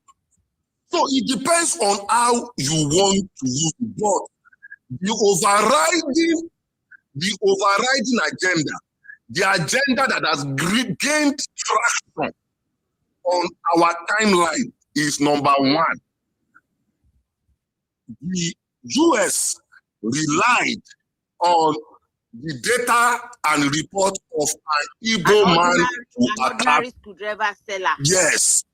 So it depends on how you want to use it. But the overriding agenda, the agenda that has gained traction on our timeline is number one. The US relied on the data and report of an Igbo man to attack. Screwdriver seller. Yes.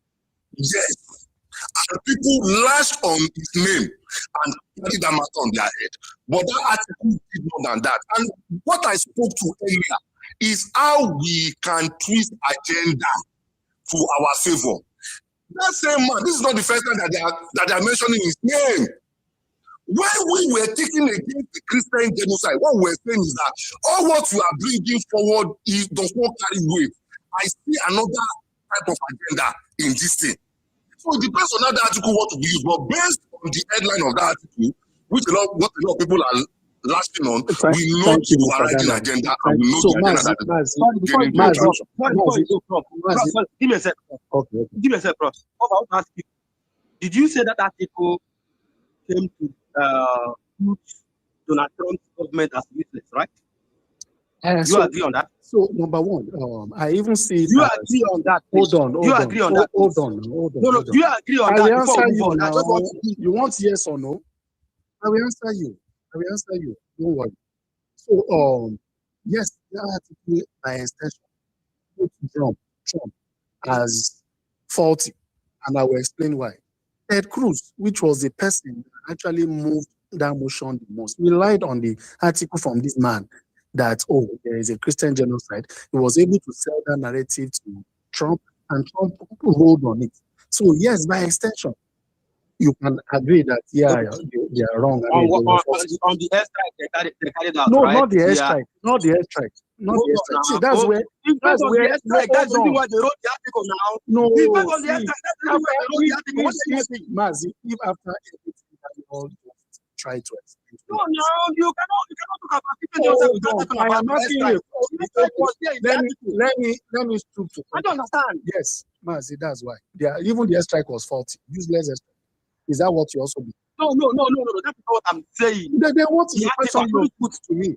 And people lashed on his name and carried that matter on their head. But that article did more than that. And what I spoke to earlier is how we can twist agenda to our favor. That same man, this is not the first time that they are mentioning his name. When we were taking against the Christian genocide, what we were saying is that all what you are bringing forward does not carry weight. I see another type of agenda in this thing. So it depends on how the article what to be used, but based on the headline of that article, which what a lot of people are lasting on, we know the overriding agenda and we know the agenda that is getting the attention. Give me a second. Okay. Give me a second, bro. I want to ask you, did you say that article came to put Donald Trump's government as useless, right? You agree on that? So number one, I even see you agree on that. Hold on. You agree on that? Hold on. No, you agree on I that? will answer you Before now. You want yes or no? I will answer you. Don't worry. So yes, that article by extension put Trump as faulty, and I will explain why. Ted Cruz, which was the person that actually moved that motion the most, relied on the article from this man that, there is a Christian genocide. He was able to sell that narrative to Trump, and Trump rolled on it. So yes, by extension, you can agree that, they are wrong. I mean, on the airstrike, they carried out, no, right? not the airstrike. Not the airstrike. See, that's where. That's where. That's the reason why they wrote the article now. No, Because on the airstrike, that's the reason why they wrote the article. What do you think? Mazi, if after everything that we all try to explain. No, you cannot talk about people. I am asking you. Let me stoop to. I don't understand. Yes, Mazi, that's why. Even the airstrike was faulty. Useless airstrike. Is that what you also do? No. That's not what I'm saying. Then what is the question you put to me?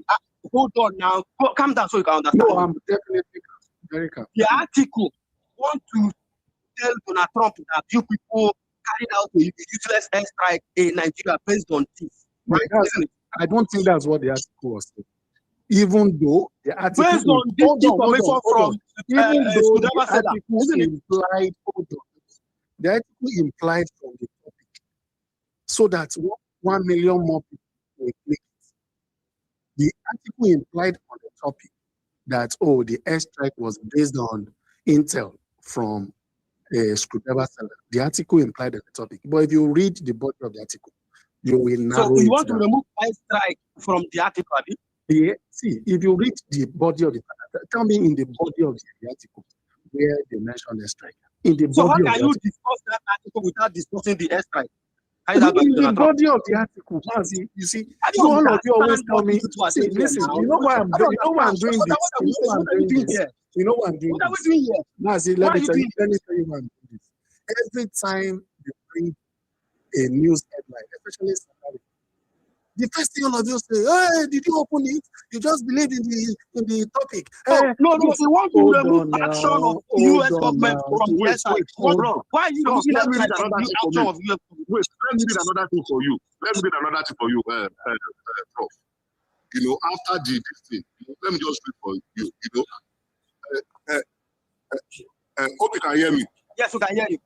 Hold on now. Calm down so you can understand. No, I'm definitely very calm. The article want to tell Donald Trump that you people carried out a useless airstrike in Nigeria based on this. Right? I don't think that's what the article was saying. Even though the article based on this information from even though the article implied, the article implied from the topic, so that 1 million more people will click it. The article implied on the topic that the airstrike was based on intel from a screwdriver seller. The article implied on the topic, but if you read the body of the article, you will narrow it. So you want to remove airstrike from the article, Abi? Yeah. See, if you read the body of the tell me in the body of the article where they mention airstrike. In the so body how can of you discuss that article without discussing the airstrike? In the body of the article, you see, all of you always tell me, listen, you know why I'm doing this. You know why I'm doing this. What are we doing here? Mazi, let me tell you why I'm doing this. Every time you bring a news headline, especially Saturday, the first thing all of you say, hey, did you open it? You just believe in the topic. No, we want to remove action of U.S. government from the airstrike. Why are you removing action of U.S. government? Wait, let me read another thing for you. Prof. You know, after this thing, let me just read for you. You know, hope you can hear me. Yes, we can hear you.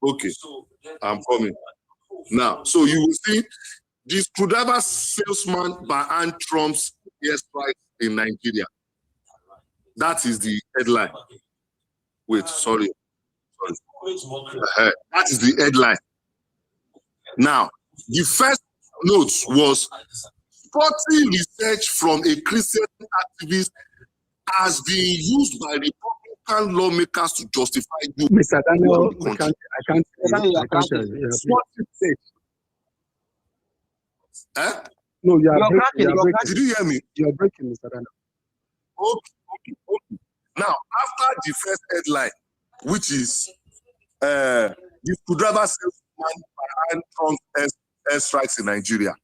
Okay, I'm coming now. So you will see the screwdriver salesman behind Trump's airstrike in Nigeria. That is the headline. Wait, sorry. That is the headline. Now, the first note was spotty research from a Christian activist has been used by Republican lawmakers to justify you. Mr. Daniel, I can't tell you. Spotty research. No, you are breaking. Did you hear me? You are breaking, Mr. Daniel. Okay. Now, after the first headline, which is the screwdriver salesman behind Trump's airstrikes in Nigeria,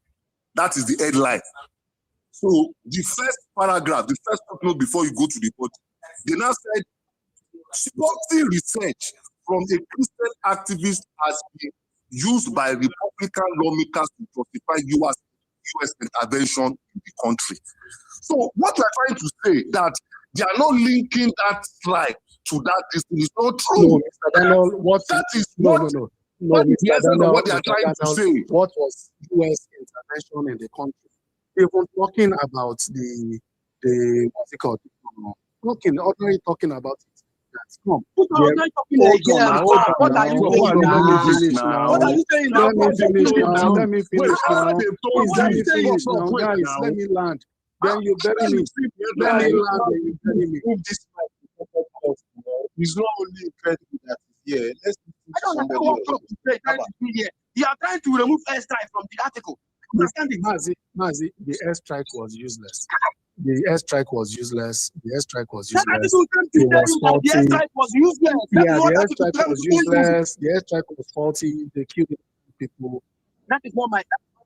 that is the headline. So the first paragraph, the first note before you go to the body, they now said, spotty research from a Christian activist has been used by Republican lawmakers to justify U.S. intervention in the country. So what we're trying to say that they are not linking that strike to that. This is not true. No, Mr. Daniel, what they are trying to say. What was U.S. intervention in the country? Even talking about the what's it called? Talking about it. that. Come. Put Yeah. on not talking Hold again. on now. Hold on What are now. you Hold saying on. Let me now? finish What are now. you saying now? Let me finish now. Let me finish Whoever now. they told Please let you, me finish stop, now, wait guys. now. Let me land. Then you bury me. Let me land. Then you bury me. Move this mic to purpose of, it's not only incredible that he's here. Let's listen I to don't understand somebody what else. Trump is trying to do here. You are trying to remove airstrike from the article. Understand it? Mazi, the airstrike was useless. The airstrike was useless. The airstrike was That useless. article came to It tell was you that the faulty. airstrike was useless. That Yeah, is what the article airstrike came was to tell you. useless. The airstrike was faulty. They killed people. That is not my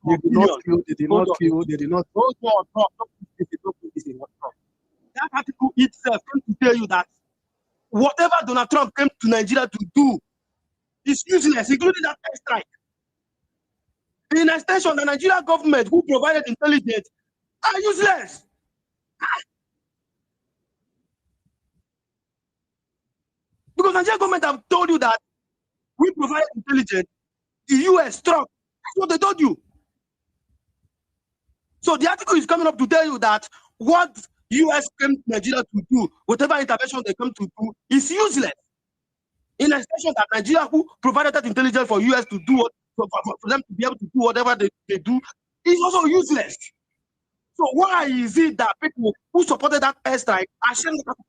They did not opinion. kill. They did Hold not on. kill. They did not. Hold on. Don't put this in what Trump. That article itself came to tell you that whatever Donald Trump came to Nigeria to do is useless, including that airstrike. In extension, the Nigerian government who provided intelligence are useless. Because Nigerian government have told you that we provide intelligence, the US struck. That's what they told you. So the article is coming up to tell you that what US came to Nigeria to do, whatever intervention they come to do, is useless. In extension, that Nigeria who provided that intelligence for US to do what, for them to be able to do whatever they do, is also useless. So why is it that people who supported that airstrike are sharing the capital?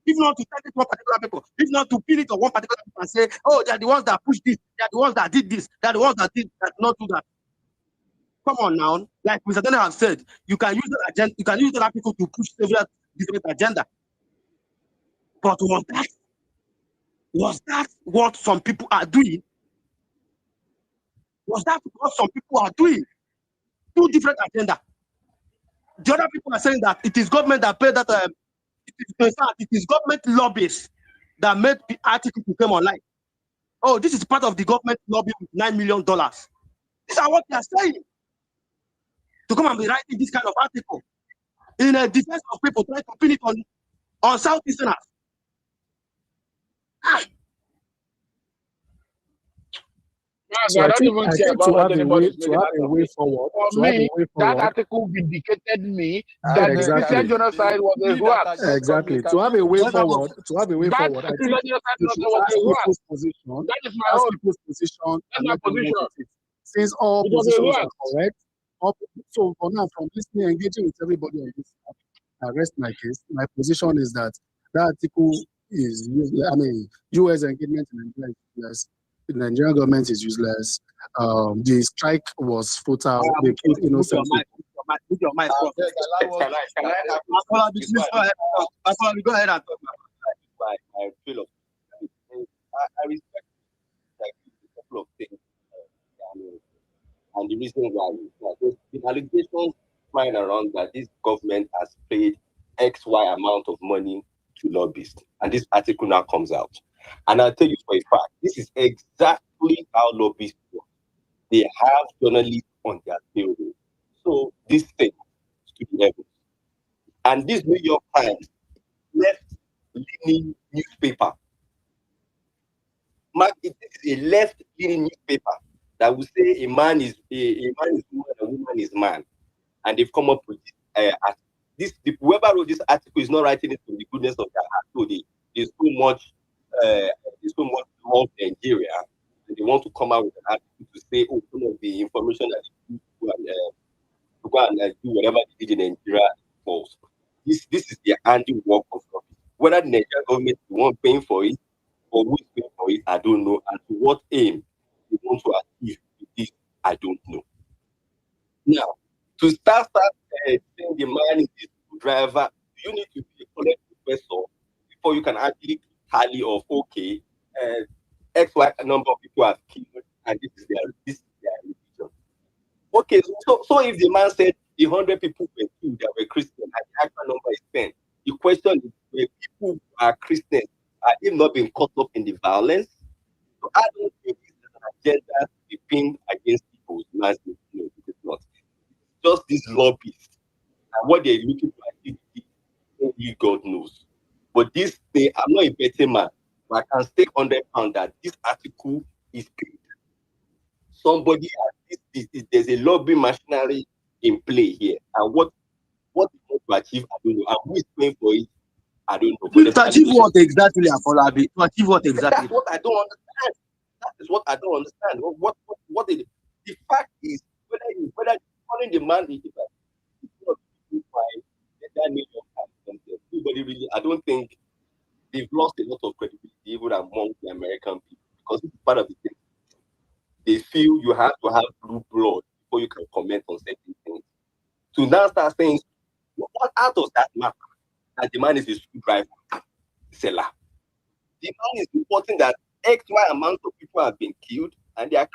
If not to target one particular people, if not to pin it on one particular people and say, oh, they're the ones that pushed this, they're the ones that did this, they're the ones that did not do that. Come on now, like Mr. Daniel has said, you can use that agenda, you can use that people to push several different agenda. But was that what some people are doing? Was that what some people are doing? Two different agenda. The other people are saying that it is government that paid that. It is government lobbies that made the article to come online. Oh, this is part of the government lobby with $9 million. These are what they are saying. To come and be writing this kind of article in a defense of people trying to pin it on Southeasterners. I don't even care about what anybody is making out of it. forward. For me, that article vindicated me that the Christian genocide was a hoax. Exactly. To have a way forward, I think you should ask people's position. That is my own. People's position. That's my position. Since all It was a positions hoax. are correct, so for now, from listening, engaging with everybody on this, I rest my case. My position is that article is useless. I mean, U.S. engagement in Nigeria is useless. The Nigerian government is useless. The strike was futile. They killed innocent people. Put your mic off. Go ahead and talk. I feel of I respect a couple of things, and the reason why there's been allegations flying around that this government has paid X, Y amount of money to lobbyists, and this article now comes out. And I'll tell you for a fact, this is exactly how lobbyists work. They have journalists on their payroll. So this thing to the levels. And this New York Times left-leaning newspaper. It is a left-leaning newspaper that will say a man is woman, a woman is man, and they've come up with this. Whoever wrote this article is not writing it from the goodness of their heart. So there's so much love Nigeria, and they want to come out with an article to say, oh, some of the information that they go and do whatever they did in Nigeria false. This is their handiwork of government. Whether the Nigerian government is the one paying for it or who is paying for it, I don't know. And to what aim they want to achieve with this, I don't know. Now, to start saying the man is the driver, you need to be a college professor before you can actually tally of okay, X, Y number of people have killed, and this is their religion. Okay, so if the man said the 100 people were killed that were Christian and the actual number is 10, the question is, were people who are Christians are they not being caught up in the violence? So I don't think this is an agenda to be pinned against people's lives. No, it is not. It's just these lobbyists and what they're looking for activity, only God knows. But this thing, I'm not a betting man, but I can stake £100 that this article is paid. Somebody there's a lobby machinery in play here, and what they want to achieve, I don't know. And who is paying for it? I don't know. But To achieve what exactly, Afolabi? To achieve what exactly? That's what I don't understand. That is what I don't understand. What is the fact is whether you calling the man is not that New York Times. Everybody really, I don't think they've lost a lot of credibility even among the American people because it's part of the thing. They feel you have to have blue blood before you can comment on certain things. To now start saying, what out of that matter? That the man is a screwdriver seller. The man is reporting that X, Y amount of people have been killed and they are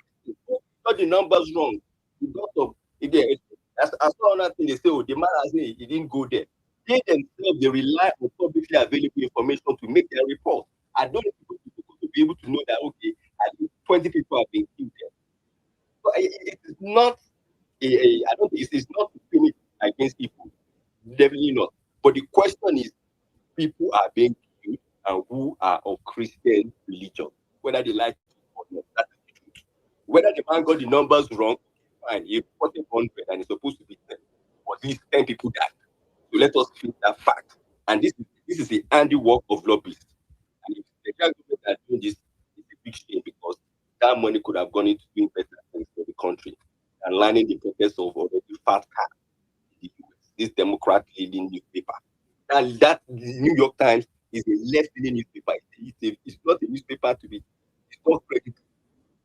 got the numbers wrong. I saw another thing, they say, oh, the man has said he didn't go there. They themselves, they rely on publicly available information to make their report. I don't need people to be able to know that, okay, at least 20 people have been killed there. So it is not I don't think it's not finished against people. Definitely not. But the question is, people are being killed and who are of Christian religion, whether they like it or not. That's the truth. Whether the man got the numbers wrong, fine. He reported 100 and it's supposed to be 10. But these 10 people died. So let us face that fact. And this is the handiwork of lobbyists. And if the government are doing this, it's a big shame because that money could have gone into doing better things for the country and lining the pockets of already fat cats in the US. This Democrat-leading newspaper. And that New York Times is a left-leaning newspaper. It's not a newspaper to be. It's not credible.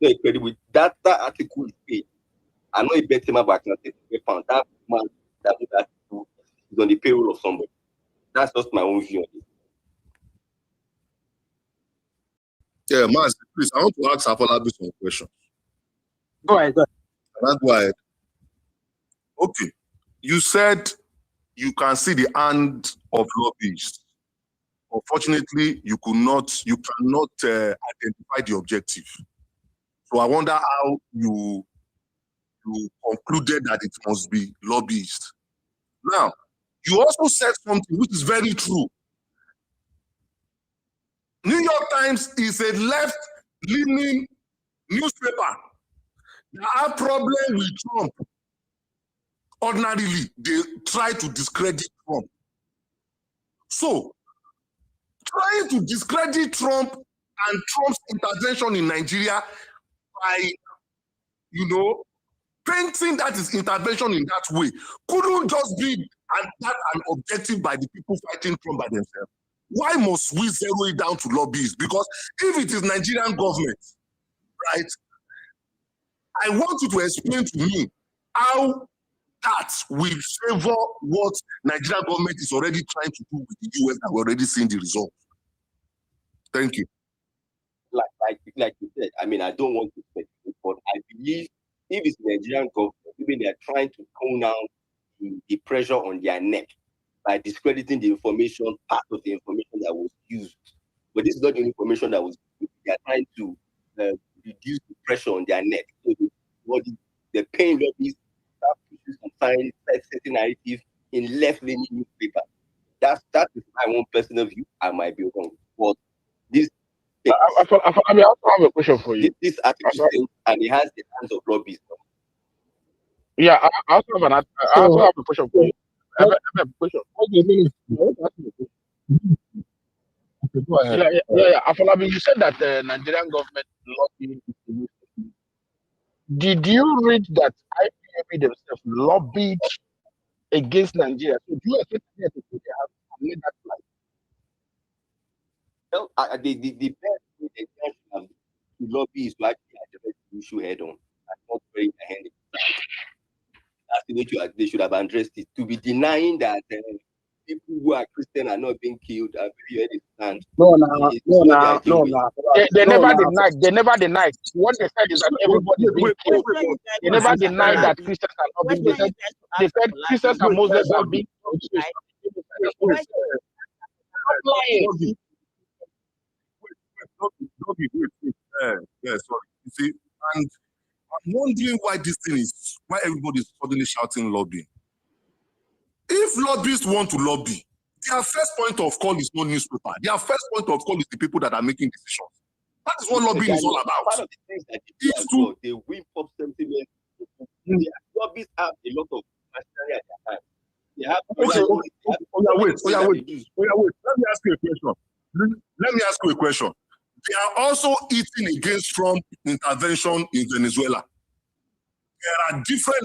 It's not credible. That article is paid. I know a better man, but I can't take £1. That man that article is on the payroll of somebody. That's just my own view on it. Yeah, Maz, please, I want to ask Afolabi some questions. Go ahead. Can I go ahead? Okay. You said you can see the hand of lobbyists. Unfortunately, you cannot identify the objective. So I wonder how you concluded that it must be lobbyists. Now, you also said something which is very true. New York Times is a left-leaning newspaper. They have problem with Trump. Ordinarily, they try to discredit Trump. So, trying to discredit Trump and Trump's intervention in Nigeria by, painting that his intervention in that way couldn't just be an objective by the people fighting Trump by themselves. Why must we zero it down to lobbyists? Because if it is Nigerian government, right, I want you to explain to me how that will favor what Nigerian government is already trying to do with the US and we're already seeing the results. Thank you. Like you said, I mean, I don't want to speculate, but I believe if it's Nigerian government, even they are trying to tone down the pressure on their neck by discrediting the information, part of the information that was used. But this is not the information that was used. They are trying to reduce the pressure on their neck. So the pain lobbyists start pushing some certain narrative in left-leaning newspaper. That is my own personal view. I might be wrong. But this I also have a question for you. This article thing, and it has the hands of lobbyists. Yeah, I also have a question for you. I have a question. Go ahead. Yeah. Afolabi, you said that the Nigerian government lobbied. Did you read that IPOB themselves lobbied against Nigeria? So do you expect Nigeria to have made that plan? Well, the best way to lobby is to actually address the issue head on and not very behind it. That's the way they should have addressed it. To be denying that people who are Christian are not being killed are very stand. No. They never denied. They never denied. What they said is that everybody is being killed. They never denied that Christians are not being killed. They said Christians and Muslims are being killed. Wait. Yeah, sorry. You see, and I'm wondering why everybody is suddenly shouting lobbying. If lobbyists want to lobby, their first point of call is no newspaper. Their first point of call is the people that are making decisions. That is what lobbying is all about. Part of the things that they whip up sentiment. Lobbyists have a lot of machinery at their hand. They have Oh yeah, wait. Let me ask you a question. Let me ask you a question. They are also eating against Trump intervention in Venezuela. There are different.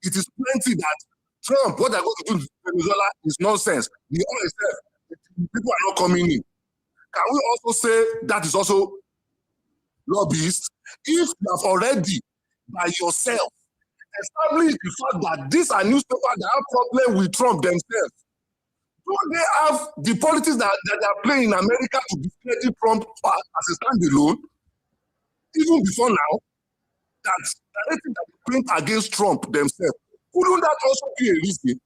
It is plenty that Trump, what they're going to do in Venezuela is nonsense. The oil itself, people are not coming in. Can we also say that is also lobbyists? If you have already, by yourself, established the fact that these are newspapers that have problem with Trump themselves, don't they have the politics that they are playing in America to discredit Trump as a standalone? Even before now, that anything that they print against Trump themselves, wouldn't that also be a reason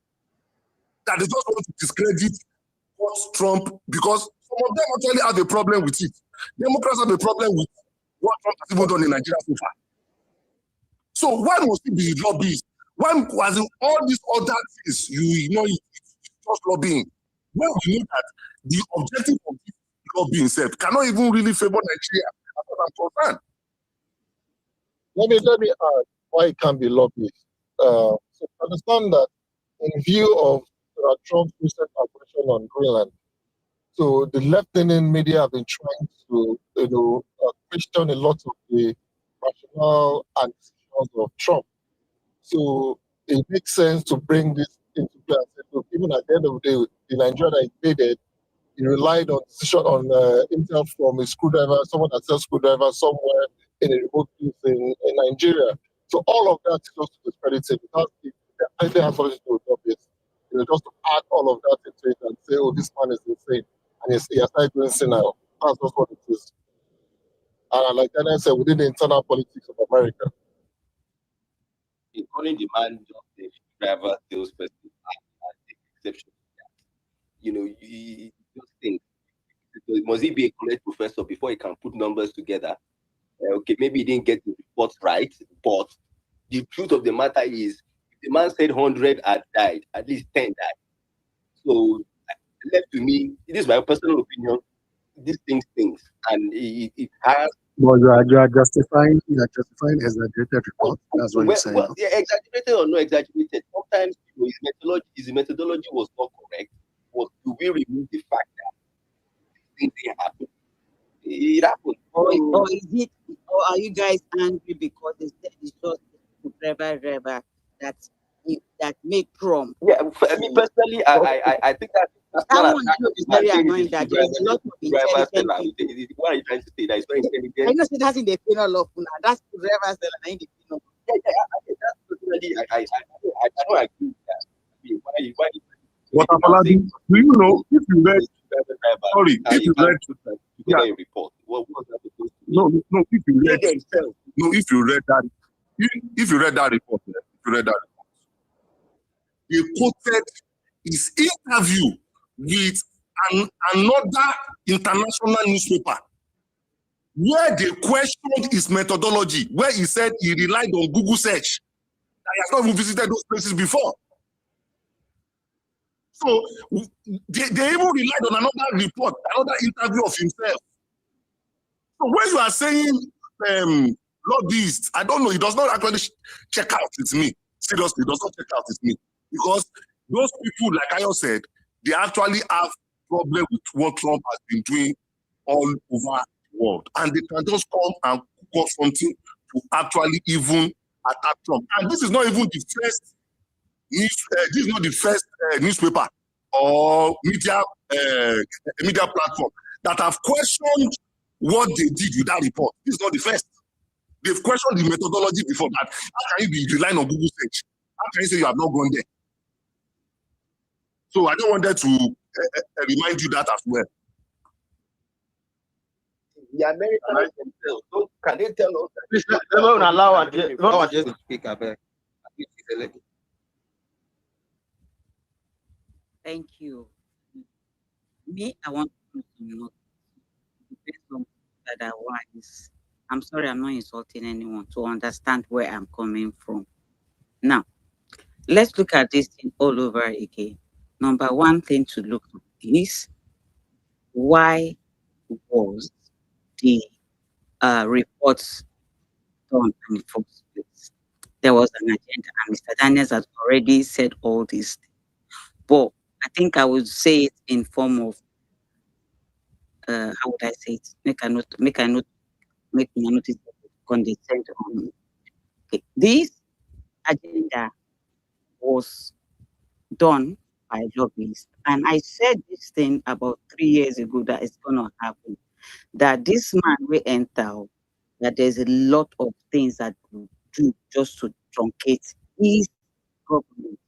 that they just want to discredit what Trump, because some of them actually have a problem with it. Democrats have a problem with what Trump has even done in Nigeria so far. So why must it be lobbyists? Why was it all these other things you ignore it? It's just lobbying. When we know that the objective of this lobbying itself cannot even really favor Nigeria, as far as I'm concerned. Let me add why it can be lobbyists. So understand that in view of Trump's recent aggression on Greenland, so the left-leaning media have been trying to, question a lot of the rationale and decisions of Trump. So it makes sense to bring this into play and say, look, even at the end of the day, the Nigeria that invaded, he relied on decision on intel from a screwdriver, someone that sells screwdriver somewhere in a remote place in Nigeria. So all of that is just to discredit it because it has something to do with this. Just to add all of that into it and say, oh, this man is insane. And he has started doing senile. That's just what it is. And like Daniel said, within the internal politics of America. Calling the man just a driver salesperson as the exception. You just think, must he be a college professor before he can put numbers together? Okay, maybe he didn't get the reports right, but the truth of the matter is, if the man said 100 had died, at least 10 died. So, left to me, this is my personal opinion, this thing stinks, and it has. Well, you are justifying exaggerated report. That's what you're saying. Well, yeah, exaggerated or not exaggerated. Sometimes his methodology was not correct. But do we remove the fact that things didn't happen? It happened. Or are you guys angry because they said it's just driver that make Trump? Yeah, for me personally, I think that's that one is very annoying. That there's a lot of intelligent people. What are you trying to say? That is very intelligent. I know that's in the penal of now. That's the driver in the penal. That's personally, I don't agree with that. I mean, why What Afolabi, do you know if you read? Sorry, if you read a report, what was that supposed to be? No, if you read if you read that, if you read that report, they quoted his interview with another international newspaper where they questioned his methodology, where he said he relied on Google search. That he has not even visited those places before. So they even relied on another report, another interview of himself. So when you are saying lobbyists, I don't know, it does not actually check out with me. Seriously, it does not check out with me. Because those people, like I said, they actually have problem with what Trump has been doing all over the world. And they can just come and cook up something to actually even attack Trump. And this is not even the first this is not the first newspaper or media platform that have questioned what they did with that report. This is not the first. They've questioned the methodology before that. How can you be relying on Google search? How can you say you have not gone there? So I don't want that to remind you that as well. The Americans themselves, can they tell us that? Please, they won't allow us to speak. Thank you. Me, I want to know depends on that wise. I'm sorry, I'm not insulting anyone to understand where I'm coming from. Now, let's look at this thing all over again. Number one thing to look at is why was the reports done in the first place? There was an agenda, and Mr. Daniels has already said all these things. But I think I would say it in form of how would I say it? Make my notice condescend on. Okay. This agenda was done by lobbyists, and I said this thing about 3 years ago that it's gonna happen. That this man will enter, that there's a lot of things that will do just to truncate his government.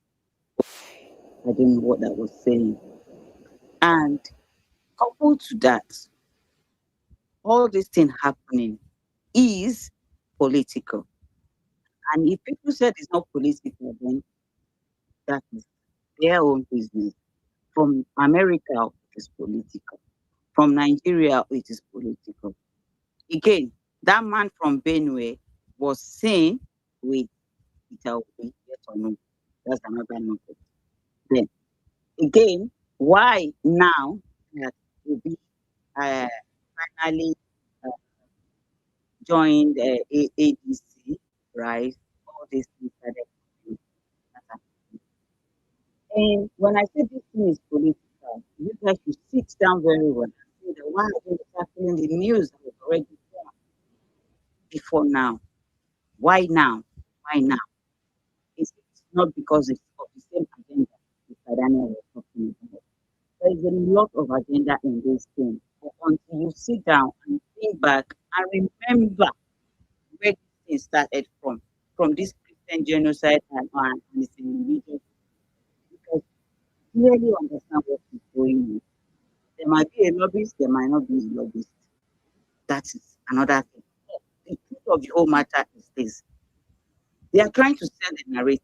I don't know what that was saying. And coupled to that, all this thing happening is political. And if people said it's not political, then that is their own business. From America, it is political. From Nigeria, it is political. Again, that man from Benue was saying, wait, yes or no? That's another note. Then again, why now that will be finally joined APC, right? All these things started happening. And when I say this thing is political, you guys should sit down very well and say that why are they tackling the news that was already done before now? Why now? Why now? It's not because it's of the same agenda Mr. Daniel was talking about. There is a lot of agenda in this thing. But until you sit down and think back and remember where this thing started from this Christian genocide and its religion, because clearly understand what is going on. There might be a lobbyist, there might not be a lobbyist. That is another thing. The truth of the whole matter is this. They are trying to sell the narrative.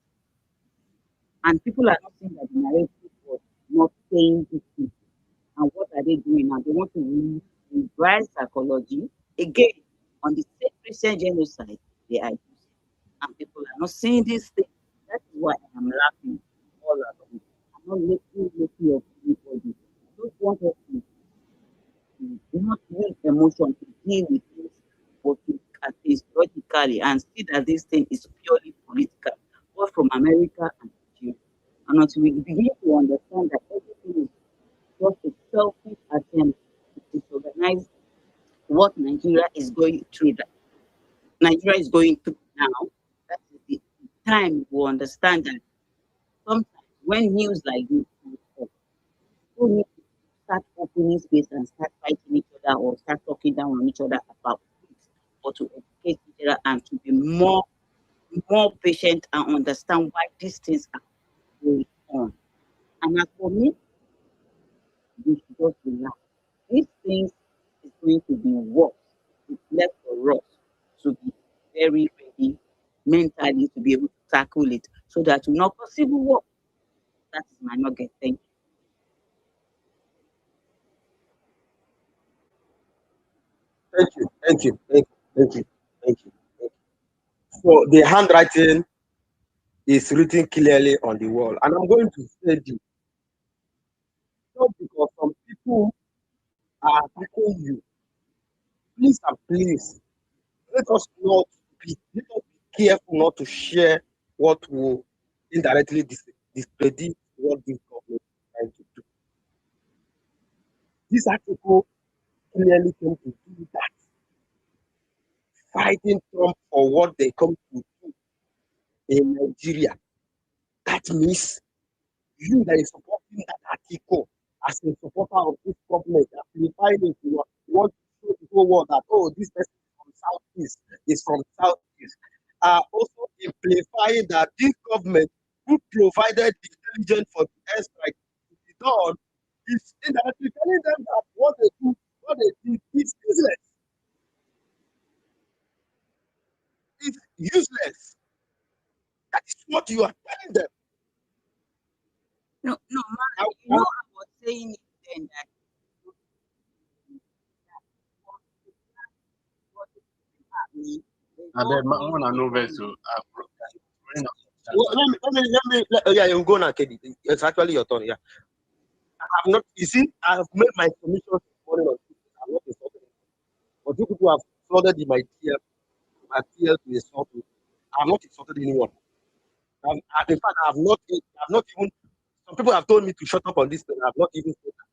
And people are not saying that the narrative was not saying this thing. And what are they doing now? They want to revise psychology again on the same Christian genocide they are using. And people are not seeing this thing. That is why I am laughing all around. I'm not making of anybody. I just want us to not use emotion to deal with this, but to look at things logically and see that this thing is purely political, both from America and Nigeria. And until we begin to understand that everything is just a selfish attempt to disorganize what Nigeria is going through, that Nigeria is going through now, that is the time we understand that sometimes when news like this comes up, people need to start opening space and start fighting each other or start talking down on each other about it, or to educate each other and to be more patient and understand why these things are going on. And as for me, we should just relax. These things is going to be worse. It's left for us to be very ready mentally to be able to tackle it so that we not possible work. That is my nugget. Thank you. Thank you. Thank you. Thank you. Thank you. Thank you. So the handwriting is written clearly on the wall. And I'm going to say this. Not because some people are attacking you. Please and please, let us be careful not to share what will indirectly discredit what this government is trying to do. This article clearly came to do that. Fighting Trump for what they come to do in Nigeria. That means you that is supporting that article as a supporter of this government, amplifying it, you want to show the whole world that, oh, this person is from Southeast, are also amplifying that this government who provided the intelligence for the airstrike to be done is indirectly telling them that what they did is useless. It's useless. That is what you are telling them. No, man, you know I was saying it then that And then I want to know vessel. Yeah, you go now, Kedi. It's actually your turn. Yeah, I have not. You see, I have made my submission this morning on Tuesday. I'm not insulted, but you people have flooded in my tears to insult me. I have not insulted anyone. In fact, I have not even Some people have told me to shut up on this thing. I have not even said that.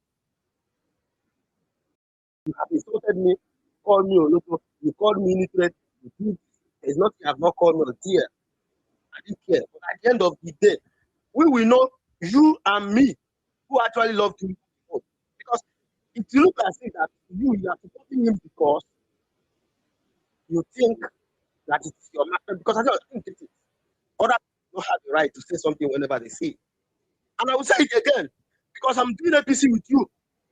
You have insulted me, called me Oloko, you called me illiterate, you did. There's nothing you have not called me a dear. I didn't care. But at the end of the day, we will know you and me who actually love to vote. Because if you look and say that you are supporting him because you think that it's your matter, because I don't think it is. Other people don't have the right to say something whenever they see. And I will say it again, because I'm doing APC with you,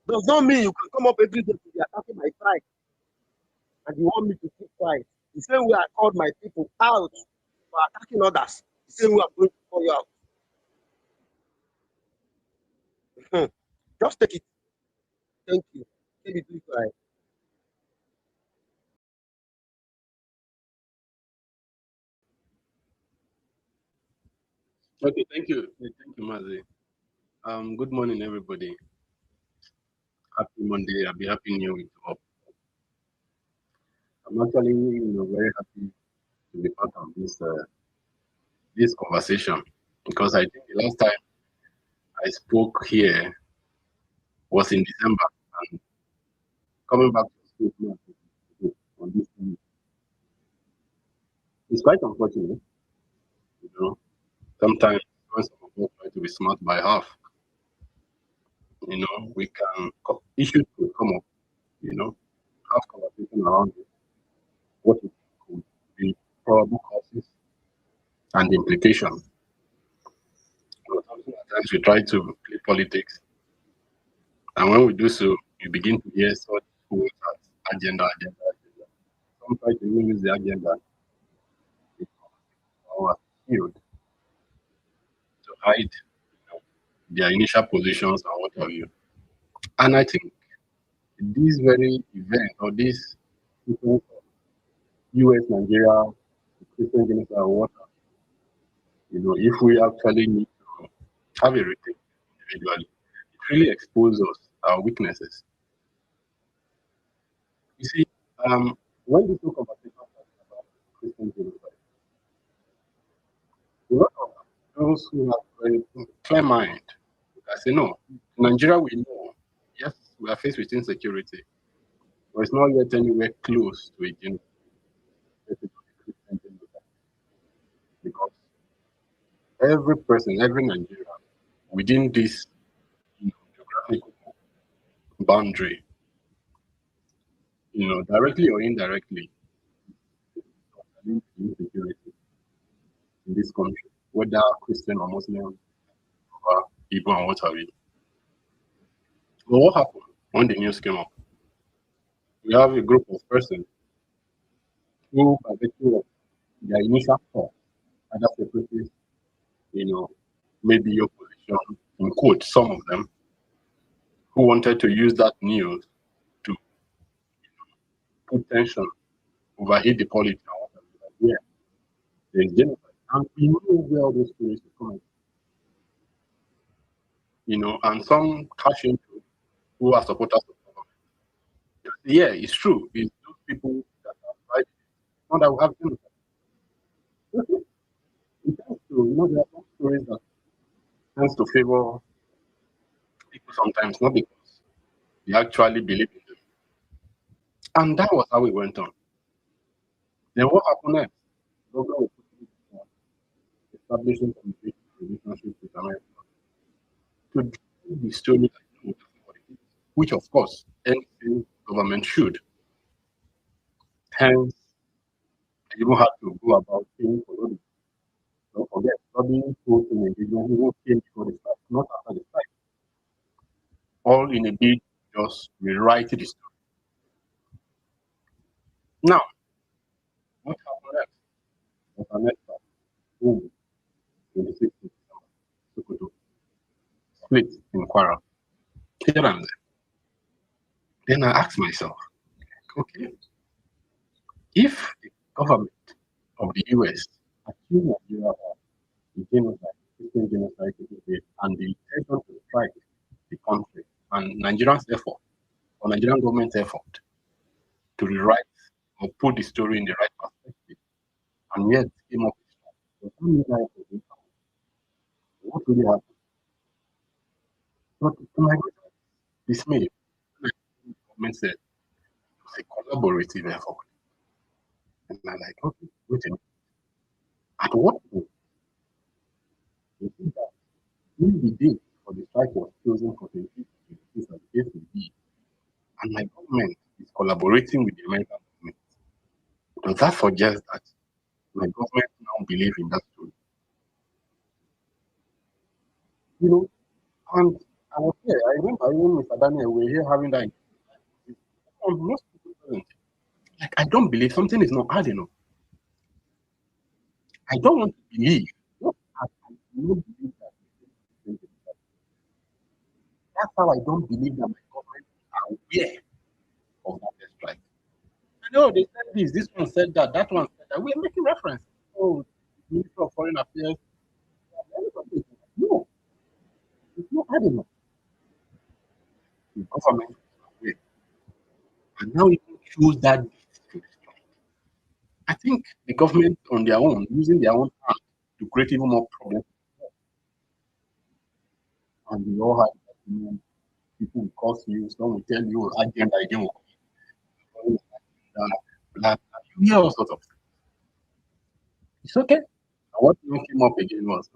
does not mean you can come up every day to be attacking my tribe and you want me to keep quiet. The same way I called my people out for attacking others, the same way I'm going to call you out. Just take it. Thank you. Keep it quiet. Okay, thank you. Thank you, Mazi. Good morning, everybody. Happy Monday. I'll be happy New Week. I'm actually, very happy to be part of this conversation because I think the last time I spoke here was in December, and coming back to speak now on this thing, it's quite unfortunate. Sometimes when some of us try to be smart by half, we can issues could come up, have conversation around it, what it could be probable causes and implications. Sometimes we try to play politics, and when we do so, you begin to hear such quotes as agenda. Some try to even use the agenda or field to hide their initial positions and what have you. And I think this very event or this sequence of US, Nigeria, Christian genocide or what have you, if we actually need to have a rethink individually, it really exposes us, our weaknesses. You see, when we talk about Christian genocide, a lot of those who have very clear mind, I say no. In Nigeria, we know, yes, we are faced with insecurity, but it's not yet anywhere close to a genocide. Because every person, every Nigerian within this geographical boundary, directly or indirectly, insecurity in this country, whether Christian or Muslim, or Igbo and what have you. But what happened when the news came up? We have a group of persons who, by virtue of their initial thought, either separatists, maybe opposition, in quote, some of them, who wanted to use that news to put tension, overheat the politics. Yeah, there's genocide. And we know where all those stories are coming. And some cash into who are supporters of government. Yeah, it's true. It's those people that are fighting. Not that we have genocide. It tends to, there are some stories that tends to favor people sometimes, not because they actually believe in them. And that was how it went on. Then what happened next? Government was establishing relationships with America to do the story, which of course any government should. Hence, they even had to go about paying for lobbying. Don't forget, lobbying told to Nigerians who came before the strike, not after the strike. All in a bid just rewrite the story. Now, what happened next? Was our next step? Boom. 26th December, Sokoto. Split in Kwara. Here and there. Then I asked myself, okay, if the government of the US accused Nigeria of the genocide, Christian genocide, and the intention to strike the country, and Nigerians' effort, or Nigerian government's effort to rewrite or put the story in the right perspective, and yet came up with what really happened? But to my dismay, the government said it's a collaborative effort. And I'm like, okay, wait a minute. At what point you see that when the date for the strike was chosen for 26 as the case may be, and my government is collaborating with the American government, does that suggest that my government now believe in that story? You know, and I was here. I remember even Mr. Daniel, we were here having that. Most people present. Like, I don't believe something is not hard enough. I don't want to believe. No, I don't believe that. That's how I don't believe that my government are aware of that strike. I know they said this one said that one said that. We're making reference. Oh, Minister of Foreign Affairs. No, it's not hard enough. The government is aware. And now it choose that to strike. I think the government on their own, using their own hand to create even more problems. And we all have that, people will cause you, some will tell you agenda again, blah, blah. You hear all sorts of things. It's okay. And what even came up again was,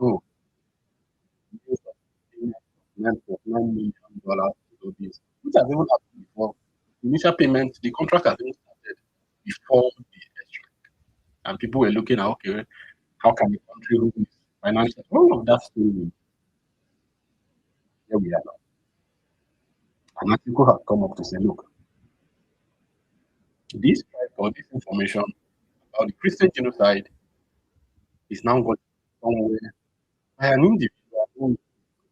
$9 million to this, which has even happened before. Initial payment, the contract has even started before the strike. And people were looking at, okay, how can the country rule this financial? All of that story. Here we are now. And people have come up to say, look, this strike or this information about the Christian genocide is now going somewhere by an individual who is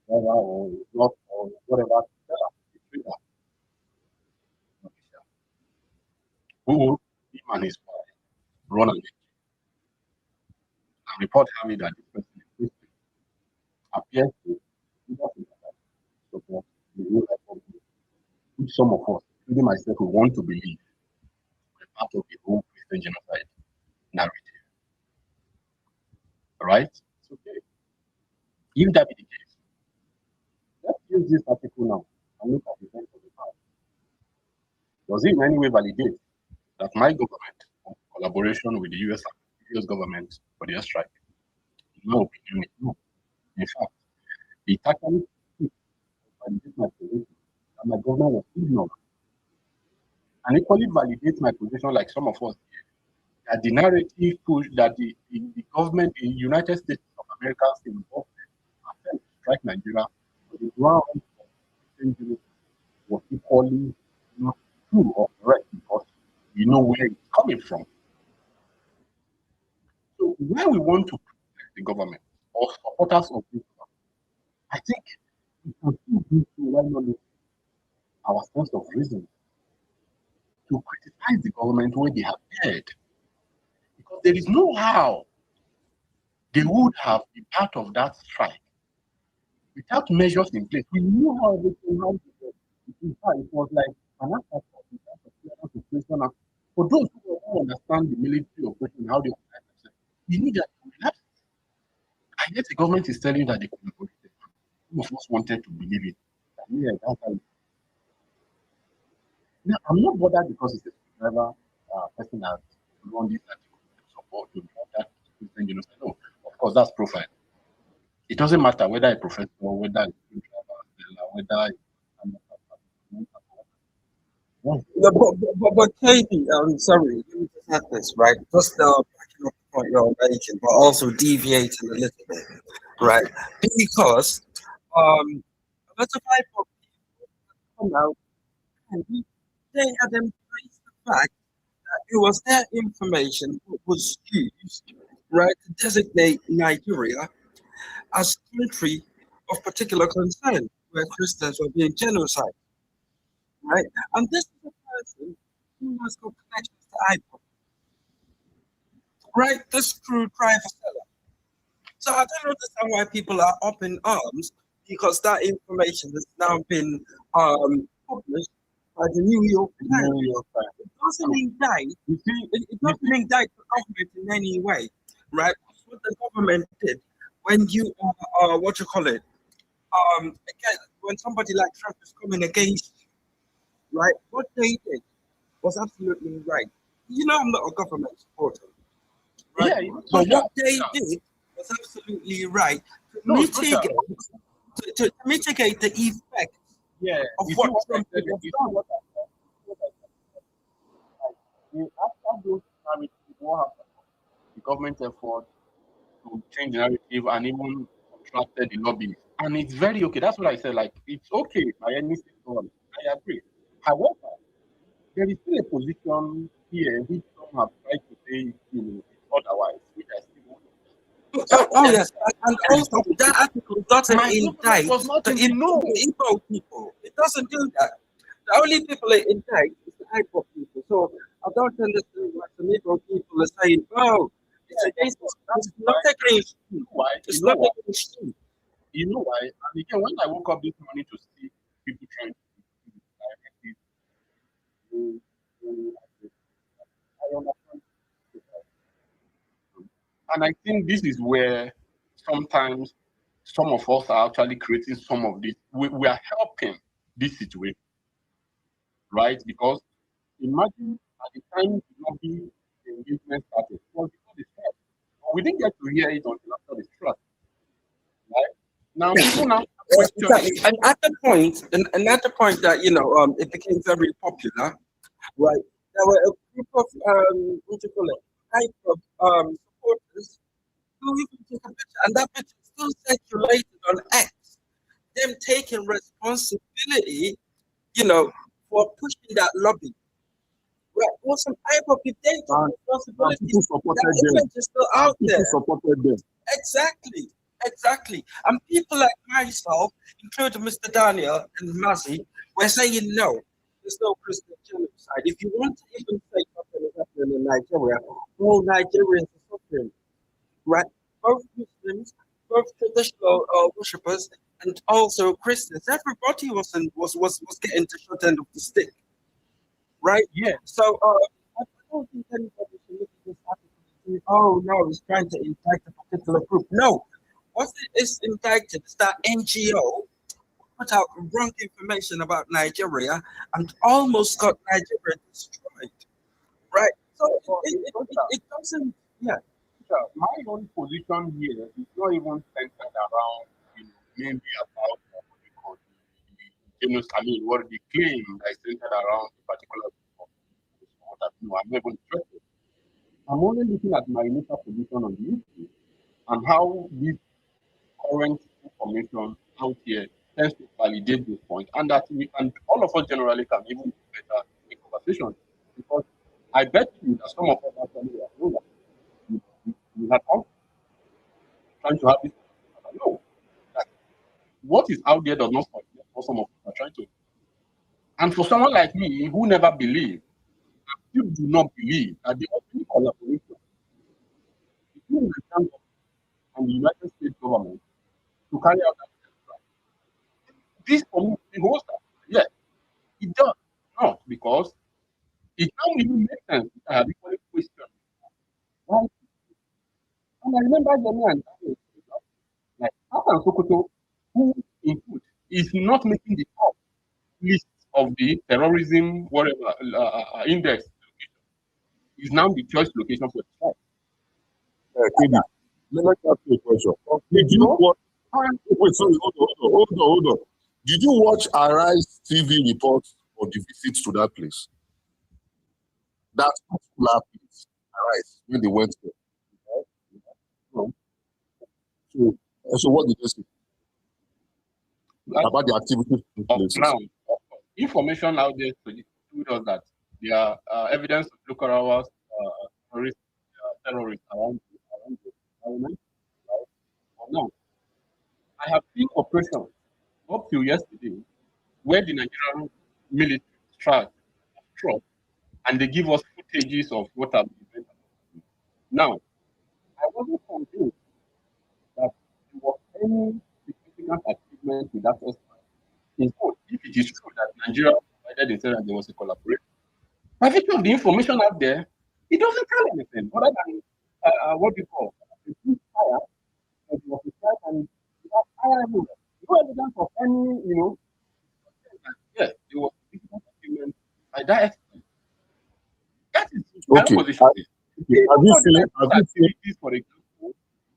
or not or whatever, who him and his wife run an and report having that this person is Christian appears to support the whole life, which some of us, including myself, who want to believe we're part of the whole Christian genocide narrative. Right? It's okay. If that be the case, let's use this article now and look at the events of the past. Does it in any way validate that my government, in collaboration with the US government for the strike? In my opinion, no. In fact, it actually validates my position that my government was ignorant. And equally validates my position, like some of us here, that the narrative push that the government in the United States of America is involved in strike Nigeria, but the ground was equally not true or correct because we know where it's coming from. So where we want to protect the government or supporters of this government, I think we can still do so while not losing our sense of reason to criticize the government where they have erred. Because there is no how they would have been part of that strike without measures in place. We knew how everything had to go. In fact, it was like an attack of situation. For those who don't understand the military operation, how they organize themselves, we need that to relax. And yet the government is telling you that they collaborated. Some of us wanted to believe it. Yeah, that's how it. Now, I'm not bothered because it's a driver person that run this article to support to draw that Christian genocide. No, of course, that's profile. It doesn't matter whether a professor, whether a driver, whether No, but Katie, I'm sorry, let me just add this, right? Just backing up the point you're making, but also deviating a little bit, right? Because a lot of people come out and they had embraced the fact that it was their information that was used, right, to designate Nigeria as a country of particular concern where Christians were being genocided, right? And this is a person who has got connections to Igbos, right? This screwdriver seller. So I don't understand why people are up in arms because that information has now been published by the New York Times. It doesn't indict. It doesn't indict the government in any way, right? That's what the government did when you what you call it. Again, when somebody like Trump is coming against you, right? What they did was absolutely right. You know, I'm not a government supporter, right? Yeah, it's But crucial. what they Yeah. did was absolutely right to No, it's crucial. mitigate to mitigate the effect Yeah, of you see what what I Trump said, has you see done. what I said. Like, after those narratives, what happened? The government effort to change the narrative and even contracted the lobby. And it's very okay. That's what I said. Like, it's okay by any system. I agree. However, there is still a position here which some have tried to say, otherwise, which I still want to. Oh yes, and also that article doesn't My government indict was not the in the know. Igbo people. It doesn't do that. The only people it indicts is the Igbo people. So I don't understand why some Igbo people are saying, "Oh, it's against us." It's not against you. Why? It's You know not why? against you. You know why? And again, when I woke up this morning to see people trying to direct it, I understand. And I think this is where sometimes some of us are actually creating some of this. We are helping this situation, right? Because imagine at the time the lobby engagement started, it was before the strike. But we didn't get to hear it until after the strike, right? Now people now question. Exactly. And at the point that it became very popular, right? There were a group of what do you call it, type of supporters who even took a picture, and that picture is still circulated on X. Them taking responsibility, for pushing that lobby. Right? Awesome. If they took responsibility, people supported that them. image is still out People there. supported them. Exactly. And people like myself, including Mr. Daniel and Mazzy, were saying no. There's no Christian genocide. If you want to even say something is happening in Nigeria, all Nigerians are suffering. Right? Both Muslims, both traditional worshippers, and also Christians. Everybody was getting the short end of the stick. Right? Yeah. So I don't think anybody should look at this article and say, oh no, it's trying to indict a particular group. No. What it is indicted is that NGO put out wrong information about Nigeria and almost got Nigeria destroyed. Right? So it doesn't, yeah. My own position here is not even centered around, mainly about what you call the genocide. I mean, what the claim that is centered around a particular group of people. I'm not even interested. I'm only looking at my initial position on the issue and how this current information out here tends to validate this point, and that we can, all of us generally can even do better in conversation. Because I bet you that some of us actually know that we had come trying to have this. No, that what is out there does not suggest what some of us are trying to. And for someone like me who never believed, I still do not believe that the only collaboration between the government and the United States government to carry out that strike. This for me holds that. Yes, it does. Not because it can't even make sense. I have equally questioned why. And I remember the man like Hassan Sokoto, who input is not making the top list of the terrorism whatever index, is now the choice location for the strike. KD, let me ask you a question. Did you watch? Wait, sorry, hold on. Did you watch Arise TV reports on the visits to that place? That particular place, Arise, when they went there. No. So what did they say about the activities in places? Now, information out there told us that there are evidence of local hours terrorists around the environment. Now, I have seen operations up till yesterday where the Nigerian military struck and they give us footages of what have been. Now, I wasn't convinced that there was any significant achievement with that exercise. If it is true that Nigeria provided instead there was a collaboration, by virtue of the information out there, it doesn't tell anything other than what we call a fire, and we have fire everywhere. no evidence of any, yes, it was a difficult achievement by that extent. That is my Okay. opposition. Have you seen? Activities, for example,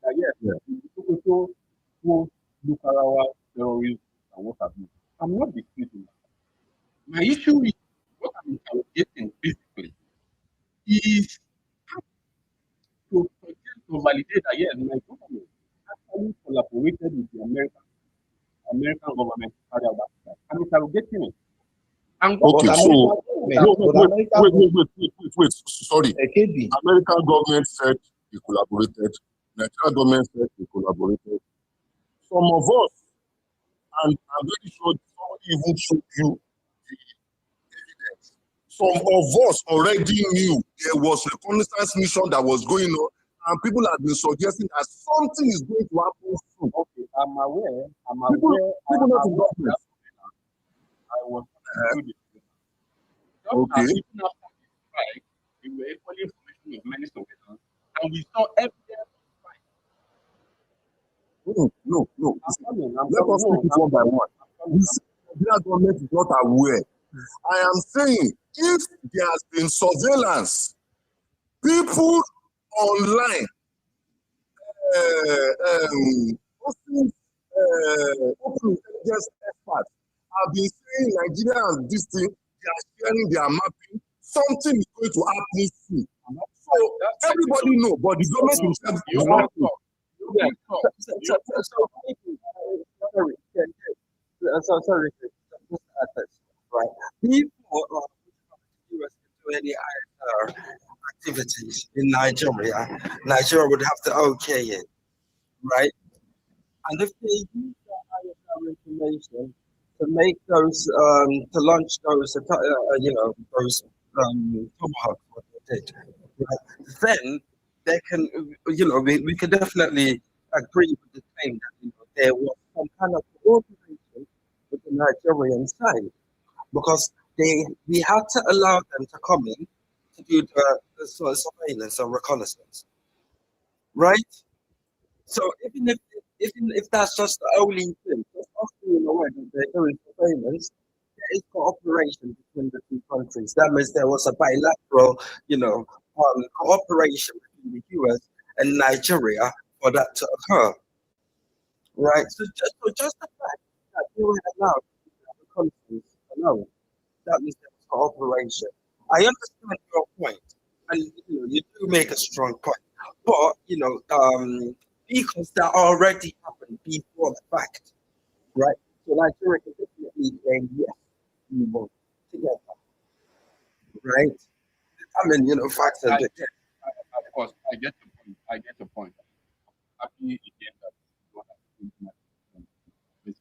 that yes, we also go look at our terrorists and what have you. I'm not disputing that. My issue is what I'm interrogating basically is to suggest to validate that yes, my government actually collaborated with the American government to carry out that strike. I'm interrogating it. And what Okay, so wait. Sorry. American government said they collaborated. Nigerian government said they collaborated. Some of us, and I'm very sure somebody even showed you the evidence. Some of us already knew there was a reconnaissance mission that was going on, and people have been suggesting that something is going to happen soon. Okay, I'm aware. People not in government. I was included. Okay. Even after the strike, we were equally information of many surveillance, and we saw evidence of strike. No. Let us take it one by one. The Nigerian government is not aware. I am saying if there has been surveillance, people online, open intelligence experts have been saying Nigeria and this thing, they are sharing, they are mapping. Something is going to happen soon. So everybody know, but the government himself is not. Sorry, right? Before US do any activities in Nigeria would have to okay it, right? And if they use that ISR information to make those, to launch those, those tomahawks, what they did, right? Then they can, we can definitely agree with the claim that there was some kind of coordination with the Nigerian side, because we had to allow them to come in to do the sort of surveillance and reconnaissance, right? So even if that's just the only thing, just us being aware that they're doing surveillance, there is cooperation between the two countries. That means there was a bilateral, cooperation between the US and Nigeria for that to occur, right? So just the fact that they were allowed the countries alone, that means there was cooperation. I understand your point, and you do make a strong point, but because that already happened before the fact, right? So Nigeria can definitely say yes, we work together, right? I mean, facts are different. Of course, I get the point. Happy again that you don't have this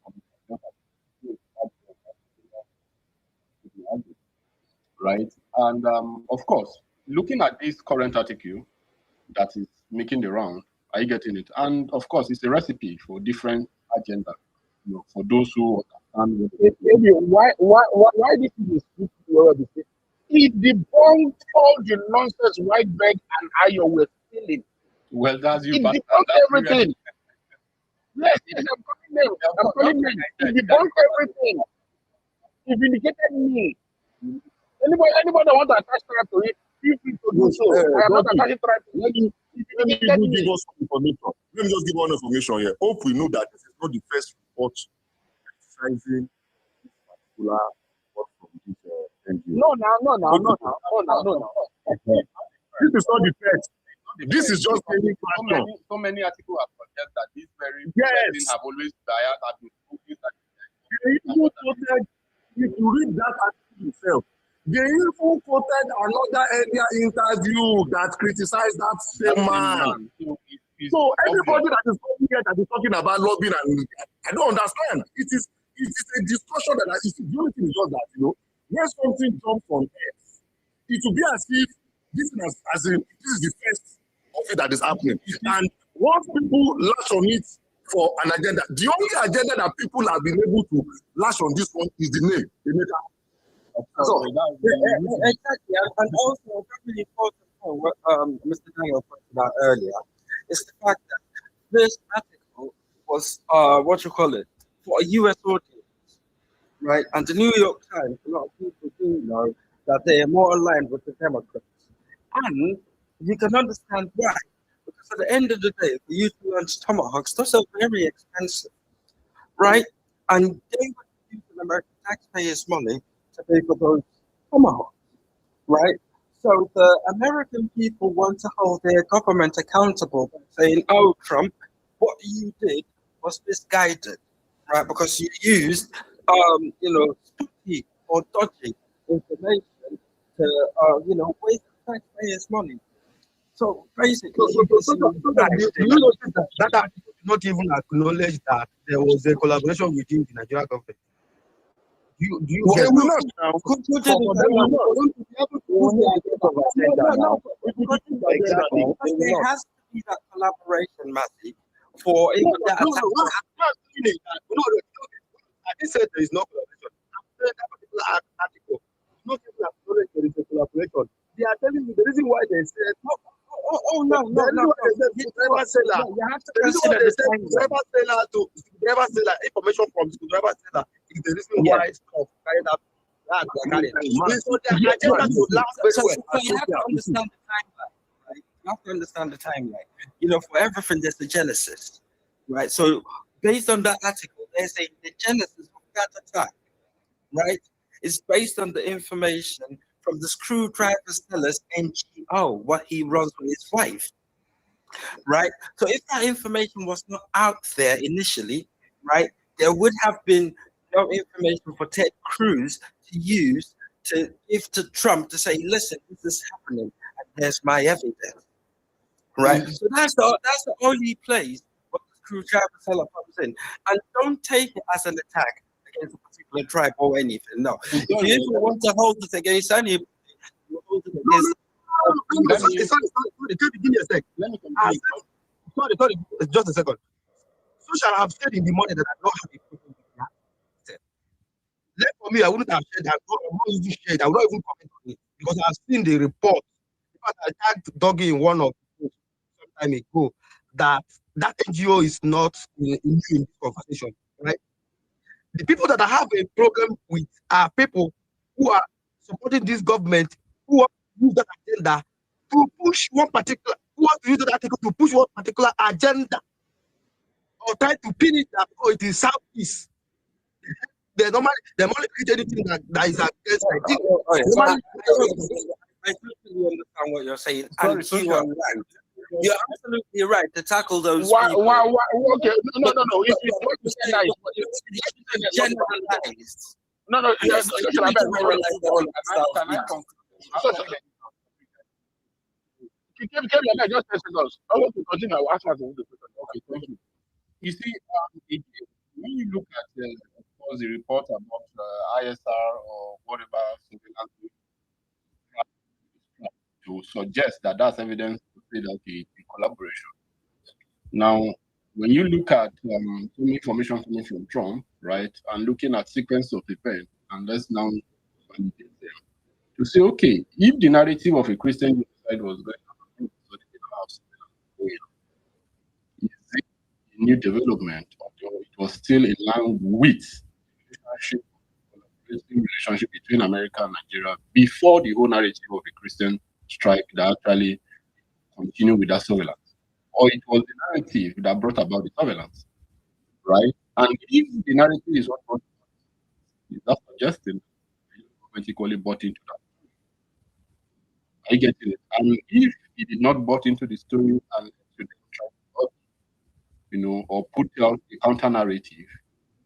right? And of course, looking at this current article that is making the round, are you getting it? And of course, it's a recipe for different agenda. For those who understand. Why this is it debunked all the nonsense Whiteberg and Ayo were stealing. Well, that's you. It debunked everything. Yes, I'm calling them. It debunked everything. It vindicated me. Anybody that want to attach tribe to it, feel free to do so. I am not attaching tribe to it. Let me give us some information. Let me just give one information here. Hope we know that this is not the first report criticizing this particular report from this NGO. No. This is not the first. This is just any pattern. So many articles have suggested that this very thing have always been if you read that article itself, they even quoted another earlier interview that criticized that same man. So everybody that is coming here that is talking about lobbying, and I don't understand. It is a discussion that the only thing is just that when something jumps on earth, it will be as if this is the first of it that is happening. And once people lash on it for an agenda, the only agenda that people have been able to lash on this one is the name, the maker. So, exactly, and also a very important point what Mr. Daniel pointed out earlier is the fact that this article was for a US audience, right? And the New York Times, a lot of people do know that they are more aligned with the Democrats. And you can understand why. Because at the end of the day, for you to launch tomahawks, those are very expensive, right? And they would use American taxpayers' money to pay for those tomahawks, right? So the American people want to hold their government accountable by saying, "Oh, Trump, what you did was misguided, right? Because you used, spooky or dodgy information to, waste taxpayers' money." So basically, you know that article did not even acknowledge that there was a collaboration within the Nigerian government. Do you Well, get we that? know. Exactly. Because there has to be that collaboration, Matthew, for even that. I didn't say there is no collaboration. I'm saying that particular article not even acknowledge there is a collaboration. They are telling you the reason why they said no. The reason why they said screwdriver seller information from screwdriver seller is the reason why stuff carried out. So their agenda to last very well. So you have to understand the timeline, right? You have to understand the timeline. For everything there's a genesis, right? So based on that article, they're saying the genesis of that attack, right, is based on the information from the screwdriver seller's NGO, what he runs with his wife, right? So if that information was not out there initially, right, there would have been no information for Ted Cruz to use to give to Trump to say, "Listen, this is happening, and there's my evidence," right? So that's the only place where the screwdriver seller comes in, and don't take it as an attack against a particular tribe or anything. No, if you even want to hold it against anybody, you hold it against. Sorry, give me a sec. Sorry, just a second. So shall I have said in the morning that I don't have a problem with that. Left for me, I wouldn't have shared that. I'm not even shared. I will not even comment on it because I've seen the report. In fact, I tagged Doggy in one of the posts some time ago that NGO is not new in this conversation, right? The people that I have a problem with are people who are supporting this government, who want to use that agenda to push one particular, who want to use that article to push one particular agenda or try to pin it that it is Southeast. They normally treat anything that is against I totally understand what you're saying. And you are right. You're absolutely right to tackle those people. Okay, no. If you want to say that, it's generalized. No. Yes, just 10 seconds. I want to continue. I'll ask my question. Okay, thank you. You see, when you look at of course, the report about ISR or whatever to suggest that that's evidence to say that the collaboration. Now, when you look at some information coming from Trump, right, and looking at sequence of events, and let's now validate them to say, okay, if the narrative of a Christian genocide was going on, is it a new development, or it was still in line with relationship between America and Nigeria before the whole narrative of a Christian strike that actually continued with that surveillance? Or it was the narrative that brought about the surveillance, right? And if the narrative is what brought about, is that suggesting the government equally bought into that? I get it. And if he did not bought into the story and or put out the counter narrative,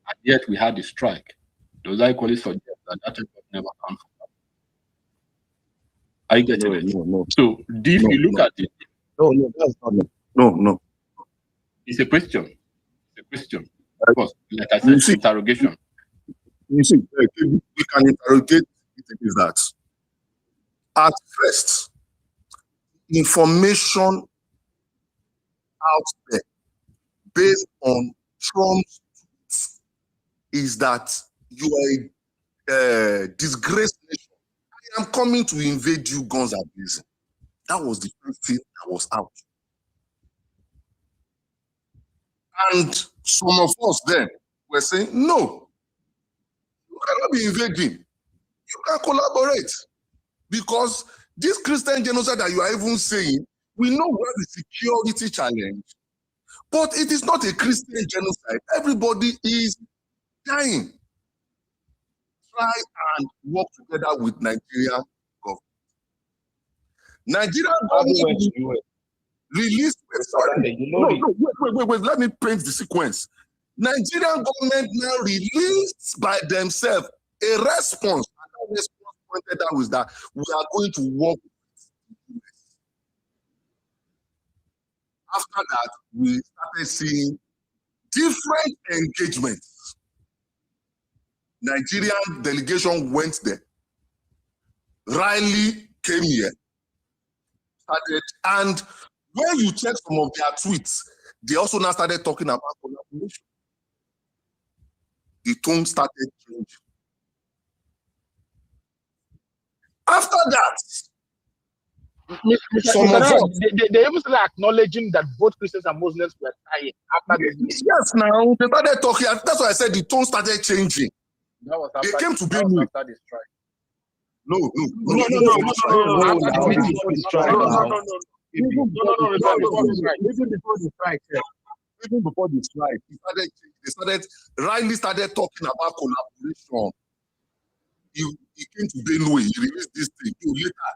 and yet we had the strike, does that equally suggest that that never come from that? I get it. No. So if you look at it, no, that's not no. It's a question. Because, like I said, interrogation. You see, we can interrogate it is that at first, information out there based on Trump's tweets is that you are a disgraced nation. I am coming to invade you, guns are blazing. That was the first thing that was out. And some of us then We're saying, no, you cannot be invading. You can collaborate. Because this Christian genocide that you are even saying, we know we have a security challenge, but it is not a Christian genocide. Everybody is dying. Try and work together with Nigeria government. Nigerian government released. Wait. Let me paint the sequence. Nigerian government now released by themselves a response. And that response pointed out was that we are going to work with the US. After that, we started seeing different engagements. Nigerian delegation went there. Riley came here. Started, and when you check some of their tweets, they also now started talking about collaboration. The tone started changing. After that, they even started acknowledging that both Christians and Muslims were dying after this. Yes, now they started talking. That's why I said the tone started changing. That was they after, came to Benue. after the strike. No. Even before the strike, Riley started talking about collaboration. He came to Benue, he released this thing. Later,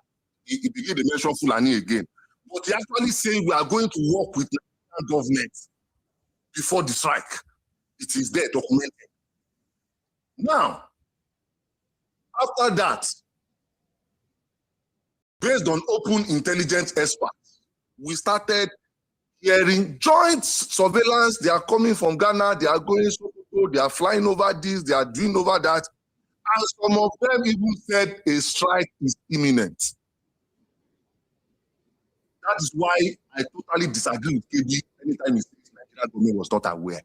he began to mention Fulani again. But he actually saying we are going to work with the government before the strike. It is there documented. Now, after that, based on open intelligence experts, we started hearing joint surveillance. They are coming from Ghana, they are going Sokoto, they are flying over this, they are doing over that. And some of them even said a strike is imminent. That is why I totally disagree with KB anytime he says Nigerian government was not aware.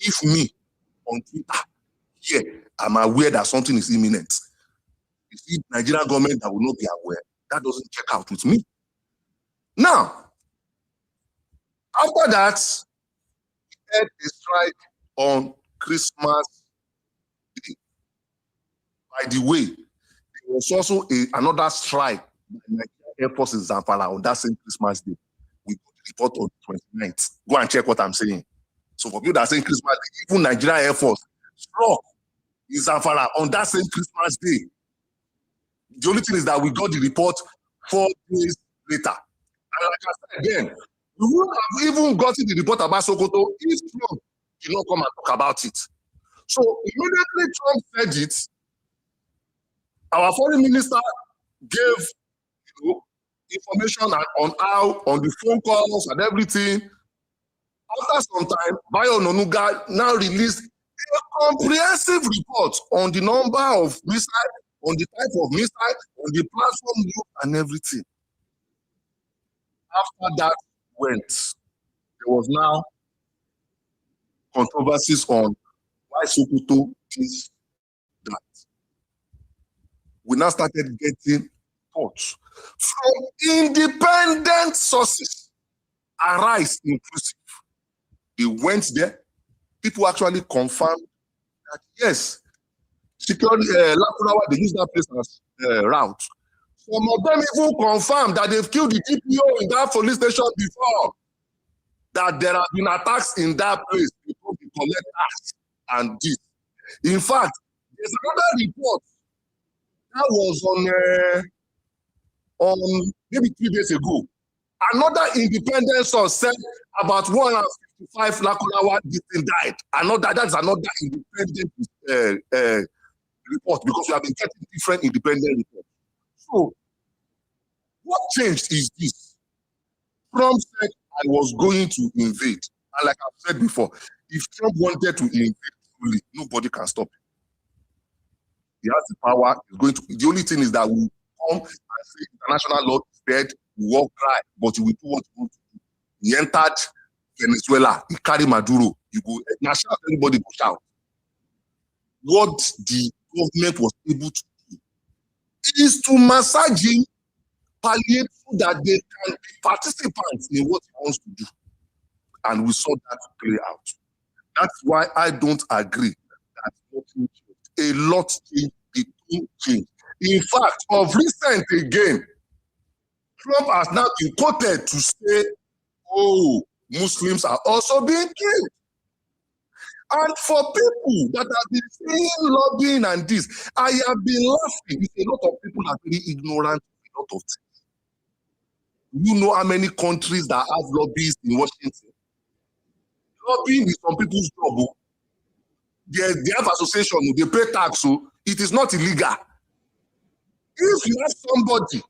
If me on Twitter here, I'm aware that something is imminent. You see, Nigerian government that will not be aware, that doesn't check out with me. Now, after that, we had a strike on Christmas Day. By the way, there was also another strike by Nigerian Air Force in Zamfara on that same Christmas Day. We got the report on the 29th. Go and check what I'm saying. So for people that are saying Christmas Day, even Nigerian Air Force struck in Zamfara on that same Christmas Day. The only thing is that we got the report 4 days later. And like I said again, we wouldn't have even gotten the report about Sokoto if Trump did not come and talk about it. So immediately Trump said it, our foreign minister gave information on how, on the phone calls and everything. After some time, Bayo Onanuga now released a comprehensive report on the number of missiles, on the type of missile, on the platform used and everything. After that went, there was now controversies on why Sokoto is that. We now started getting reports from independent sources, Arise inclusive. They went there, people actually confirmed that yes, security, Lakurawa, they use that place as route. Some of them even confirmed that they've killed the DPO in that police station before, that there have been attacks in that place before they collect tax and this. In fact, there's another report that was on maybe 3 days ago. Another independent source said about 155 Lakurawa died. That's another independent report, because we have been getting different independent reports. So, what changed is this. Trump said, I was going to invade. And like I've said before, if Trump wanted to invade fully, nobody can stop him. He has the power. He's going to. The only thing is that we come and say international law is dead, we walk dry, but you will do what you want to do. He entered Venezuela, he carried Maduro, you go, now shout, everybody go shout. What the government was able to do is to massage him, palliate so that they can be participants in what he wants to do. And we saw that play out. That's why I don't agree that nothing changed. A lot changed, the thing changed. In fact, of recent again, Trump has now been quoted to say, oh, Muslims are also being killed. And for people that have been saying lobbying and this, I have been laughing. A lot of people are very ignorant of a lot of things. You know how many countries that have lobbyists in Washington? Lobbying is some people's job. They have association, they pay tax, so it is not illegal. If you have somebody,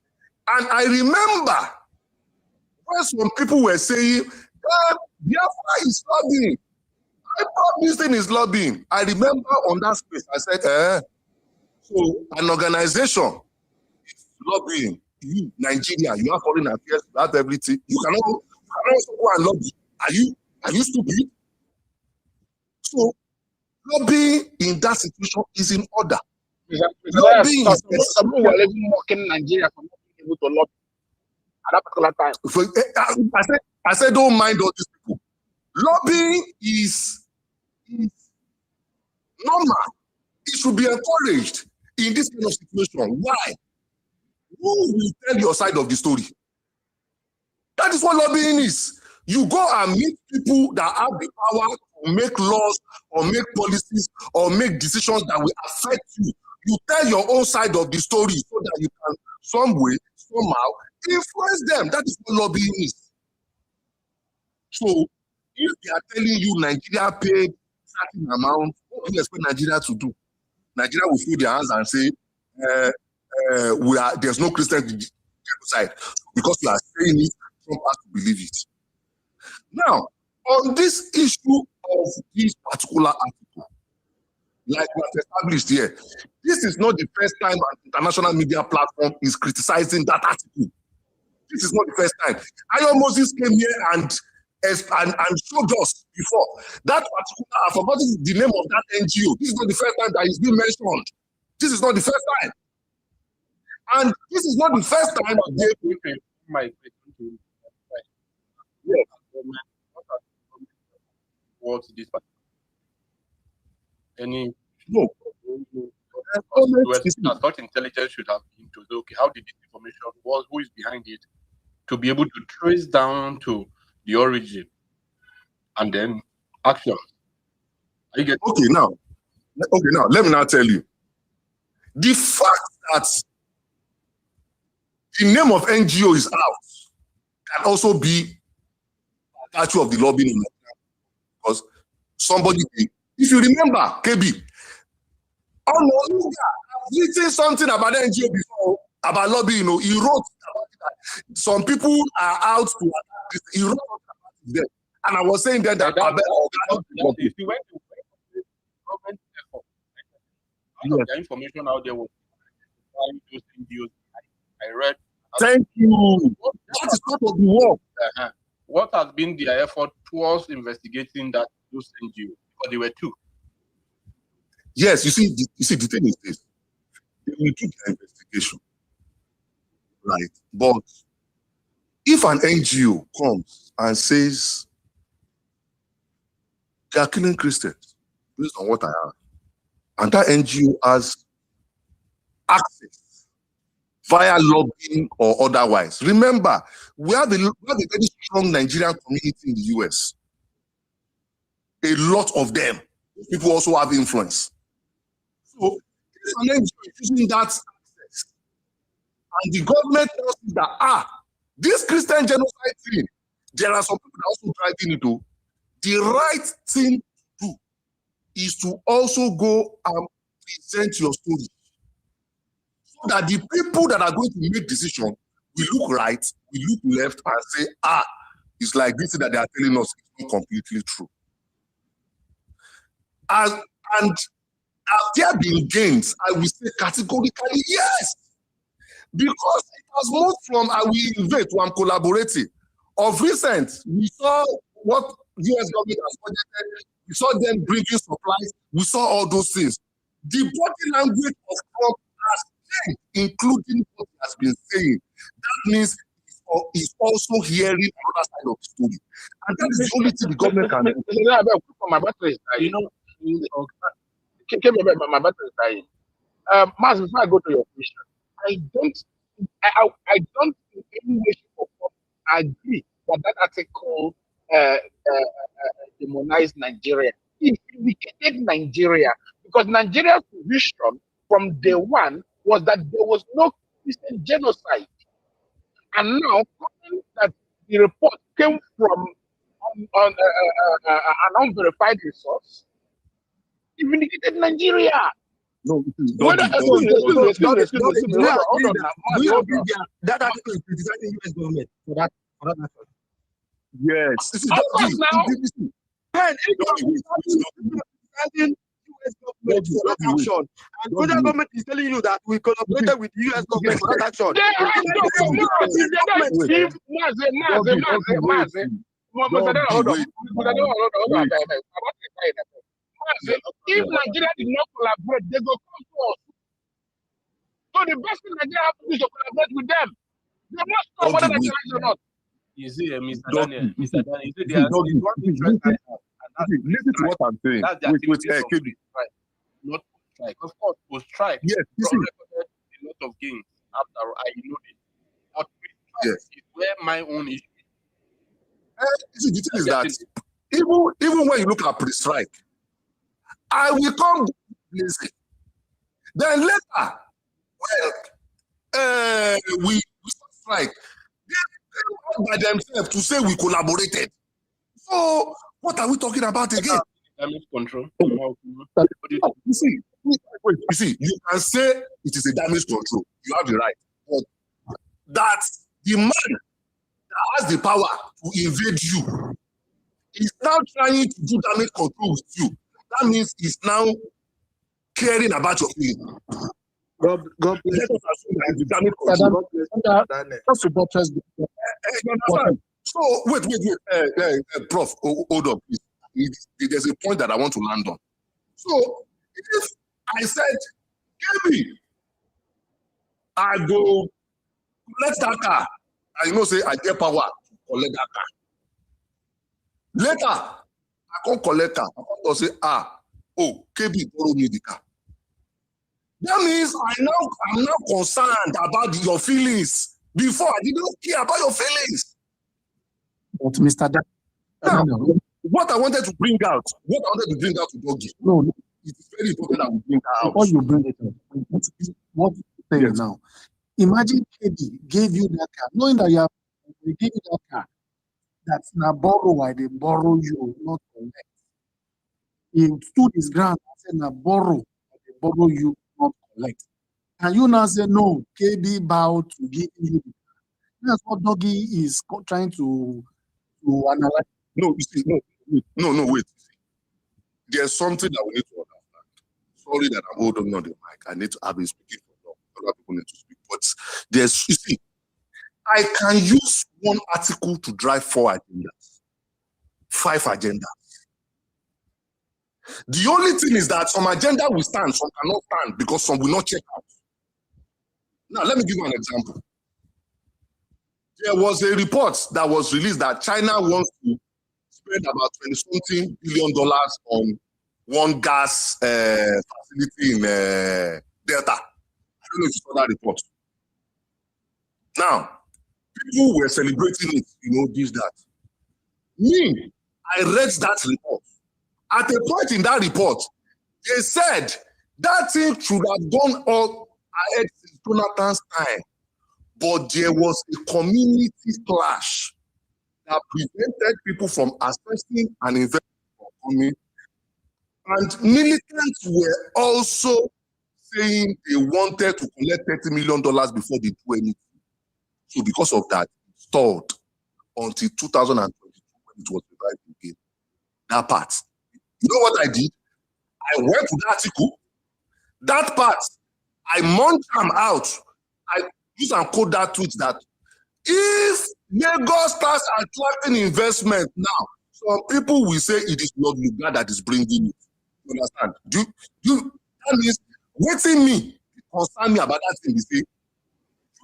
and I remember when some people were saying, Biafra is lobbying. I thought this thing is lobbying. I remember on that space, I said, so an organization is lobbying. You, Nigeria, you have foreign affairs, you have everything. You cannot also go and lobby. Are you stupid? So lobbying in that situation is in order. Lobbying is some people were even mocking Nigeria for not being able to lobby at that particular time. I said, don't mind all these people. Lobbying is normal. It should be encouraged in this kind of situation. Why? Who will tell your side of the story? That is what lobbying is. You go and meet people that have the power to make laws or make policies or make decisions that will affect you. You tell your own side of the story so that you can some way, somehow influence them. That is what lobbying is. So if they are telling you Nigeria paid certain amount, what do you expect Nigeria to do? Nigeria will fold their hands and say, there's no Christian genocide. Because you are saying it, Trump has to believe it. Now, on this issue of this particular article, like we have established here, this is not the first time an international media platform is criticizing that article. This is not the first time. Ayo Moses came here and showed us before. That particular, I've forgotten the name of that NGO. This is not the first time that it's been mentioned. This is not the first time. And this is not the first time what's this? Any no. I thought intelligence should have been to say, okay, how did this information was, who is behind it, to be able to trace down to the origin and then action. Okay, now let me now tell you. The fact that the name of NGO is out can also be a virtue of the lobbying, because somebody, if you remember, KB, I've written something about the NGO before, about lobbying, he wrote about that. Some people are out to attack this. He wrote about them. And I was saying then that if you went to government effort, the information out there was those NGOs. I read. Thank you. That is part of the work. What has been their effort towards investigating those NGOs? Because there were two. Yes, you see, the thing is this. They will do the investigation, right? But if an NGO comes and says they are killing Christians based on what I have, and that NGO has access via lobbying or otherwise. Remember, we have a very strong Nigerian community in the US. A lot of them. People also have influence. So if an NGO is using that access, and the government tells you that, this Christian genocide thing, there are some people that are also driving it too. The right thing to do is to also go and present your story, so that the people that are going to make decisions will look right, will look left, and say, it's like this that they are telling us is not completely true. And have there been gains? I will say categorically yes. Because it has moved from I will invade to I'm collaborating. Of recent, we saw what US government has budgeted. We saw them bringing supplies. We saw all those things. The body language of Trump has changed, including what he has been saying. That means he's is also hearing another side of the story. And that is the only thing the government can do. My battery is dying. My battery is dying. Maz, before I go to your question, I don't in any way, shape, or form agree that article demonized Nigeria. It indicated Nigeria because Nigeria's position from day one was that there was no Christian genocide, and now that the report came from an unverified resource, it indicated Nigeria. No, Hold on. That article is criticizing U.S. government for that matter. Yes. Of course now. Man, if you are criticizing U.S. government for that action, and federal government is telling you that we collaborated with the U.S. government for that action. If Nigeria did not collaborate, they go come to us. So the best thing Nigeria have to do is to collaborate with them. They must know whether Nigeria is or not. You see, Mr. Daniel, you see, they are listen to what I'm saying. Not strike. Of course, post strike. Yes, you see. A lot of gains after I know it. But yes, is where my own issue. The thing is that even when you look at pre-strike, I will come lazy. Then later, when we strike, they come by themselves to say we collaborated. So what are we talking about again? Damage control. You see, you can say it is a damage control. You have the right, but that the man that has the power to invade you is now trying to do damage control with you. That means he's now caring about your feelings. God bless you. So wait, Prof, hold on, please. There's a point that I want to land on. So if I said, give me, I go collect that car, and say I get power to collect that car. Later, I can't collect car. I can't say, KB borrow me the car. That means I'm now concerned about your feelings. Before I didn't care about your feelings. But Mr. Daniel, what I wanted to bring out to Doggy. No, it is very important that we bring that out. Before you bring it up, what you say now? Imagine KB gave you that car, knowing that they gave you that car. That's now borrow why they borrow you, not collect. He stood his ground and said, now borrow, they borrow you, not collect. And you now say, no, KB bowed to give you the car. That's what Doggy is trying to analyze. No, you see, no, wait. There's something that we need to understand. Sorry that I'm holding on the mic. I need to have been speaking for long. Other people need to speak. But you see, I can use one article to drive 4 agendas, 5 agendas. The only thing is that some agenda will stand, some cannot stand because some will not check out. Now, let me give you an example. There was a report that was released that China wants to spend about $20-something billion on one gas facility in Delta. I don't know if you saw that report. Now, people were celebrating it, this, that. Me, I read that report. At a point in that report, they said that thing should have gone all ahead since Jonathan's time. But there was a community clash that prevented people from accessing and investing in community. And militants were also saying they wanted to collect $30 million before they do anything. So because of that, it stalled until 2022 when it was revived again. That part. You know what I did? I went to the article. That part, I munched them out. I use and code that tweet that if Lagos starts attracting investment now, some people will say it is not Lugard that is bringing it. You understand? That means waiting me concern me about that thing. You say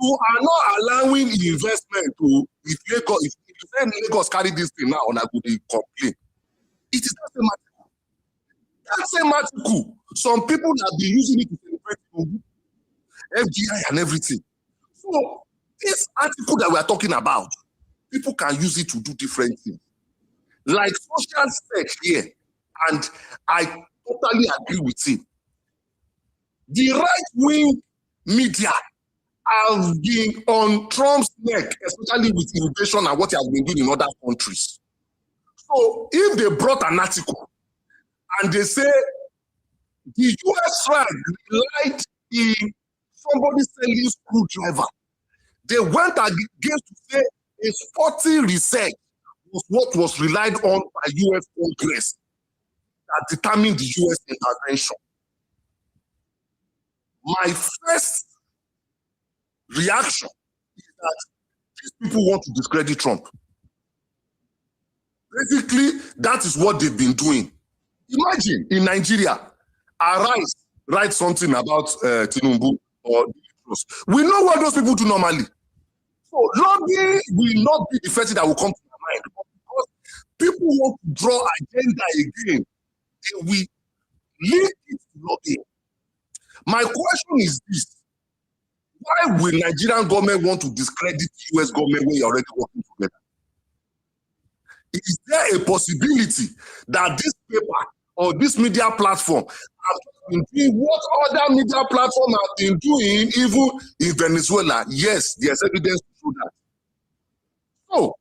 You are not allowing investment to, if Lagos, if you say Lagos carry this thing now, and I could complain. It is that same article. That same article. Some people have been using it to celebrate FGI and everything. So this article that we are talking about, people can use it to do different things. Like social search here, and I totally agree with him. The right-wing media have been on Trump's neck, especially with immigration and what he has been doing in other countries. So if they brought an article and they say the US flag relied in somebody selling screwdriver, they went against to say a sporty research was what was relied on by US Congress that determined the US intervention. My first reaction is that these people want to discredit Trump. Basically, that is what they've been doing. Imagine in Nigeria, Arise write something about Tinubu or Idris. We know what those people do normally. So lobbying will not be the first thing that will come to my mind. But because people want to draw agenda again, they will link it to lobbying. My question is this: why will Nigerian government want to discredit the US government when you're already working together? Is there a possibility that this paper or this media platform have been doing what other media platforms have been doing even in Venezuela? Yes, there's evidence to show that. So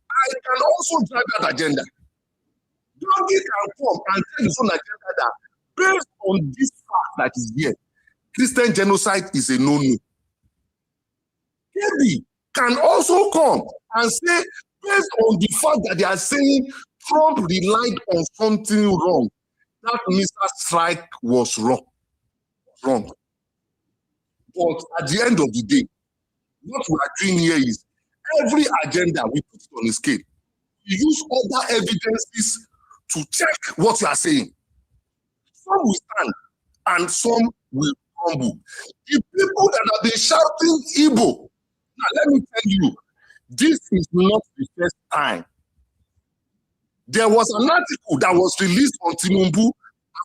I can also drive that agenda. Nobody can come and tell his own agenda that based on this fact that is here, Christian genocide is a no-no. Maybe can also come and say, based on the fact that they are saying Trump relied on something wrong, that Mr. Strike was wrong. But at the end of the day, what we are doing here is every agenda we put it on a scale. We use other evidences to check what you are saying. Some will stand and some will crumble. The people that have been shouting Igbo, now let me tell you, this is not the first time. There was an article that was released on Tinubu. I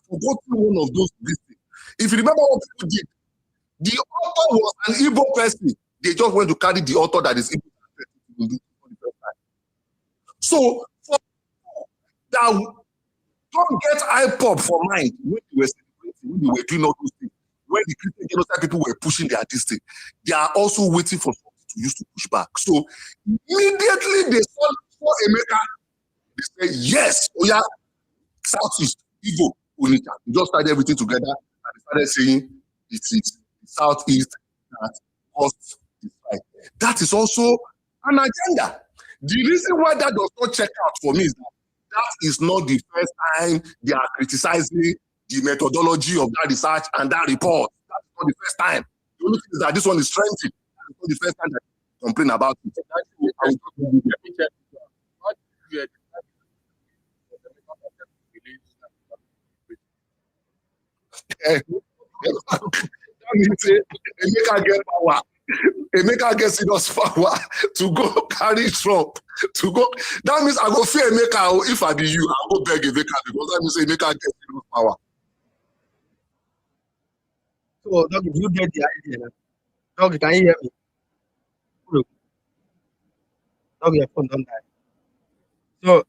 forgot one of those listings. If you remember what people did, the author was an Igbo person. They just went to carry the author that is Igbo for the first time. So for people that don't get IPOP for mind when they were celebrating, when they were doing all those things, when the Christian genocide people were pushing their distance, they are also waiting for something to use to push back. So immediately they saw Emeka, they said, yes, oh yeah, Southeast, Igbo, Onitsha. We just started everything together and they started saying it is the Southeast that caused the fight. That is also an agenda. The reason why that does not check out for me is that is not the first time they are criticizing the methodology of that research and that report. That's not the first time. The only thing is that this one is strengthened. It's not the first time that they complain about it. That means Emeka get power. Emeka get serious power to go carry Trump. To go. That means I go fear Emeka. If I be you, I'll go beg Emeka because that means Emeka get serious power. So, Dog, you get the idea. Dog, can you hear me? Dog, your phone don't die. So,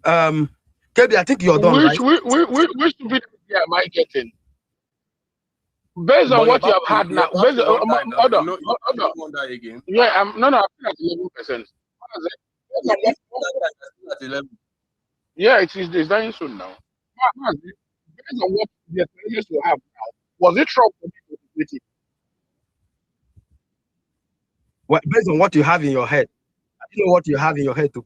Kebi, I think you're done, right? Which stupid idea am I getting? Based on what you have had now, based on hold on. Again. Yeah, I'm I feel at 11%. Yeah, it's dying soon now. Based on what the experience you have now, was it Trump or it? Well, based on what you have in your head, I don't know what you have in your head to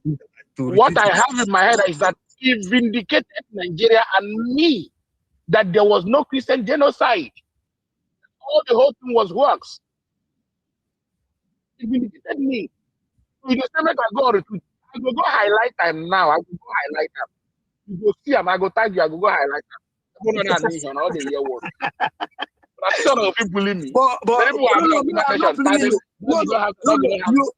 what I have in my head is that he vindicated Nigeria and me that there was no Christian genocide. All the whole thing was hoax. He vindicated me. So the same I go retweet. I go highlight time now. I go highlight them. You go see them. I go tag you. I go highlight them. All the year work. I think some people bully me. But Many people are no, not I'm not bullying you.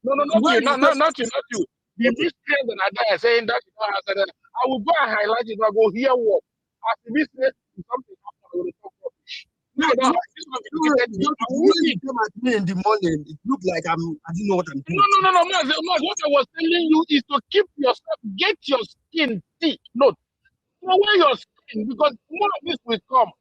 No, not you, not you. The Okay. miscreants that are there saying that you don't have that. I will go and highlight it. I go hear what. As the miscreant, something happened. I will talk rubbish. No, No, this one educated me. I will you came at me in the morning. It looked like I didn't know what I'm doing. No, Mas, what I was telling you is to keep yourself, get your skin thick. No, throw away your skin because more of this will come.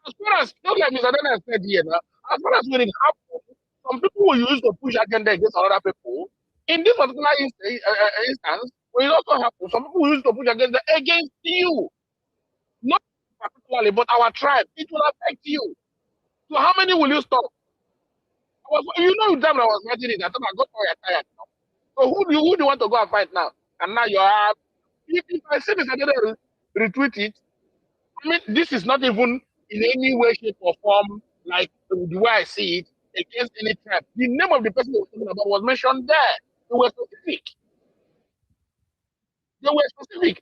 As far as, not like Mr. Dana said here, now, as far as when it happens, some people will use to push agenda against other people. In this particular instance, when it also happens, some people will use to push agenda against you. Not particularly, but our tribe. It will affect you. So how many will you stop? You know, the time I was writing it, I thought I got tired now. So who do you want to go and fight now? And now you are. If I say Mr. Dana retweet it, I mean, this is not even in any way, shape, or form like the way I see it against any tribe. The name of the person they were talking about was mentioned there. They were specific.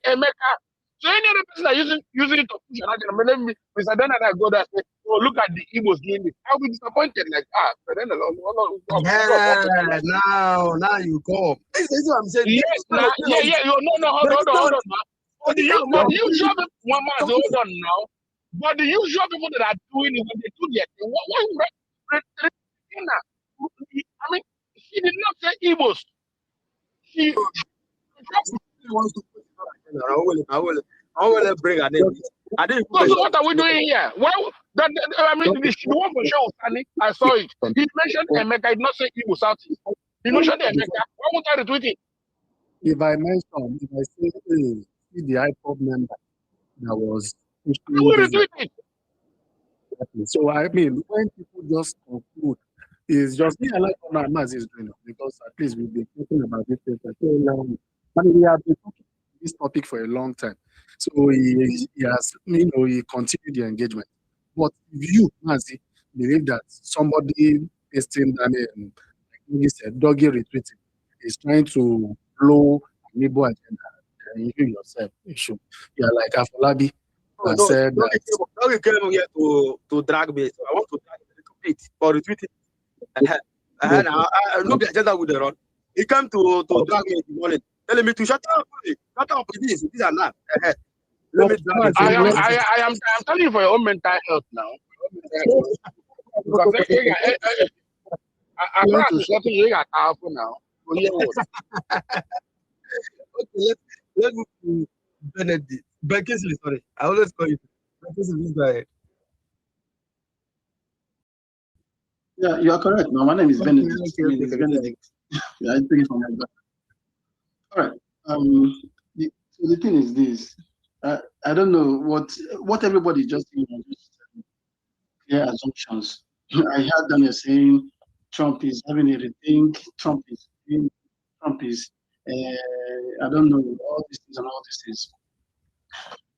Emeka. So any other person that using it to push another, Mr. Dan and I go there and say, oh, look at the Igbos doing this. I'll be disappointed. Like, but then now you come. This is what I'm saying. Yes, hold on. But the usual people, hold on now. But the usual people that are doing it when they do their thing, I mean, she did not say Igbos. She wants to put it on. I will bring her name. So what are we doing here? Well, the one for sure, I saw it. He mentioned Emeka. He did not say Igbo Southeast. He mentioned Emeka. Why would I retweet it? If I say, see the IPOB member that was pushing I will retweet it. So I mean, when people just conclude, it's just me. I like what Maz is doing because at least we've been talking about this for so long. I mean, we have been talking about this topic for a long time. So he has, he continued the engagement. But if you, Mazi, believe that somebody pasting, like he said, doggy retweeting, is trying to blow an Igbo agenda, and you yourself, you're like Afolabi. Said that Doggy came here to drag me. So I want to drag it a little bit or retweet it. I know the agenda with the run. He came to drag me in the morning, telling me to shut up with this and that. Let me drag it. I am telling you for your own mental health now. Because as far as something you got powerful now. Okay, let's move to Benedict. Kingsley, sorry. I always call you. Kingsley, go ahead. Yeah, you are correct. No, my name is Benedict. It's Benedict. Yeah, I take it from my back. All right. The thing is this. I don't know what everybody just clear assumptions. I heard Daniel saying Trump is having a rethink. Trump is. I don't know all these things and all these things.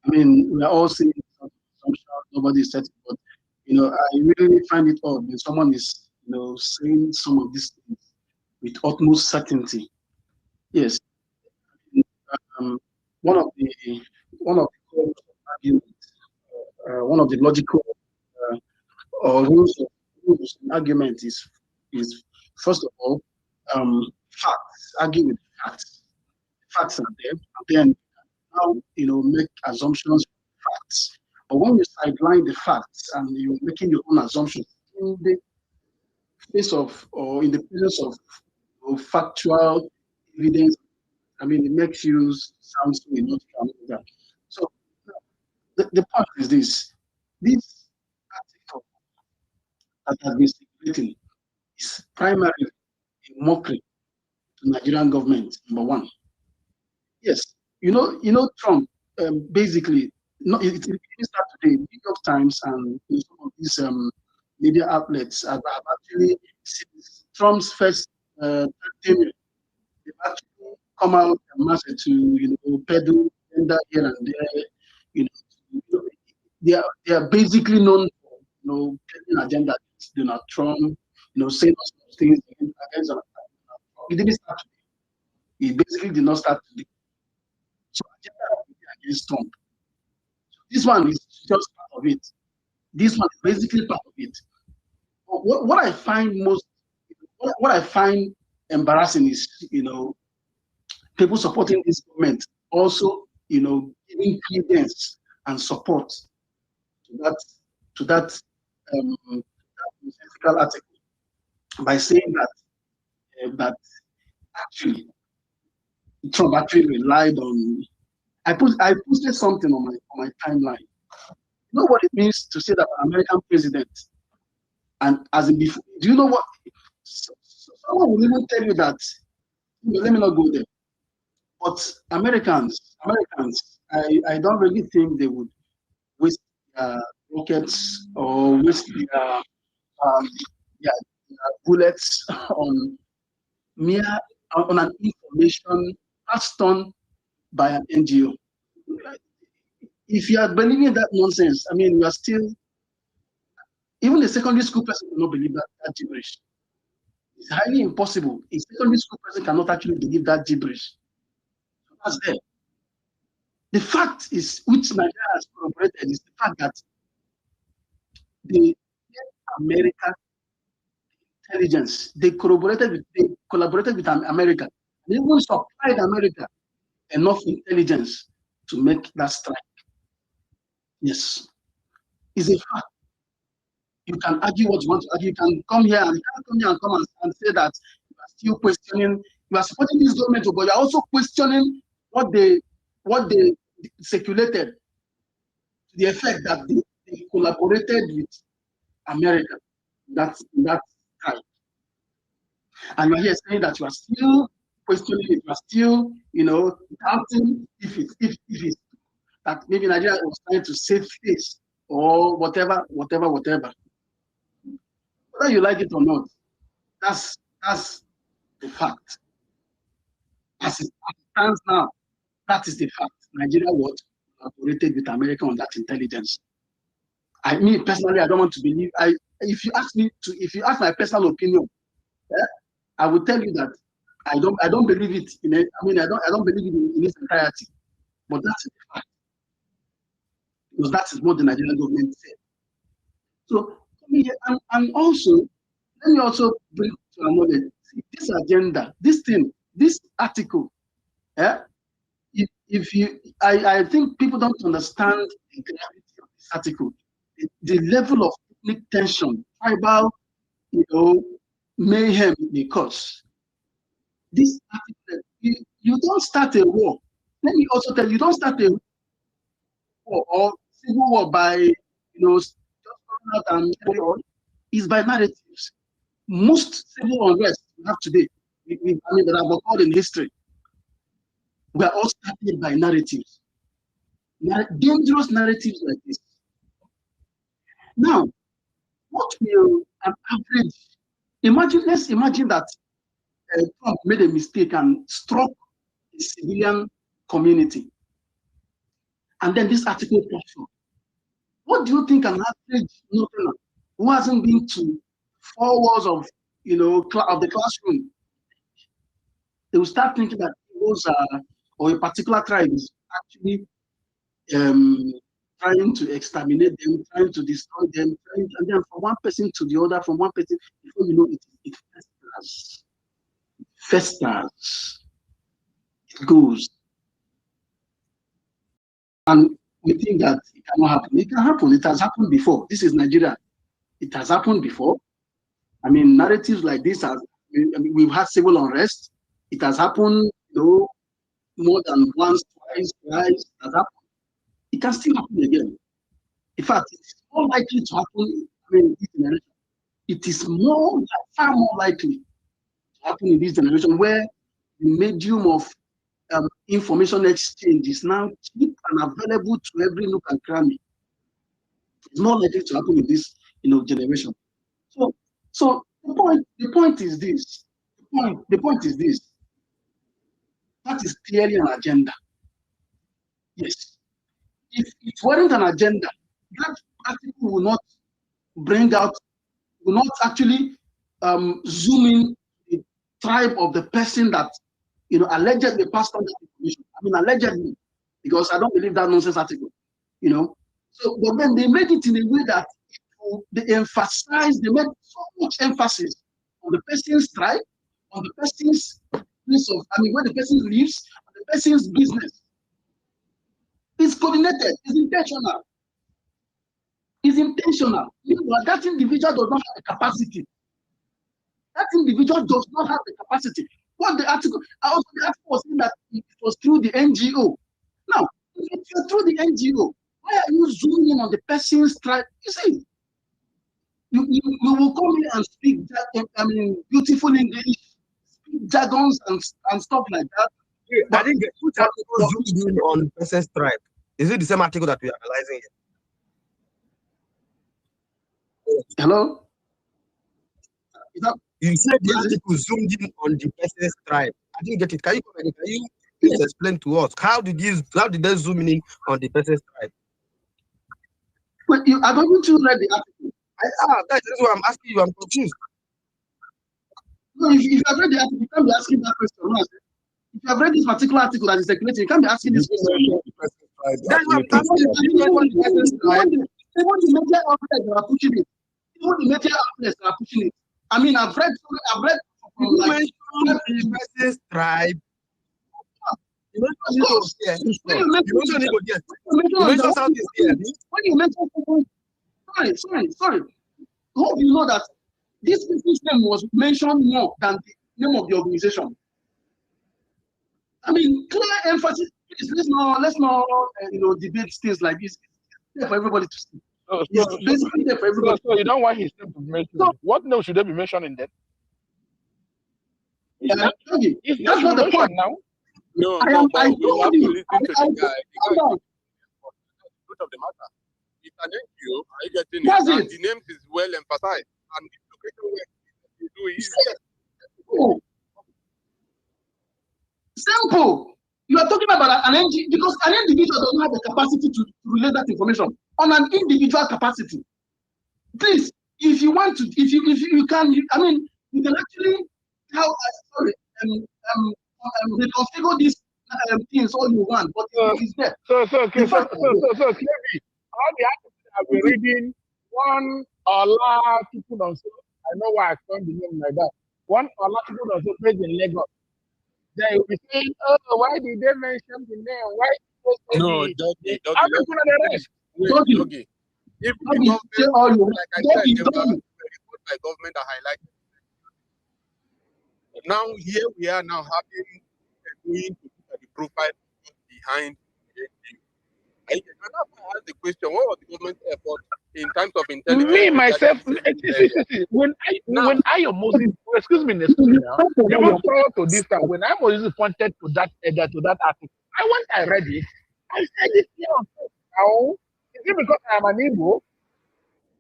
I mean, we are all seeing assumptions. Nobody is certain, but I really find it odd when someone is saying some of these things with utmost certainty. Yes. One of the core arguments, one of the logical or rules of argument is first of all facts. Argue with facts. Facts are there, and then now make assumptions with facts. But when you sideline the facts and you're making your own assumptions in the face of or in the presence of factual evidence, I mean, it makes you sound so illogical. So the point is this article that has been circulating is primarily a mockery to Nigerian government, number one. Yes, Trump basically, it didn't start today. New York Times and some of these media outlets have actually, since Trump's first tenure, they've actually come out and massive to peddle gender here and there. They are basically known for peddling agenda against Donald Trump, saying those things against Donald Trump. It didn't start today. It basically did not start today. So agenda against Trump. So this one is just part of it. This one is basically part of it. What I find what I find embarrassing is, people supporting this government also, giving credence and support to that nonsensical article by saying that actually Trump actually relied on. I posted something on my timeline. You know what it means to say that an American president, and as in before, do you know what? Someone will even tell you that. Let me not go there. But Americans, I don't really think they would waste rockets or waste bullets on an information passed on by an NGO. If you are believing that nonsense, I mean, you are still, even a secondary school person will not believe that gibberish. It's highly impossible. A secondary school person cannot actually believe that gibberish. That's there. The fact is, which Nigeria has corroborated, is the fact that the American intelligence, they collaborated with America. They even supplied America enough intelligence to make that strike. Yes, it's a fact. You can argue what you want to argue. You can come here and say that you are still questioning. You are supporting this government, but you are also questioning what they circulated, to the effect that they collaborated with America. That's right. And you are here saying that you are still questioning it. You are still, doubting if it's that maybe Nigeria was trying to save face or whatever. Whether you like it or not, that's the fact. As it stands now, that is the fact. Nigeria was collaborated with America on that intelligence. Me personally, I don't want to believe. If you ask my personal opinion, I will tell you that I don't believe it in it. I mean, I don't believe it in its entirety. But that's the fact, because that is what the Nigerian government said. So, and also, let me also bring to our knowledge this agenda, this article. I think people don't understand the gravity of this article, the level of ethnic tension, tribal, mayhem may cause. This article, you don't start a war. Let me also tell you, you don't start a war or civil war by, just coming out and carry on. It's by narratives. Most civil unrest we have today, that have occurred in history, we are all started by narratives. Dangerous narratives like this. Now, what will an average, let's imagine that Trump made a mistake and struck the civilian community. And then this article pops up. What do you think an average Northerner who hasn't been to 4 walls of the classroom, they will start thinking that those or a particular tribe is actually trying to exterminate them, trying to destroy them, and then from one person to the other, from one person, before you know it festers, it goes. And we think that it cannot happen. It can happen. It has happened before. This is Nigeria. It has happened before. I mean, narratives like this, we've had civil unrest. It has happened, more than once, twice. It has happened. It can still happen again. In fact, it's more likely to happen in this generation. It is far more likely to happen in this generation, where the medium of information exchange is now cheap and available to every nook and cranny. It's more likely to happen in this generation. So the point is this. The point is this. That is clearly an agenda. Yes. If it weren't an agenda, that article will not will not actually zoom in the tribe of the person that allegedly passed on that information. I mean, allegedly, because I don't believe that nonsense article. So, but then they made it in a way that they emphasize, they make so much emphasis on the person's tribe, on the person's place of, where the person lives, on the person's business. It's coordinated, it's intentional. It's intentional. Meanwhile, that individual does not have the capacity. That individual does not have the capacity. What the article was saying that it was through the NGO. Now, if you're through the NGO, why are you zooming in on the person's tribe? You see, you will come in and speak, beautiful English, speak jargons and stuff like that. I didn't get which article zoomed in on person's tribe. Is it the same article that we are analyzing here? Hello? You said the article zoomed in on the person's tribe. I didn't get it. Can you please explain to us how did they zoom in on the person's tribe? But I don't want to read the article. That's what I'm asking you. I'm confused. No, if you have read the article, you can't be asking that question. No, if you have read this particular article that is circulating, you can't be asking this question. That's what I'm asking. Even the media outlets are pushing it. Even the media outlets are pushing it. I've read. You mentioned the person's tribe. You mentioned Southeast here. When you mention sorry. Hope you know that this person's name was mentioned more than the name of the organization. Clear emphasis. Please, let's not debate things like this. It's there for everybody to see. It's basically there for everybody. So you don't want his name to be mentioned. So, what name should they be mentioning then? That's not the point now. No, we have to listen to the guy. The truth of the matter. It's an NGO. Are you getting That's it? it. The name is well emphasized. And the location where you do is simple. You are talking about an NGO because an individual does not have the capacity to relate that information on an individual capacity. Please, if you want to, if you can, you can actually how reconfigure these things all you want, but it's there. So clearly, all the articles I've been reading, one Allah people on so I know why I found the name like that. One Allah people on so based in Lagos. They will be saying, oh, why did they mention the name? Why no, Doggy. If the government, like I said, they were report by government that highlighted. Now here we are now having going to look at the profile behind the NGO. And that's why I asked the question, what was the government effort in terms of intelligence? Me, myself, when I Moses, excuse me now, even prior to this time, when I Moses pointed to that article, I read it, I said it here on now. Is it because I'm an Igbo?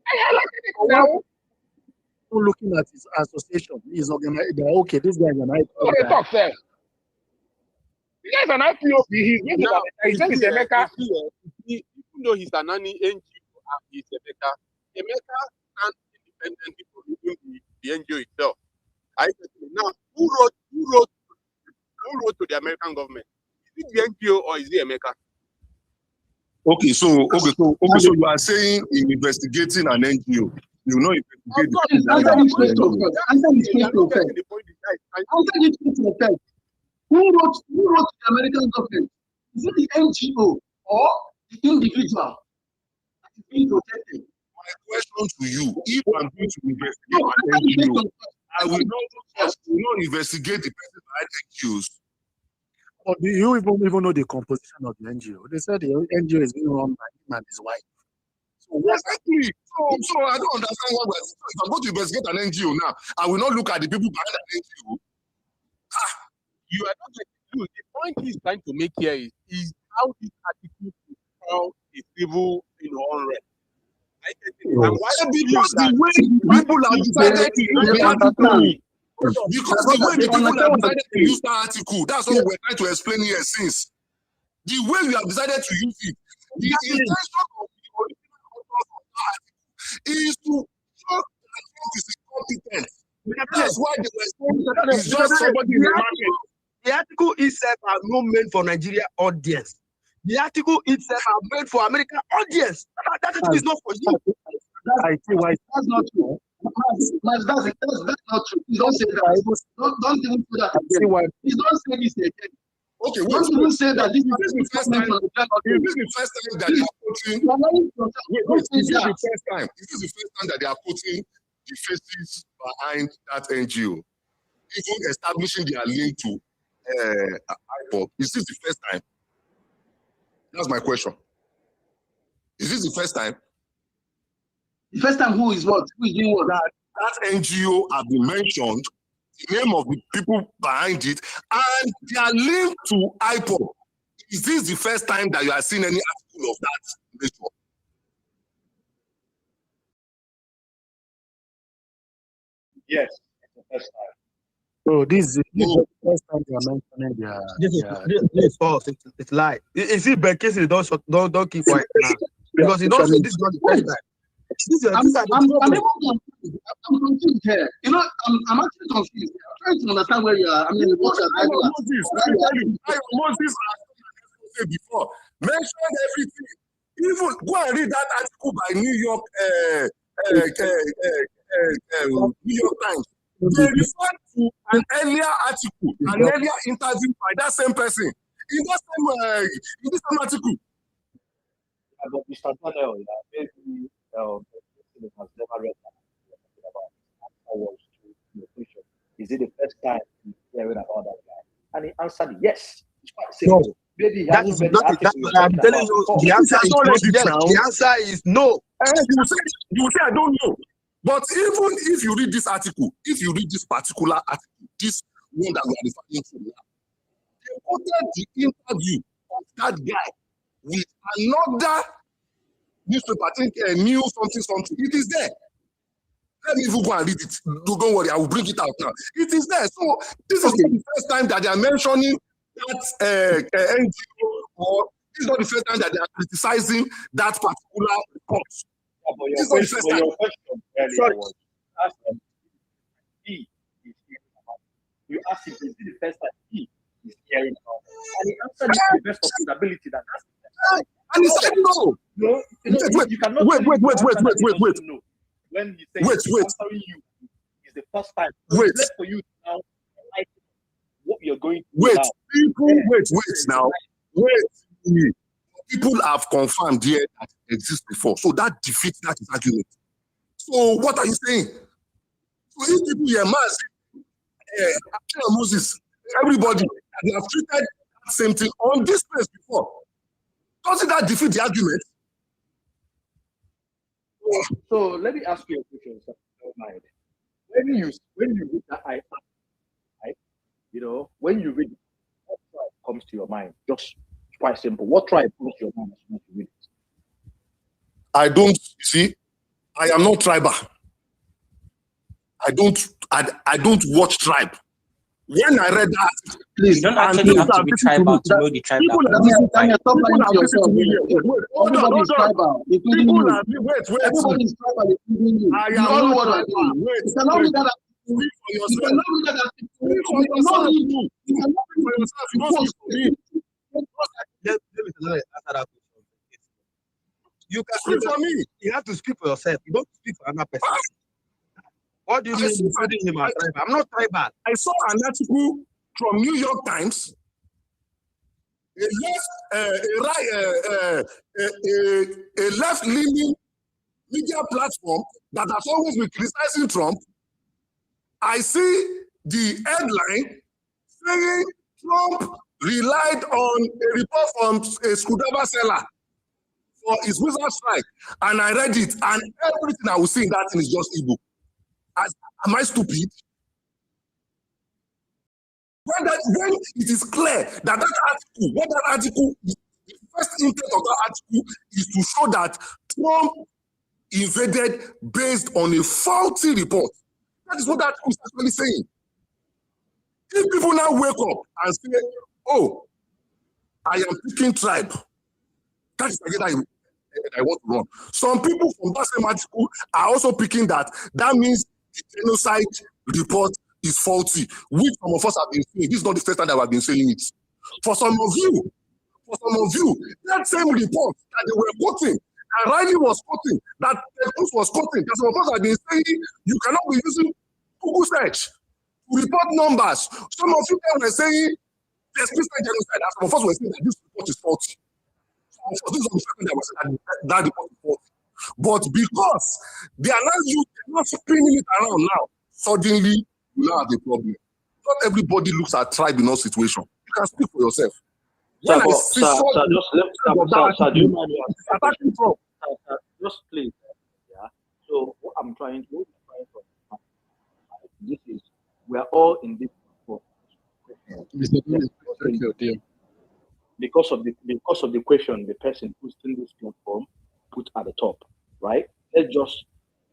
I highlighted it now. Looking at his association, he's organized. Okay, this guy is an IPO. What they talk first? The guy's an IPO. He's Emeka. Even though he's an NGO, he's Emeka stands independently from even the NGO itself. Now, who wrote to the American government? Is it the NGO or is it Emeka? Okay, so you are saying in investigating an NGO, you know investigate. Answer this question first. Who wrote to the American government? Is it the NGO or the individual that is being protected? My question to you: if I'm going to investigate an NGO, I will not investigate the person behind NGOs. Or do you even know the composition of the NGO? They said the NGO is being run by him and his wife. So exactly. So I don't understand what we're saying. If I'm going to investigate an NGO now, I will not look at the people behind an NGO. You are not getting the point he's trying to make here is how this article is how a civil unrest. Because the way people have decided to use the article. Because the way the people have decided to use that article, that's what we're trying to explain here since. The way we have decided to use it, the intention of the original authors of that article is to show that it is incompetent. That's why they were saying it's just somebody in the market. The article itself are not meant for Nigeria audience. The article itself are meant for American audience. That article is not for you. I see why. That's not true. That's not true. Please don't say that. Don't even say that again. Please don't say this again. Okay, don't even say that this is this the first time? Is this the first time that they are quoting? Is this the first time? Is this the first time that they are quoting the faces behind that NGO, even establishing their link to IPOB? Is this the first time? That's my question. Is this the first time? The first time who is what? Who is doing what? That NGO has been mentioned, the name of the people behind it, and they are linked to IPOB. Is this the first time that you have seen any article of that nature? Yes, it's the first time. So this is the first time they are mentioning This is false. It's lie. Is it bad cases? Don't keep quiet now. Because you don't say this is not the first time. I'm confused here. You know, I'm actually confused. I'm trying to understand where you are. I mean, what I Moses said before, mentioned everything. Even go and read that article by New York Times. They refer to an earlier article, an earlier interview by that same person in that same article. Yeah, but Mr. Daniel, maybe has never read that about is it the first time he's hearing about that guy? And he answered yes. It's quite simple. No. Maybe he hasn't read the article. I'm telling you, the answer is yes. The answer is no. You say I don't know. But even if you read this article, if you read this particular article, this one that we are referring to now, they quoted the interview of that guy with another newspaper, I think New something. It is there. Let me even go and read it. Don't worry, I will bring it out now. It is there. So this is not the first time that they are mentioning that NGO, or this is not the first time that they are criticizing that particular report. Yeah, but your question earlier was he is hearing about it. You asked him, is it the first time he is hearing about it? And he answered it to the best of his ability that that's the first time. And he said no. No, you cannot wait. No. When he says answering you is the first time. Wait. It's for you now like what you're going to wait. Now. People, wait now. Wait. People have confirmed here that it exists before. So that defeats that argument. So what are you saying? So these people here, Moses, everybody, they have treated that same thing on this place before. Doesn't that defeat the argument? So let me ask you a question, sir. When you read that right? You know, when you read it, what tribe comes to your mind? Just quite simple. What tribe comes to your mind as soon as you read it? I don't see. I am not tribal. I don't watch tribe. When I read that, please don't actually have to be tribal to know the tribe. People are listening to me. Hold on. People are wait. Everybody is tribal, including you. I am not tribal. Wait. You cannot read that. You cannot read that. You cannot read it. You cannot read for yourself. You don't speak for me. Let me answer that question. You can speak for me. You have to speak for yourself. You don't speak for another person. What do you mean? I'm not tribal. I saw an article from New York Times. A left-leaning media platform that has always been criticizing Trump. I see the headline saying Trump relied on a report from a screwdriver seller for his wizard strike, and I read it, and everything I was seeing that thing is just Igbo. Am I stupid? When it is clear that article, the first intent of that article is to show that Trump invaded based on a faulty report. That is what that article is actually saying. If people now wake up and say, oh, I am picking tribe, that is the agenda I want to run. Some people from that same article are also picking that. That means the genocide report is faulty, which some of us have been saying. This is not the first time that we have been saying it. For some of you, that same report that they were quoting, that Riley was quoting, that Cruz was quoting, that some of us have been saying you cannot be using Google search to report numbers. Some of you were saying there's Christian genocide, and some of us were saying that this report is faulty. Some of us, this was that was that report is faulty. But because they are not spinning it around now, suddenly you now have a problem. Not everybody looks at tribe in all situations. You can speak for yourself. When I see do you mind me attacking from? Just please, yeah. So what I'm trying to this is we are all in this because of the question the person who's in this platform put at the top, right? Let's just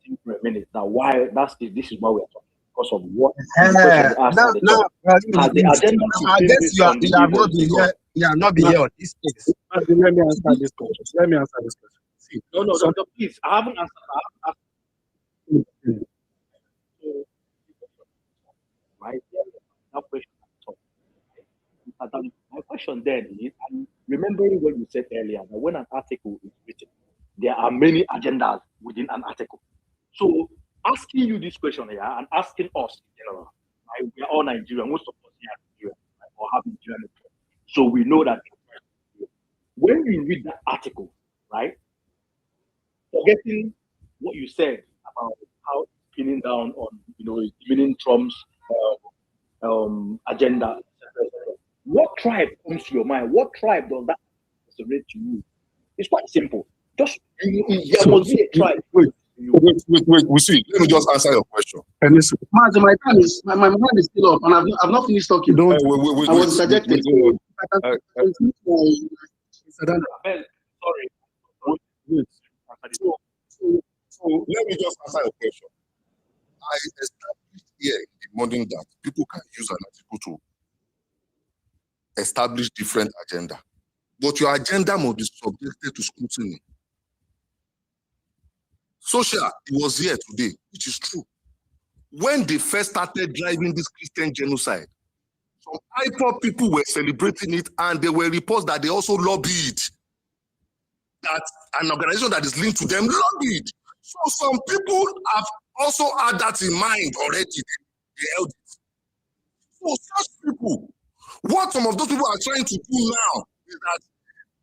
think for a minute now why this is why we are talking. Because of what the question asked at the top. The agenda I guess you have not been here on this case. Let me answer this question. See, no, please. I haven't answered. So, right? That question at the top. My question then is, I'm remembering what you said earlier, that when an article is written, there are many agendas within an article. So, asking you this question here and asking us in general, right? We are all Nigerian, most of us here are Nigerian, right? Or have Nigerian interest. So we know that when you read that article, right, forgetting what you said about how it's pinning down on, meaning Trump's agenda, what tribe comes to your mind? What tribe does that resonate to you? It's quite simple. Just there must be a tribe. Wait. We see. Let me just answer your question. My mind is still up, and I've not finished talking. Wait. I was interjected. Sorry. So let me just answer your question. I established here in the morning that people can use an article to establish different agenda, but your agenda must be subjected to scrutiny. Social, it was here today, which is true. When they first started driving this Christian genocide, some IPOP people were celebrating it, and there were reports that they also lobbied, that an organization that is linked to them lobbied. So some people have also had that in mind already. They held it. So such people, what some of those people are trying to do now is that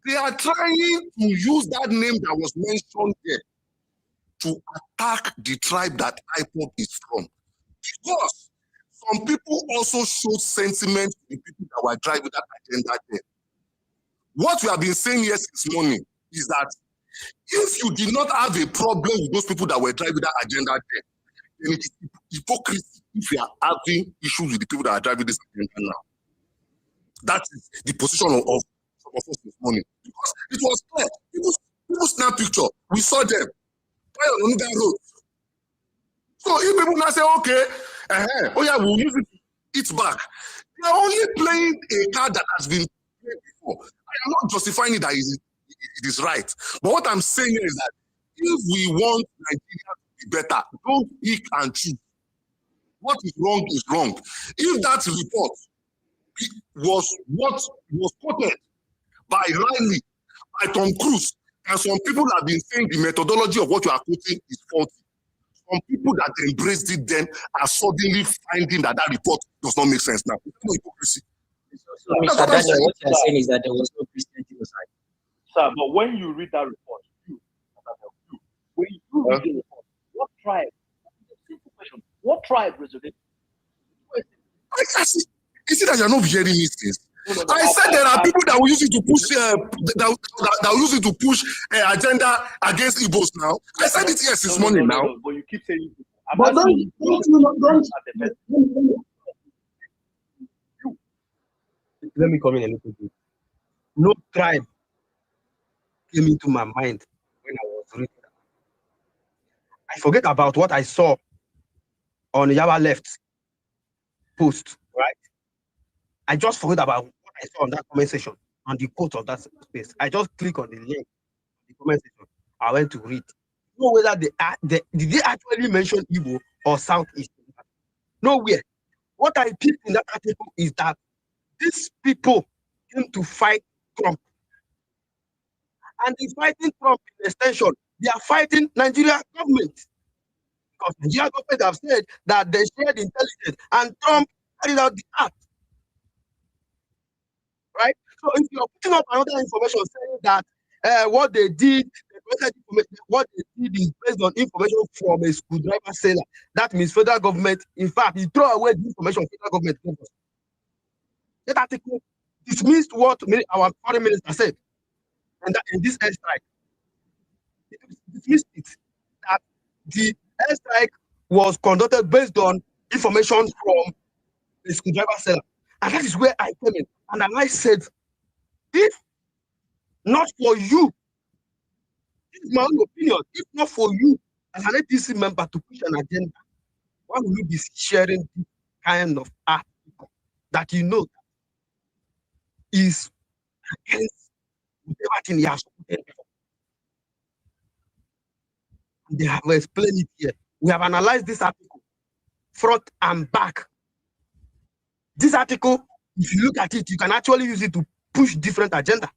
they are trying to use that name that was mentioned there to attack the tribe that IPOP is from. Because some people also showed sentiment to the people that were driving that agenda there. What we have been saying here since morning is that if you did not have a problem with those people that were driving that agenda there, then it is hypocrisy if you are having issues with the people that are driving this agenda now. That is the position of some of us this morning. Because it was clear. People snap picture. We saw them. On that road. So if people now say, okay, oh yeah, we'll use it back. They are only playing a card that has been played before. I am not justifying it that it is right. But what I'm saying is that if we want Nigeria to be better, don't pick and choose. What is wrong is wrong. If that report was what was quoted by Riley, by Tom Cruise, and some people have been saying the methodology of what you are quoting is faulty. Some people that embraced it then are suddenly finding that report does not make sense now. It's no hypocrisy. So, Mr. Daniel, what you are saying is that there was no Christian genocide. Sir, but when you read that report, when you read the report, what tribe? Simple question. What tribe resonated? I see. Is it that you're not hearing me, sis? I said there are people that will use it to push that will use it to push agenda against Igbos now. I said it here since morning now. But you keep saying. But don't. Let me come in a little bit. No tribe came into my mind when I was reading that. I forget about what I saw on Yawa Left post, right? I just forgot about what I saw on that comment section, on the quote of that space. I just click on the link, the comment section. I went to read. Know whether did they actually mention Igbo or Southeast? Nowhere. What I picked in that article is that these people came to fight Trump. and the fighting Trump in extension, they are fighting Nigeria government. Because Nigeria government have said that they shared intelligence and Trump carried out the act. Right? So if you're putting up another information saying that what they did, what they did is based on information from a screwdriver seller, that means federal government, in fact, you throw away the information federal government gave us. That article dismissed what our foreign minister said, and that in this airstrike, it dismissed it, that the airstrike was conducted based on information from the screwdriver seller. And that is where I came in. And I said, if not for you, this is my own opinion, if not for you as an APC member to push an agenda, why will you be sharing this kind of article that you know is against whatever thing he has spoken before? They have explained it here. We have analyzed this article front and back. This article, if you look at it, you can actually use it to push different agenda,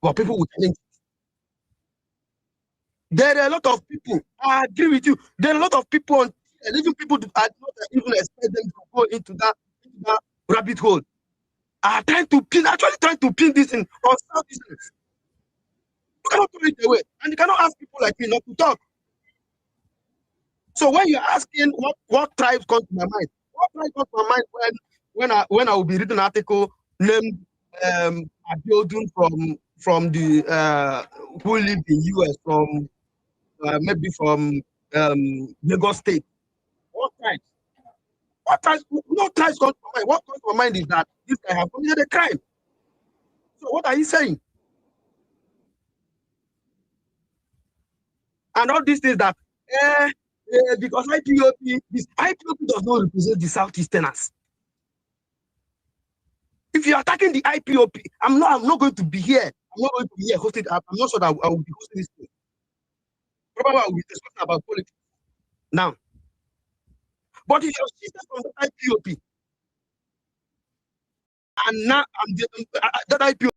but people will challenge it. There are a lot of people, I agree with you, there are a lot of people, and even people do not even expect them to go into that rabbit hole, are trying to pin this in on South business. You cannot throw it away, and you cannot ask people like me not to talk. So when you're asking what tribes come to my mind, what tribe comes to my mind when I will be reading an article named Abiodun from the who lived in US, from maybe from Lagos State. What tribes? What tribes? No tribes comes to my mind. What comes to my mind is that this guy has committed a crime. So what are you saying? And all these things that because IPOP does not represent the Southeasterners. If you're attacking the IPOP, I'm not going to be here. I'm not going to be here hosting. I'm not sure that I will be hosting this thing. Probably I will be discussing about politics now. But if your sister from the IPOP, and now that IPOP